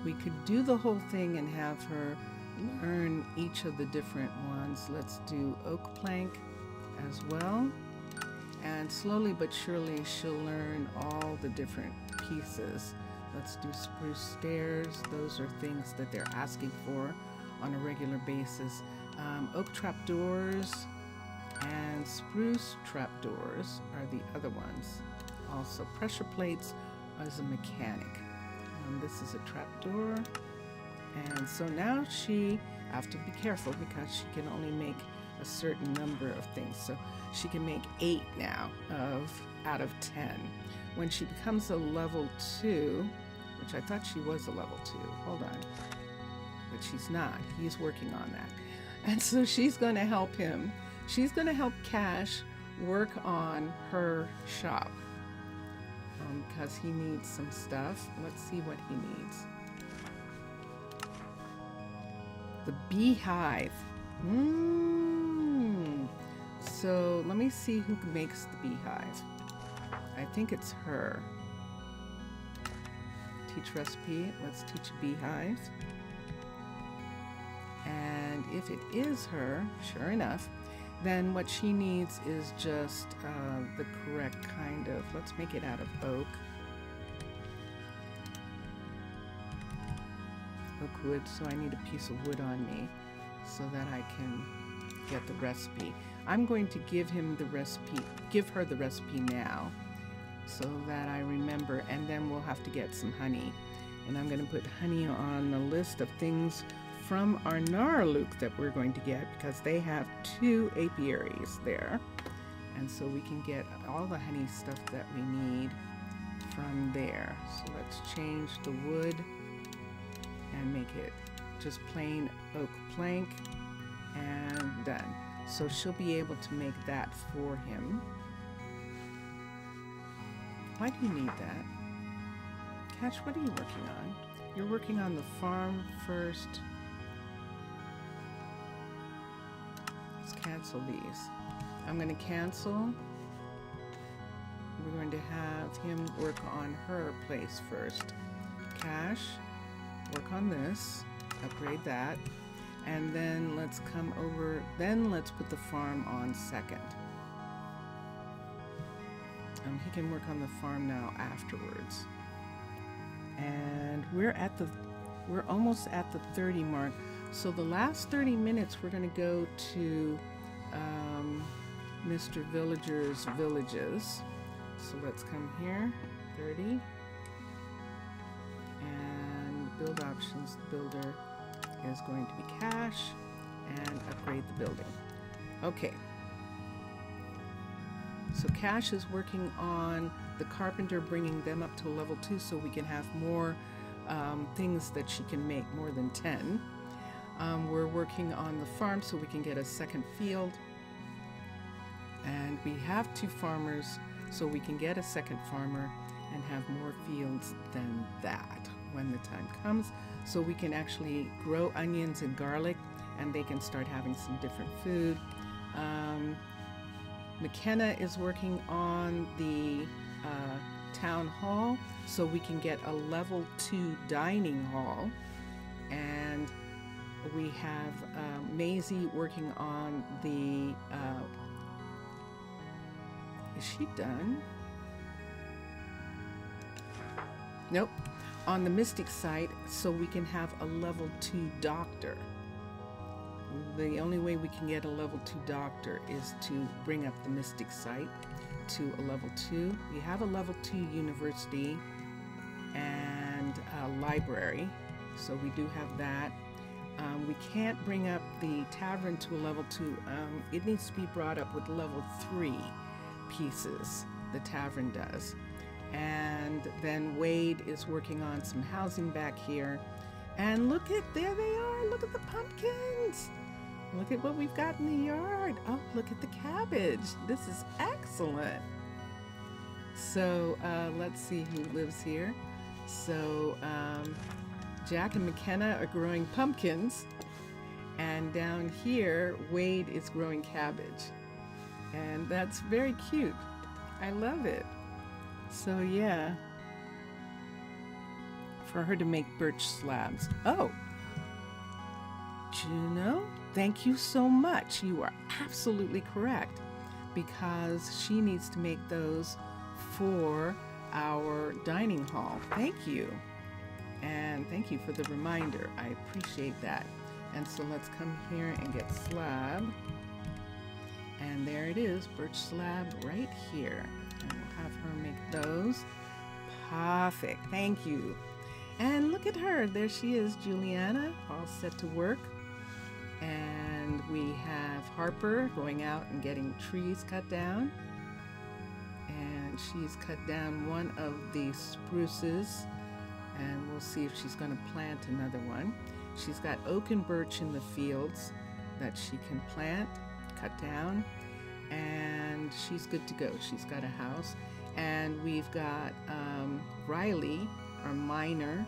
We could do the whole thing and have her learn each of the different ones. Let's do oak plank as well. And slowly but surely she'll learn all the different pieces. Let's do spruce stairs. Those are things that they're asking for on a regular basis. Oak trapdoors and spruce trapdoors are the other ones. Also, pressure plates as a mechanic. This is a trapdoor. And so now she have to be careful because she can only make a certain number of things. So she can make 8 now out of 10. When she becomes a level 2, which I thought she was a level 2, hold on, but she's not. He's working on that. And so she's going to help him. She's going to help Cash work on her shop because he needs some stuff. Let's see what he needs. The beehive. So let me see who makes the beehive. I think it's her. Teach recipe. Let's teach a beehive. And if it is her, sure enough, then what she needs is just the correct kind of, let's make it out of oak. Oak wood, so I need a piece of wood on me so that I can get the recipe. I'm going to give her the recipe now so that I remember, and then we'll have to get some honey. And I'm going to put honey on the list of things from our Naralook that we're going to get, because they have 2 apiaries there. And so we can get all the honey stuff that we need from there. So let's change the wood and make it just plain oak plank, and done. So she'll be able to make that for him. Why do you need that? Cash, what are you working on? You're working on the farm first. Let's cancel these. I'm going to cancel. We're going to have him work on her place first. Cash, work on this, upgrade that, and then let's come over, then let's put the farm on second. He can work on the farm now afterwards. And we're almost at the 30 mark. So the last 30 minutes we're going to go to Mr. Villager's villages. So let's come here, 30, and build options. The builder is going to be Cash, and upgrade the building. Okay. So Cash is working on the Carpenter, bringing them up to level 2 so we can have more things that she can make, more than 10. We're working on the farm so we can get a second field. And we have 2 farmers, so we can get a second farmer and have more fields than that when the time comes. So we can actually grow onions and garlic, and they can start having some different food. McKenna is working on the town hall, so we can get a level 2 dining hall. And we have Maisie working on the is she done? Nope. On the Mystic site, so we can have a level 2 doctor. The only way we can get a level 2 doctor is to bring up the Mystic site to a level 2. We have a level 2 university and a library, so we do have that. We can't bring up the tavern to a level 2. It needs to be brought up with level 3 pieces, the tavern does. And then Wade is working on some housing back here. And look at, there they are, look at the pumpkins. Look at what we've got in the yard. Oh, look at the cabbage. This is excellent. So let's see who lives here. So Jack and McKenna are growing pumpkins. And down here, Wade is growing cabbage. And that's very cute. I love it. So yeah, for her to make birch slabs. Oh, Juno, thank you so much. You are absolutely correct, because she needs to make those for our dining hall. Thank you. And thank you for the reminder. I appreciate that. And so let's come here and get slab. And there it is, birch slab right here. And we'll have her make those. Perfect, thank you. And look at her, there she is, Juliana, all set to work. And we have Harper going out and getting trees cut down. And she's cut down one of the spruces, and we'll see if she's going to plant another one. She's got oak and birch in the fields that she can plant, cut down, and she's good to go. She's got a house. And we've got Riley, our miner,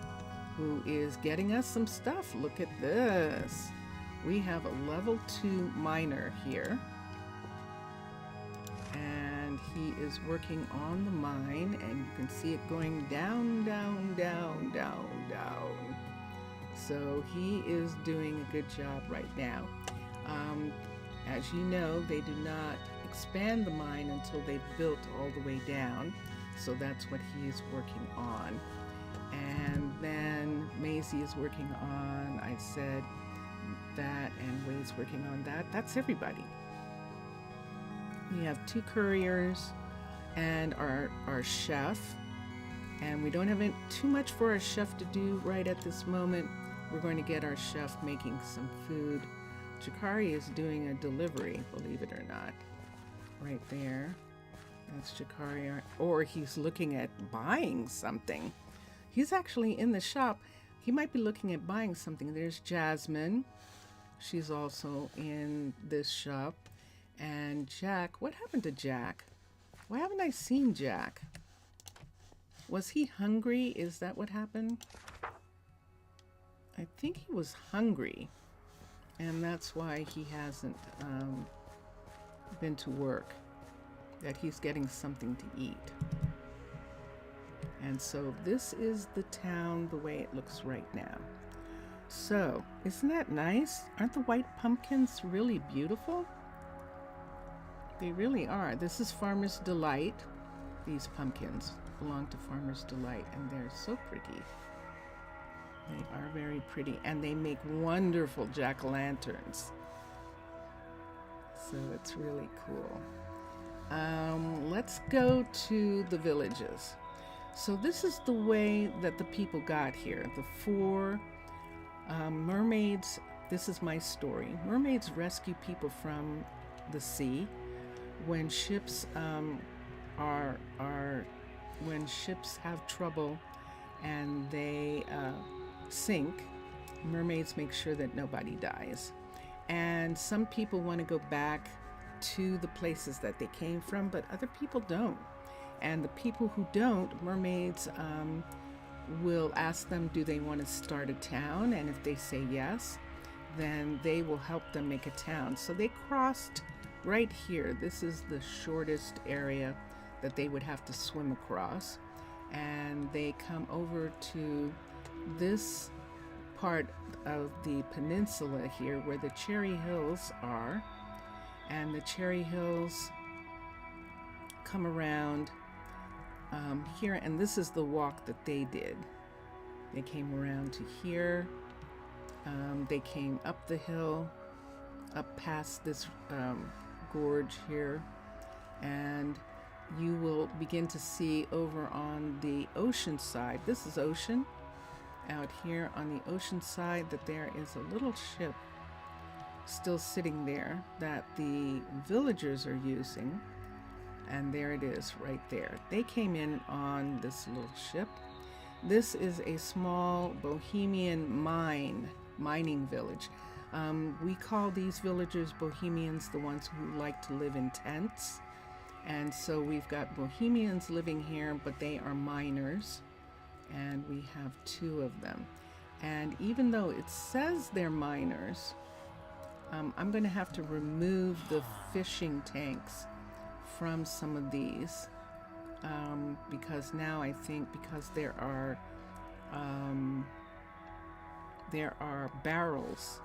who is getting us some stuff. Look at this. We have a level 2 miner here. And he is working on the mine, and you can see it going down, down, down, down, down. So he is doing a good job right now. As you know, they do not expand the mine until they've built all the way down. So that's what he's working on. And then Maisie is working on, I said that, and Wade's working on that. That's everybody. We have 2 couriers and our chef. And we don't have too much for our chef to do right at this moment. we're going to get our chef making some food. Jakari is doing a delivery, believe it or not. Right there. That's Jakari. Or he's looking at buying something. He's actually in the shop. He might be looking at buying something. There's Jasmine. She's also in this shop. And Jack. What happened to Jack? Why haven't I seen Jack? Was he hungry? Is that what happened? I think he was hungry. And that's why he hasn't been to work. That he's getting something to eat. And so this is the town the way it looks right now. So, isn't that nice? Aren't the white pumpkins really beautiful? They really are. This is Farmer's Delight. These pumpkins belong to Farmer's Delight, and they're so pretty. They are very pretty, and they make wonderful jack-o'-lanterns. So it's really cool. Let's go to the villages. So this is the way that the people got here. The four mermaids. This is my story. Mermaids rescue people from the sea. When ships when ships have trouble and they sink, mermaids make sure that nobody dies. And some people want to go back to the places that they came from, but other people don't. And the people who don't, mermaids will ask them, do they want to start a town? And if they say yes, then they will help them make a town. So they crossed right here. This is the shortest area that they would have to swim across. And they come over to this part of the peninsula here where the Cherry Hills are. And the Cherry Hills come around here, and this is the walk that they did. They came around to here. They came up the hill, up past this gorge here, and you will begin to see over on the ocean side. This is ocean. Out here on the ocean side, that there is a little ship still sitting there that the villagers are using. And there it is right there. They came in on this little ship. This is a small bohemian mining village. We call these villagers Bohemians, the ones who like to live in tents. And so we've got Bohemians living here, but they are miners. And we have two of them. And even though it says they're miners, I'm going to have to remove the fishing tanks from some of these because now I think because there are barrels.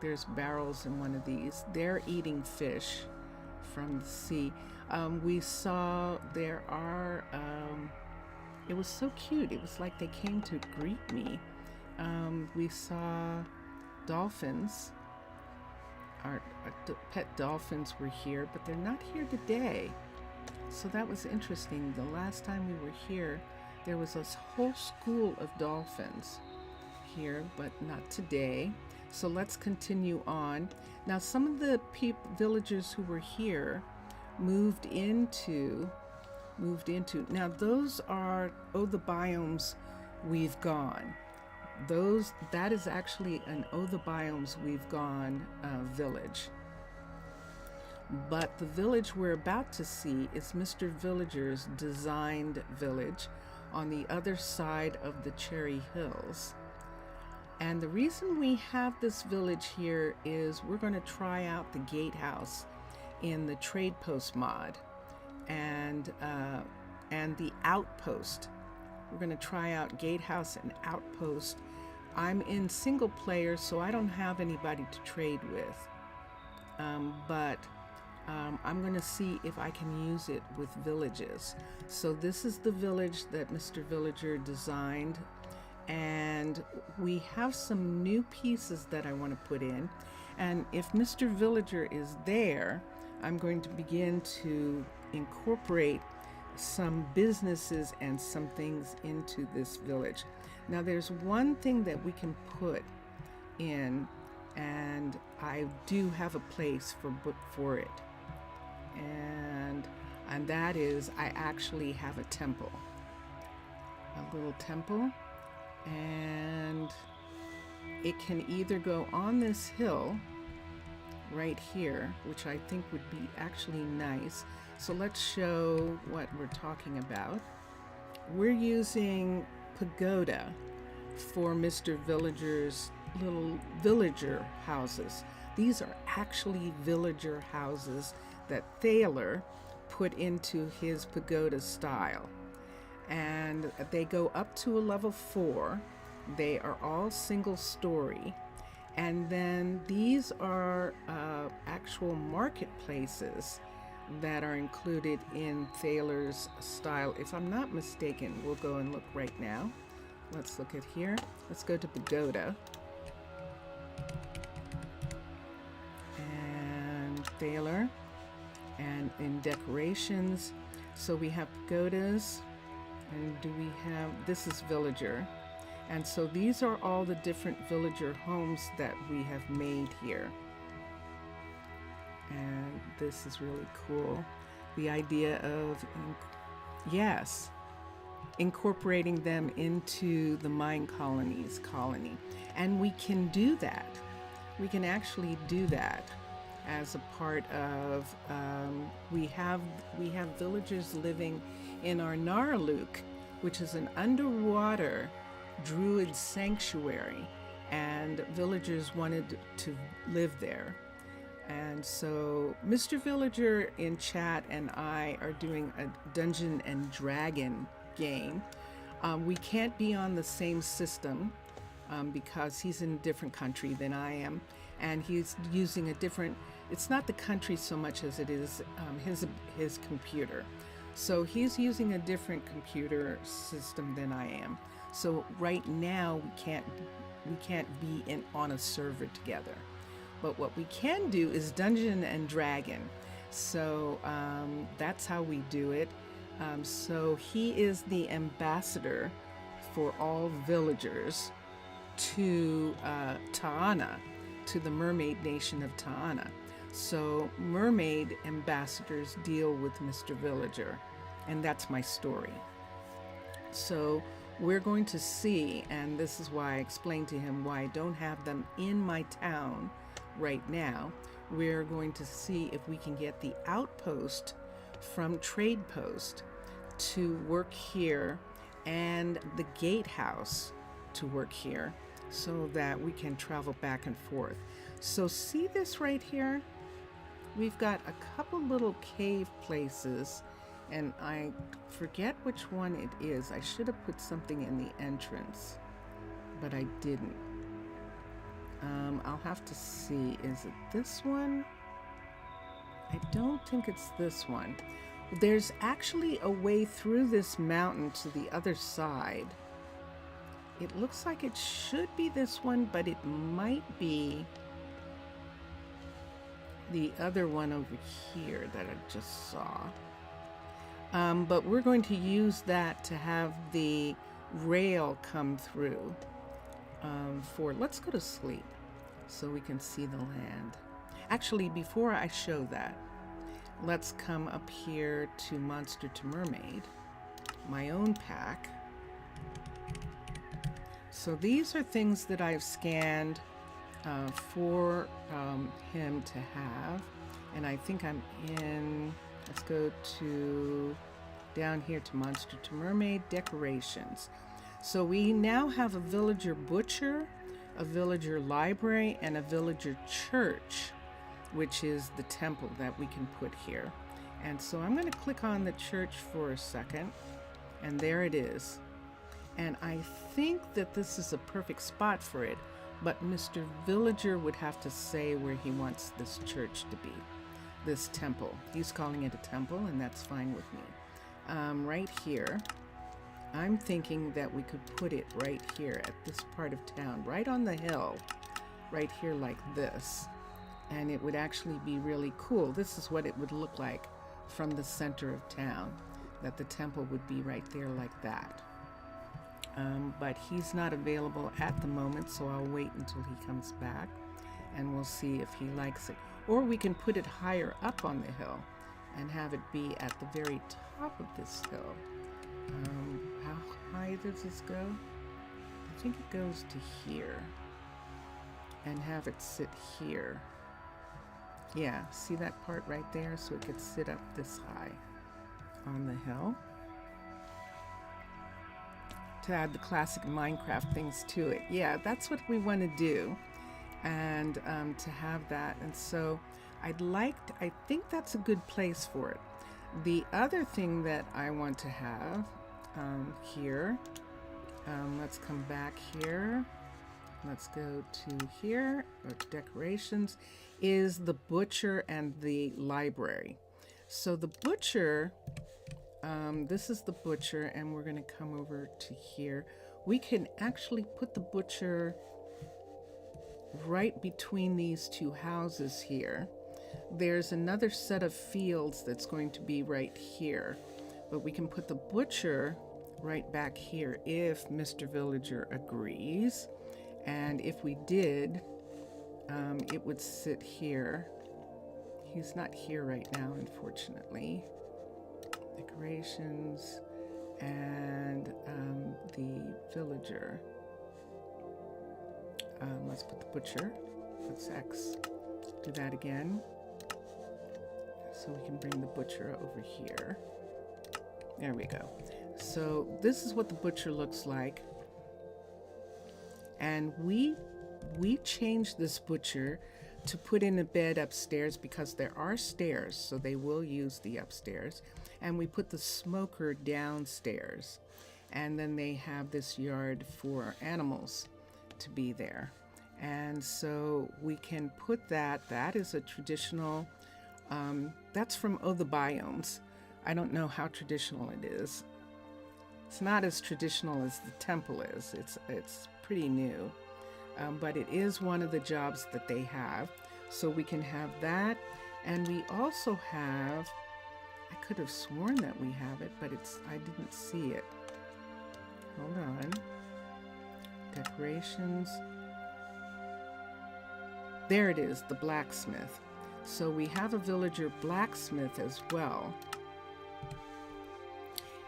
There's barrels in one of these. They're eating fish from the sea. We saw there are. It was so cute. It was like they came to greet me. We saw dolphins. Our pet dolphins were here, but they're not here today. So that was interesting. The last time we were here, there was a whole school of dolphins here, but not today. So let's continue on. Now, some of the villagers who were here moved into. Now, those are, the biomes we've gone. That is actually an the biomes we've gone village. But the village we're about to see is Mr. Villager's designed village on the other side of the Cherry Hills. And the reason we have this village here is we're going to try out the gatehouse in the trade post mod and the outpost. We're going to try out gatehouse and outpost. I'm in single player, so I don't have anybody to trade with. But I'm going to see if I can use it with villages. So this is the village that Mr. Villager designed. And we have some new pieces that I want to put in. And if Mr. Villager is there, I'm going to begin to incorporate some businesses and some things into this village. Now there's one thing that we can put in, and I do have a place for it, and that is, I actually have a temple, a little temple, and it can either go on this hill right here, which I think would be actually nice. So let's show what we're talking about. We're using pagoda for Mr. Villager's little villager houses. These are actually villager houses that Thaler put into his pagoda style. And they go up to a level 4. They are all single story. And then these are actual marketplaces that are included in Thaler's style. If I'm not mistaken, we'll go and look right now. Let's look at here. Let's go to pagoda. And Thaler. And in decorations, so we have pagodas. And do we have, this is villager. And so these are all the different villager homes that we have made here. And this is really cool. The idea of, yes, incorporating them into the Minecolonies colony. And we can do that. We can actually do that as a part of, we have villagers living in our Naraluk, which is an underwater druid sanctuary, and villagers wanted to live there. And so Mr. Villager in chat and I are doing a Dungeon and Dragon game. We can't be on the same system because he's in a different country than I am, and he's using a different, it's not the country so much as it is his computer. So he's using a different computer system than I am. So right now we can't be on a server together. But what we can do is Dungeon and Dragon. So that's how we do it. So he is the ambassador for all villagers to Ta'ana, to the mermaid nation of Ta'ana. So mermaid ambassadors deal with Mr. Villager, and that's my story. So we're going to see, and this is why I explained to him why I don't have them in my town right now. We're going to see if we can get the outpost from Trade Post to work here and the gatehouse to work here so that we can travel back and forth. So see this right here? We've got a couple little cave places, and I forget which one it is. I should have put something in the entrance, but I didn't. I'll have to see. Is it this one? I don't think it's this one. There's actually a way through this mountain to the other side. It looks like it should be this one, but it might be the other one over here that I just saw. But we're going to use that to have the rail come through. Let's go to sleep so we can see the land. Actually, before I show that, let's come up here to Monster to Mermaid, my own pack. So these are things that I've scanned for him to have, and I think I'm in, let's go to down here to Monster to Mermaid decorations. So we now have a villager butcher, a villager library, and a villager church, which is the temple that we can put here. And so I'm going to click on the church for a second, and there it is. And I think that this is a perfect spot for it, but Mr. Villager would have to say where he wants this church to be, this temple. He's calling it a temple, and that's fine with me. Right here, I'm thinking that we could put it right here at this part of town, right on the hill, right here like this. And it would actually be really cool. This is what it would look like from the center of town. that the temple would be right there like that. But he's not available at the moment, so I'll wait until he comes back and we'll see if he likes it. Or we can put it higher up on the hill and have it be at the very top of this hill. How high does this go? I think it goes to here. And have it sit here. Yeah, see that part right there? So it could sit up this high on the hill. To add the classic Minecraft things to it. Yeah, that's what we want to do. And to have that. And so I think that's a good place for it. The other thing that I want to have here, let's come back here. Let's go to here, decorations, is the butcher and the library. So the butcher, this is the butcher, and we're going to come over to here. We can actually put the butcher right between these two houses here. There's another set of fields that's going to be right here, but we can put the butcher right back here if Mr. Villager agrees. And if we did, it would sit here. He's not here right now, unfortunately. Decorations and the villager. Let's put the butcher. That's X. Do that again. So we can bring the butcher over here. There we go. So this is what the butcher looks like. And we changed this butcher to put in a bed upstairs because there are stairs, so they will use the upstairs. And we put the smoker downstairs. And then they have this yard for animals to be there. And so we can put that is a traditional, that's from Oh the Biomes. I don't know how traditional it is. It's not as traditional as the temple is. It's pretty new, but it is one of the jobs that they have. So we can have that. And we also have, I could have sworn that we have it, but I didn't see it. Hold on. Decorations. There it is, the blacksmith. So we have a villager blacksmith as well.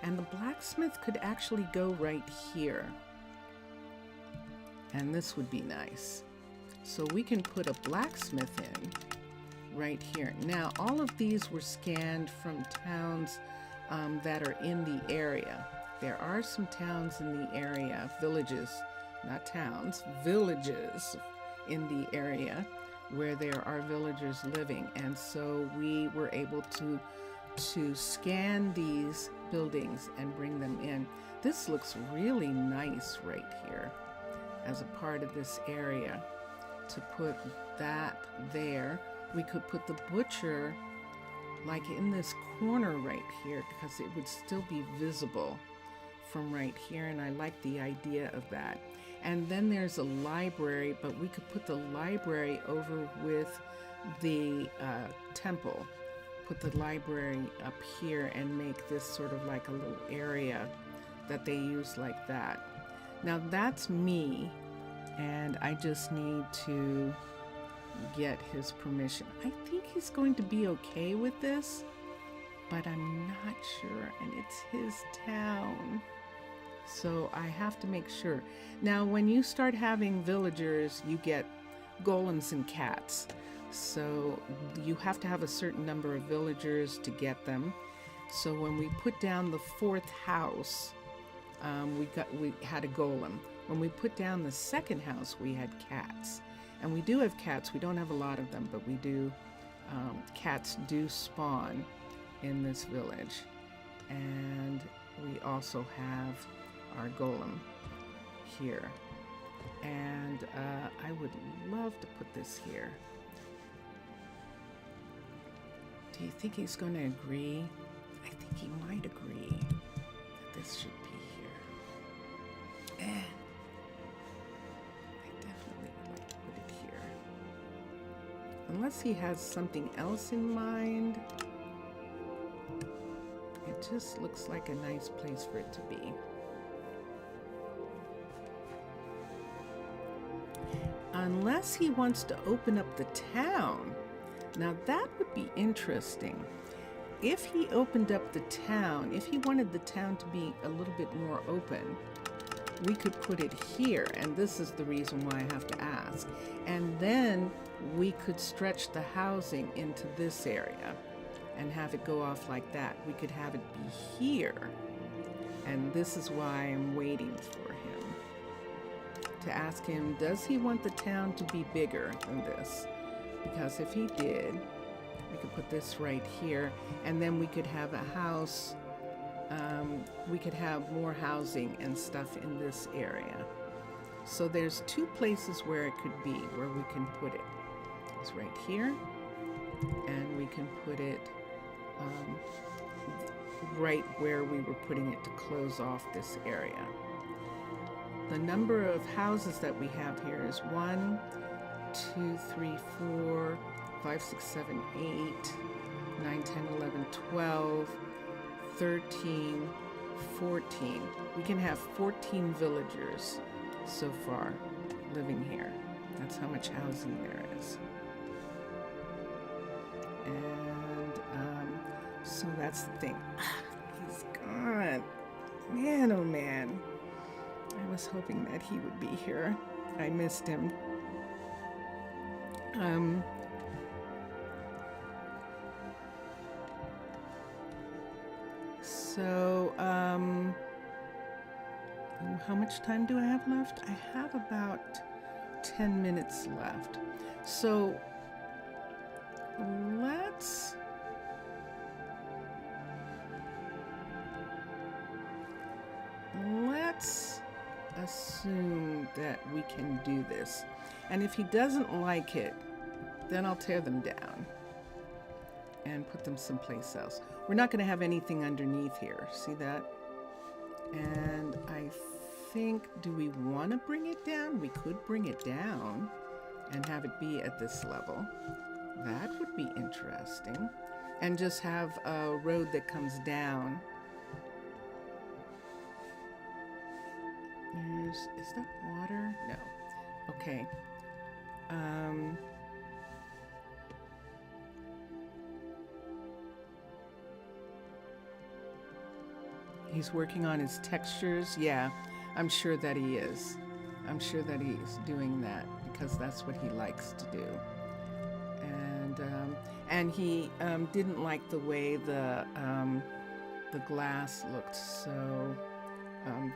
And the blacksmith could actually go right here. And this would be nice. So we can put a blacksmith in right here. Now, all of these were scanned from towns that are in the area. There are some towns in the area, villages, not towns, villages in the area where there are villagers living. And so we were able to scan these buildings and bring them in. This looks really nice right here as a part of this area. To put that there, we could put the butcher like in this corner right here because it would still be visible from right here, and I like the idea of that. And then there's a library, but we could put the library over with the temple. Put the library up here and make this sort of like a little area that they use like that. Now that's me, and I just need to get his permission. I think he's going to be okay with this, but I'm not sure, and it's his town. So I have to make sure. Now, when you start having villagers, you get golems and cats. So you have to have a certain number of villagers to get them. So when we put down the fourth house, we had a golem. When we put down the second house, we had cats. And we do have cats. We don't have a lot of them, but we do. Cats do spawn in this village. And we also have our golem here. And I would love to put this here. Do you think he's going to agree? I think he might agree that this should be here. I definitely would like to put it here. Unless he has something else in mind. It just looks like a nice place for it to be. Unless he wants to open up the town. Now that would be interesting. If he opened up the town, if he wanted the town to be a little bit more open, we could put it here, and this is the reason why I have to ask. And then we could stretch the housing into this area and have it go off like that. We could have it be here, and this is why I'm waiting for him to ask him, does he want the town to be bigger than this? Because if he did, we could put this right here, and then we could have a house. We could have more housing and stuff in this area. So there's two places where it could be, where we can put it. It's right here, and we can put it right where we were putting it to close off this area. The number of houses that we have here is 1, 2, 3, 4, 5, 6, 7, 8, 9, 10, 11, 12, 13, 14. We can have 14 villagers so far living here. That's how much housing there is. And so that's the thing. He's gone. Man, oh man. I was hoping that he would be here. I missed him. So, how much time do I have left? I have about 10 minutes left. So, let's assume that we can do this. And if he doesn't like it, then I'll tear them down and put them someplace else. We're not going to have anything underneath here. See that? And I think, do we want to bring it down? We could bring it down and have it be at this level. That would be interesting. And just have a road that comes down. Is that water? No. Okay. He's working on his textures. Yeah, I'm sure that he is. I'm sure that he's doing that because that's what he likes to do. And he didn't like the way the glass looked, so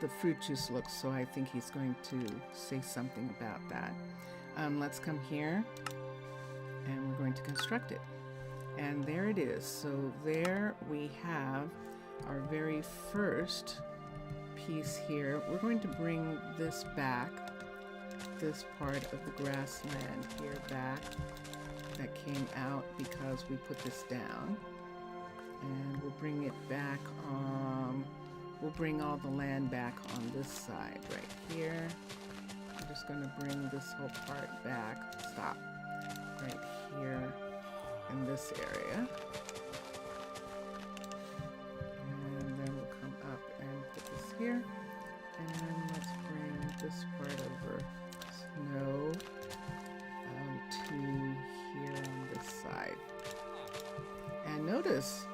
the fruit juice looks. So I think he's going to say something about that. Let's come here, and we're going to construct it. And there it is. So there we have our very first piece here. We're going to bring this back, this part of the grassland here back that came out because we put this down. And we'll bring it back on, we'll bring all the land back on this side right here. I'm just going to bring this whole part back, stop, right here in this area. Here, and let's bring this part over snow to here on this side. And notice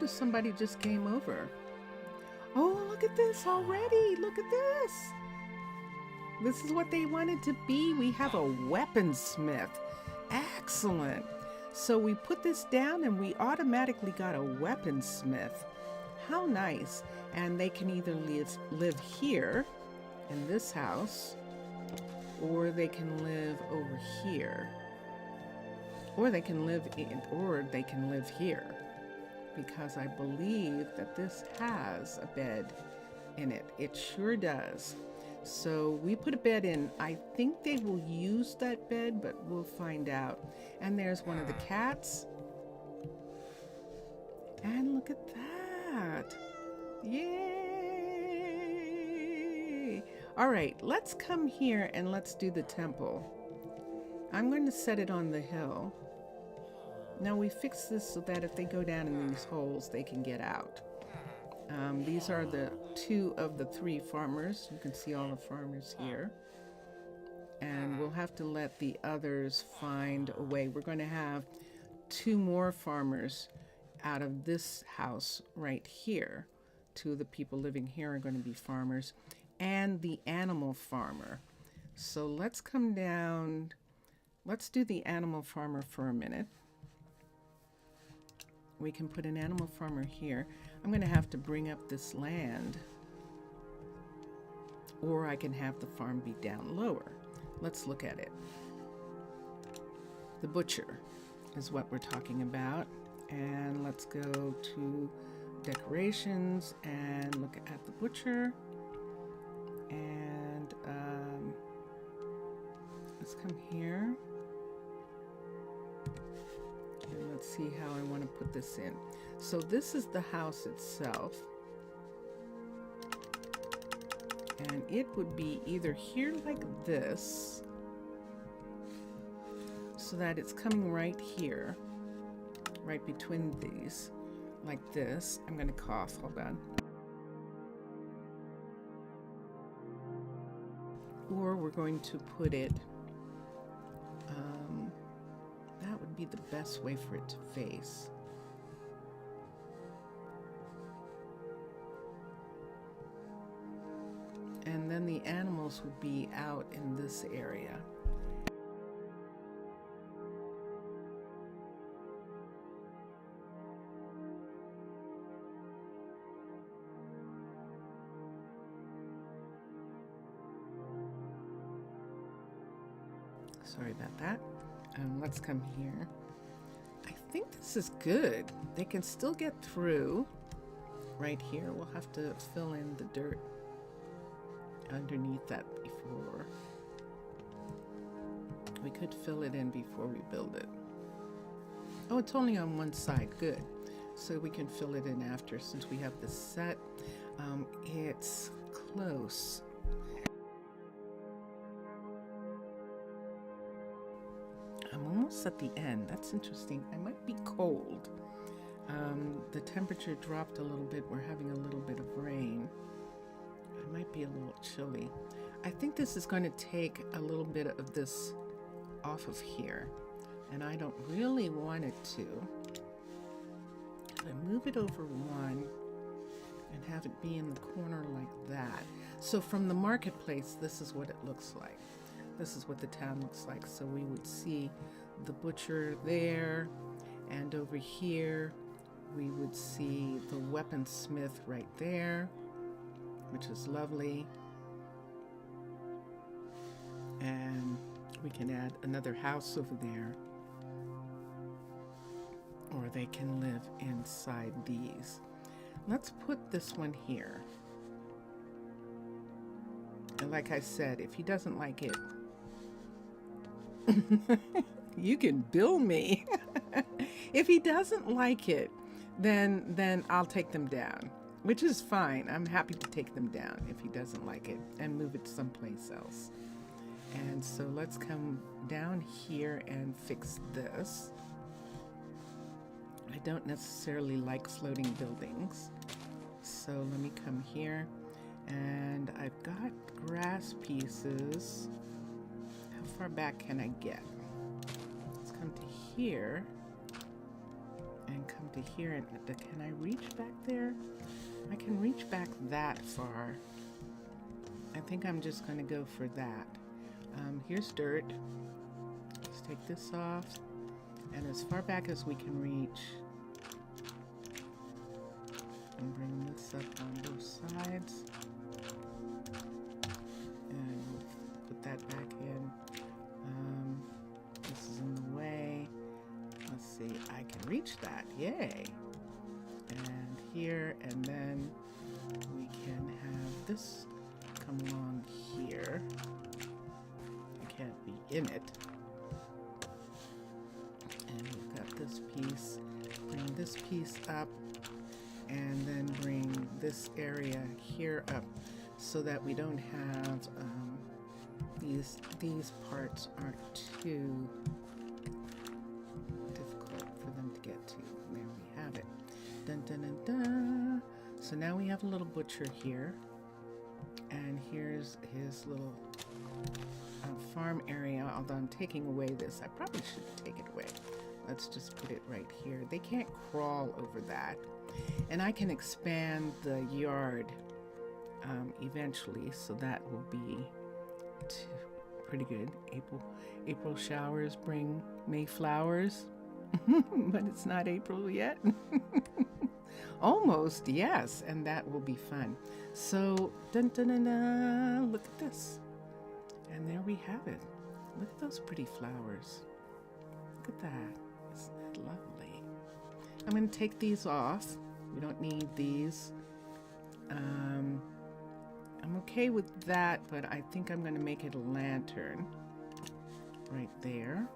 somebody just came over. Oh, look at this already. Look at this. This is what they wanted to be. We have a weaponsmith. Excellent. So we put this down and we automatically got a weaponsmith. How nice. And they can either live here in this house, or they can live over here, or they can live here, because I believe that this has a bed in it. It sure does. So we put a bed in. I think they will use that bed, but we'll find out. And there's one of the cats. And look at that. Yay! All right, let's come here and let's do the temple. I'm going to set it on the hill. Now we fix this so that if they go down in these holes, they can get out. These are the 2 of the 3 farmers. You can see all the farmers here. And we'll have to let the others find a way. We're going to have 2 more farmers out of this house right here. 2 of the people living here are going to be farmers, and the animal farmer. So let's come down. Let's do the animal farmer for a minute. We can put an animal farmer here. I'm going to have to bring up this land, or I can have the farm be down lower. Let's look at it. The butcher is what we're talking about. And let's go to decorations and look at the butcher. And let's come here. And let's see how I want to put this in. So this is the house itself. And it would be either here like this, so that it's coming right here, right between these, like this. I'm going to cough, hold on. Or we're going to put it, that would be the best way for it to face. And then the animals would be out in this area. Sorry about that. Let's come here. I think this is good. They can still get through right here. We'll have to fill in the dirt underneath that before. We could fill it in before we build it. Oh, it's only on one side. Good. So we can fill it in after, since we have this set. It's close. I'm almost at the end. That's interesting. I might be cold. The temperature dropped a little bit. We're having a little bit of rain. I might be a little chilly. I think this is going to take a little bit of this off of here, and I don't really want it to. I move it over one and have it be in the corner like that. So from the marketplace, this is what it looks like. This is what the town looks like. So we would see the butcher there, and over here we would see the weaponsmith right there, which is lovely. And we can add another house over there, or they can live inside these. Let's put this one here. And like I said, if he doesn't like it, you can bill me. If he doesn't like it, then I'll take them down, which is fine. I'm happy to take them down if he doesn't like it and move it someplace else. And so let's come down here and fix this. I don't necessarily like floating buildings. So let me come here, and I've got grass pieces. How far back can I get? Let's come to here and come to here. And can I reach back there? I can reach back that far. I think I'm just going to go for that. Here's dirt. Let's take this off, and as far back as we can reach, and bring this up on both sides, and we'll put that back in. This is in the way. Let's see, I can reach that. Yay! And here, and then we can have this come along here. Can't be in it. And we've got this piece. Bring this piece up, and then bring this area here up, so that we don't have these parts aren't too difficult for them to get to. There we have it. Dun dun dun dun. So now we have a little butcher here, and here's his little farm area. Although I'm taking away this, I probably shouldn't take it away. Let's just put it right here. They can't crawl over that. And I can expand the yard eventually, so that will be pretty good. April showers bring May flowers, but it's not April yet. Almost, yes, and that will be fun. So, dun, dun, dun, dun, look at this. And there we have it. Look at those pretty flowers. Look at that. Isn't that lovely? I'm going to take these off. We don't need these. I'm okay with that, but I think I'm going to make it a lantern right there.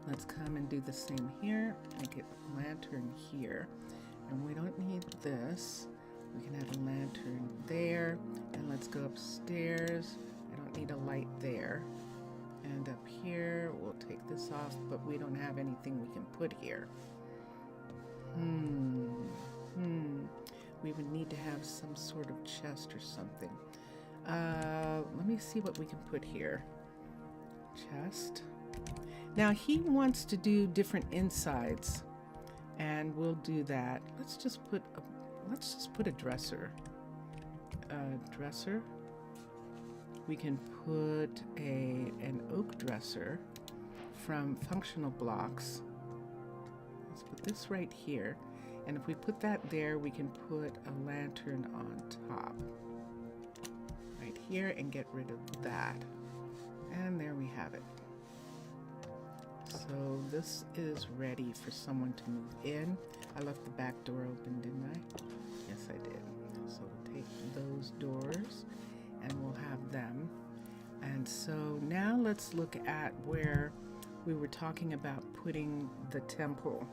Let's come and do the same here. Make it a lantern here. And we don't need this. We can have a lantern there. And let's go upstairs. I don't need a light there. And up here, we'll take this off, but we don't have anything we can put here. We would need to have some sort of chest or something. Let me see what we can put here. Chest. Now he wants to do different insides, and we'll do that. Let's just put a dresser. Dresser. We can put an oak dresser from functional blocks. Let's put this right here. And if we put that there, we can put a lantern on top. Right here, and get rid of that. And there we have it. So this is ready for someone to move in. I left the back door open, didn't I? Yes, I did. So we'll take those doors and we'll have them. And so now let's look at where we were talking about putting the temple.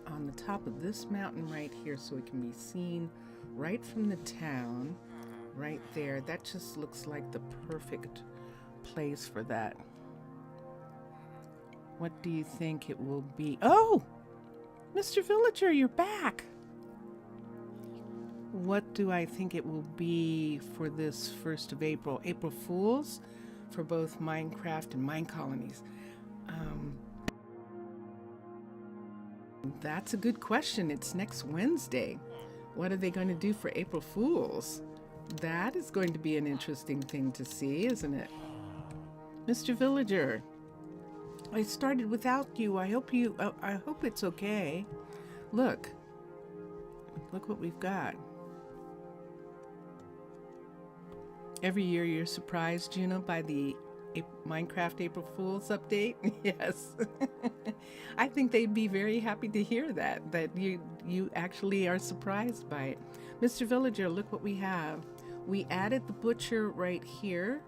On the top of this mountain right here, so it can be seen right from the town, right there. That just looks like the perfect place for that. What do you think it will be? Oh, Mr. Villager, you're back. What do I think it will be for this 1st of April? April Fools for both Minecraft and Minecolonies. That's a good question. It's next Wednesday. What are they going to do for April Fools? That is going to be an interesting thing to see, isn't it? Mr. Villager, I started without you. I hope it's okay. Look what we've got. Every year you're surprised, Juno, by the Minecraft April Fool's update. Yes. I think they'd be very happy to hear that you actually are surprised by it. Mr. Villager, look what we have. We added the butcher right here.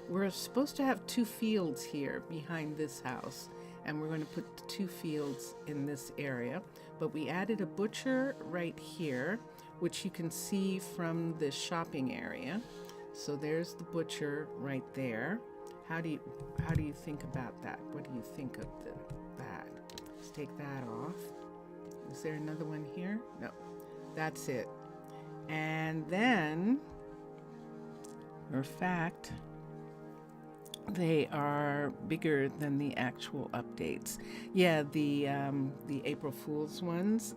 We're supposed to have 2 fields here behind this house, and we're going to put 2 fields in this area. But we added a butcher right here, which you can see from the shopping area. So there's the butcher right there. How do you think about that? What do you think of that? Let's take that off. Is there another one here? No, that's it. And then, for fact, they are bigger than the actual updates. Yeah, the April Fool's ones.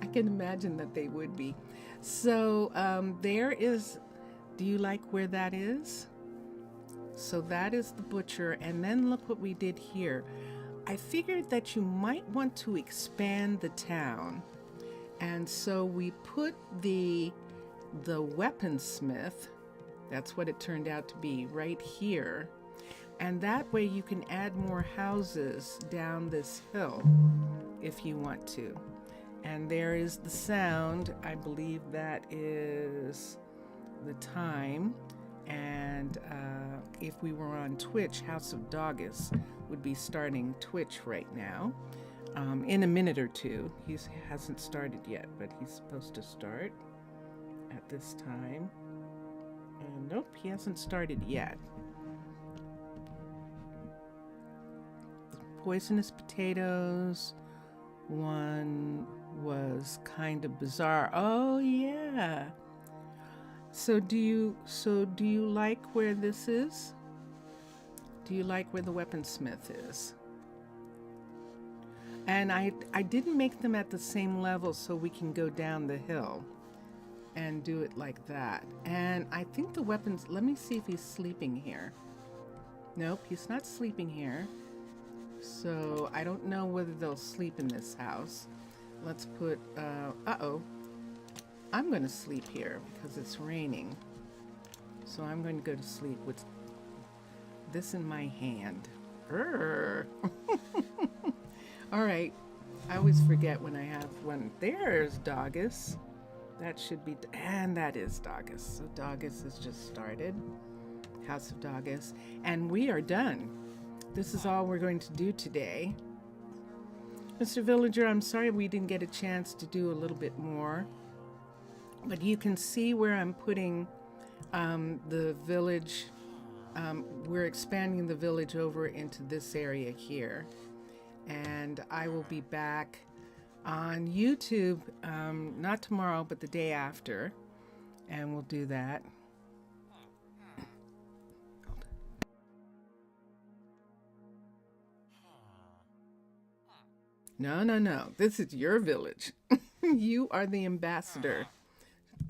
I can imagine that they would be. So there is. Do you like where that is? So that is the butcher, and then look what we did here. I figured that you might want to expand the town, and so we put the weaponsmith, that's what it turned out to be, right here, and that way you can add more houses down this hill if you want to. And there is the sound. I believe that is the time. And if we were on Twitch, House of Doggus would be starting Twitch right now in a minute or two. He hasn't started yet, but he's supposed to start at this time. And nope, he hasn't started yet. Poisonous potatoes, One was kind of bizarre. Oh yeah. So do you like where this is? Do you like where the weaponsmith is? And I didn't make them at the same level so we can go down the hill and do it like that. And I think the weapons, let me see if he's sleeping here. Nope, he's not sleeping here. So I don't know whether they'll sleep in this house. Let's put, uh-oh. I'm going to sleep here because it's raining. So I'm going to go to sleep with this in my hand. All right. I always forget when I have one. There's Doggus. That should be, and that is Doggus. So Doggus has just started. House of Doggus. And we are done. This is all we're going to do today. Mr. Villager, I'm sorry we didn't get a chance to do a little bit more. But you can see where I'm putting the village. We're expanding the village over into this area here. And I will be back on YouTube, not tomorrow, but the day after. And we'll do that. No. This is your village. You are the ambassador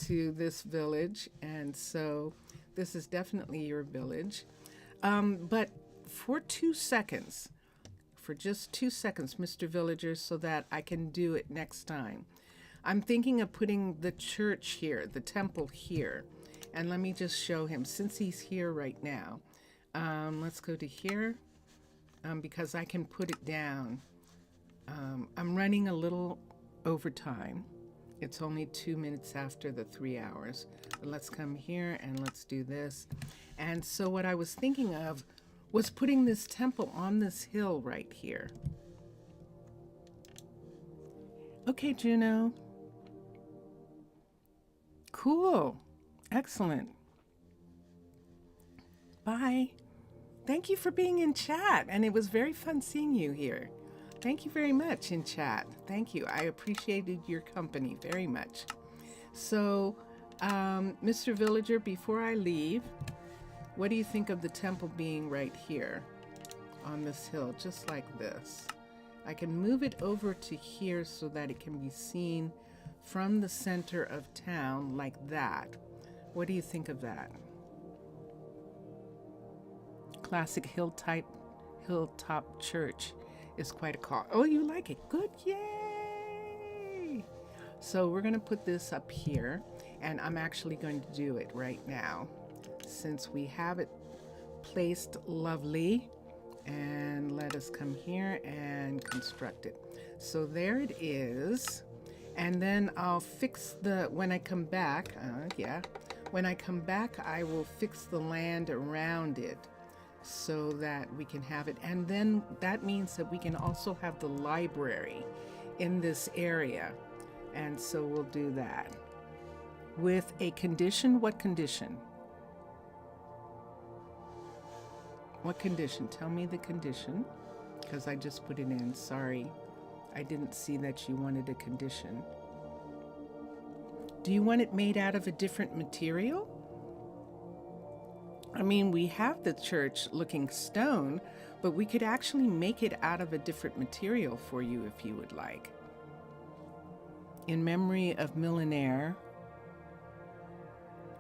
to this village. And so this is definitely your village. But for 2 seconds, for just 2 seconds, Mr. Villager, so that I can do it next time. I'm thinking of putting the church here, the temple here. And let me just show him, since he's here right now. Let's go to here, because I can put it down. I'm running a little over time. It's only 2 minutes after the 3 hours. But let's come here and let's do this. And so what I was thinking of was putting this temple on this hill right here. Okay, Juno. Cool. Excellent. Bye. Thank you for being in chat. And it was very fun seeing you here. Thank you very much in chat. Thank you. I appreciated your company very much. So, Mr. Villager, before I leave, what do you think of the temple being right here on this hill, just like this? I can move it over to here so that it can be seen from the center of town like that. What do you think of that? Classic hilltop church is quite a call. Oh, you like it? Good, yay! So we're gonna put this up here, and I'm actually going to do it right now, since we have it placed lovely. And let us come here and construct it. So there it is. And then I'll fix when I come back, when I come back, I will fix the land around it so that we can have it. And then that means that we can also have the library in this area. And so we'll do that with a condition. What condition? What condition? Tell me the condition, because I just put it in. Sorry, I didn't see that you wanted a condition. Do you want it made out of a different material? I mean, we have the church looking stone, but we could actually make it out of a different material for you if you would like. In memory of Millionaire,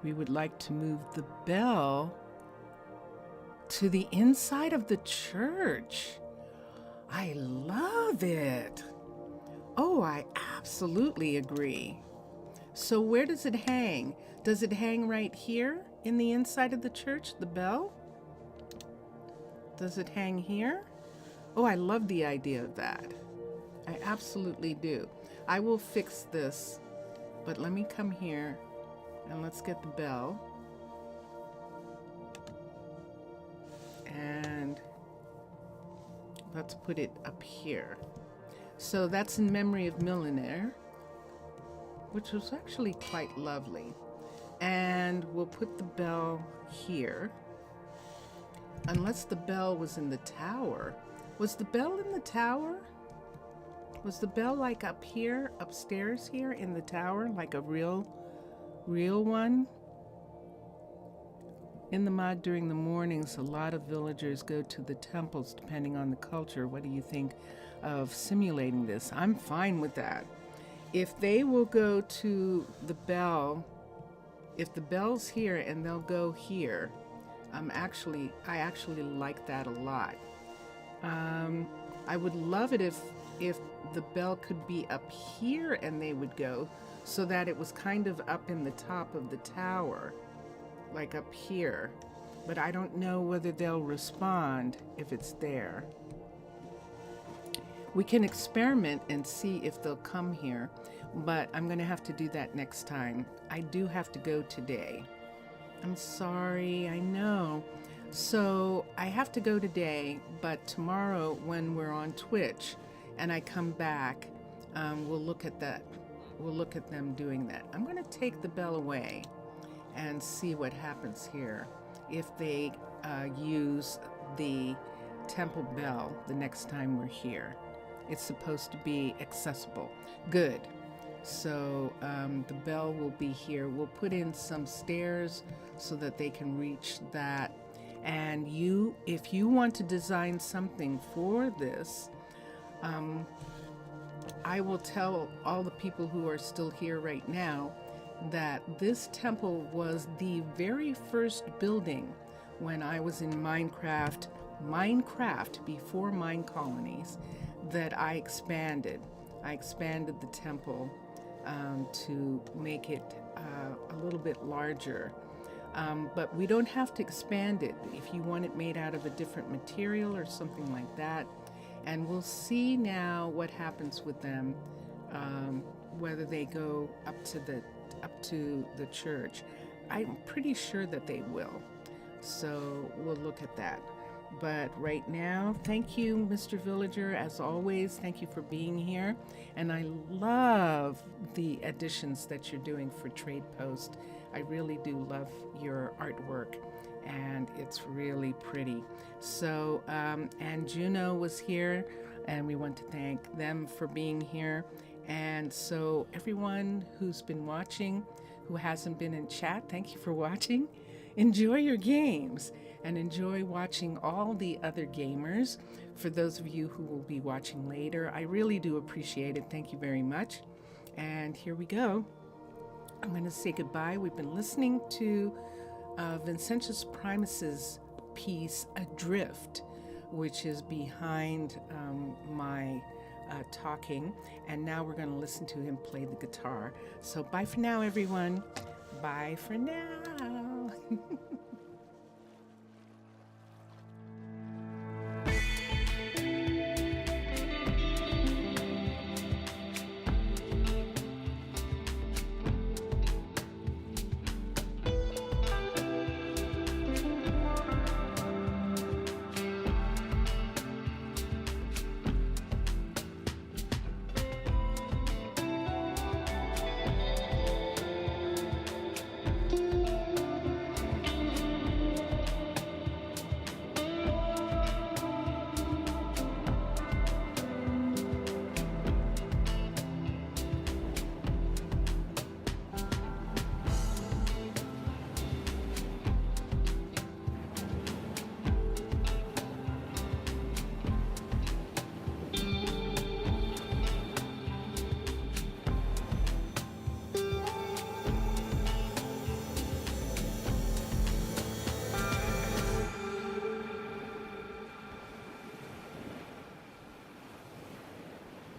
we would like to move the bell to the inside of the church. I love it. Oh, I absolutely agree. So where does it hang? Does it hang right here in the inside of the church, the bell? Does it hang here? Oh, I love the idea of that. I absolutely do. I will fix this, but let me come here and let's get the bell. And let's put it up here. So that's in memory of Millionaire, which was actually quite lovely. And we'll put the bell here. Unless the bell was in the tower. Was the bell in the tower? Was the bell like up here, upstairs here in the tower, like a real one? In the mud during the mornings, a lot of villagers go to the temples depending on the culture. What do you think of simulating this? I'm fine with that. If they will go to the bell, if the bell's here and they'll go here, I actually like that a lot. I would love it if the bell could be up here and they would go, so that it was kind of up in the top of the tower, like up here. But I don't know whether they'll respond if it's there. We can experiment and see if they'll come here, but I'm going to have to do that next time. I do have to go today. I'm sorry, I know. So I have to go today, but tomorrow when we're on Twitch and I come back, we'll look at that. We'll look at them doing that. I'm going to take the bell away and see what happens here if they use the temple bell the next time we're here. It's supposed to be accessible. Good. So the bell will be here. We'll put in some stairs so that they can reach that. And if you want to design something for this, I will tell all the people who are still here right now that this temple was the very first building when I was in Minecraft before Minecolonies, that I expanded. I expanded the temple to make it a little bit larger. But we don't have to expand it if you want it made out of a different material or something like that. And we'll see now what happens with them, whether they go up to the church. I'm pretty sure that they will. So we'll look at that. But right now, thank you, Mr. Villager, as always. Thank you for being here. And I love the additions that you're doing for Trade Post. I really do love your artwork, and it's really pretty. So, and Juno was here, and we want to thank them for being here. And so everyone who's been watching, who hasn't been in chat, thank you for watching. Enjoy your games and enjoy watching all the other gamers. For those of you who will be watching later, I really do appreciate it. Thank you very much. And here we go. I'm going to say goodbye. We've been listening to Vincentius Primus's piece, Adrift, which is behind my talking. And now we're going to listen to him play the guitar. So bye for now, everyone. Bye for now.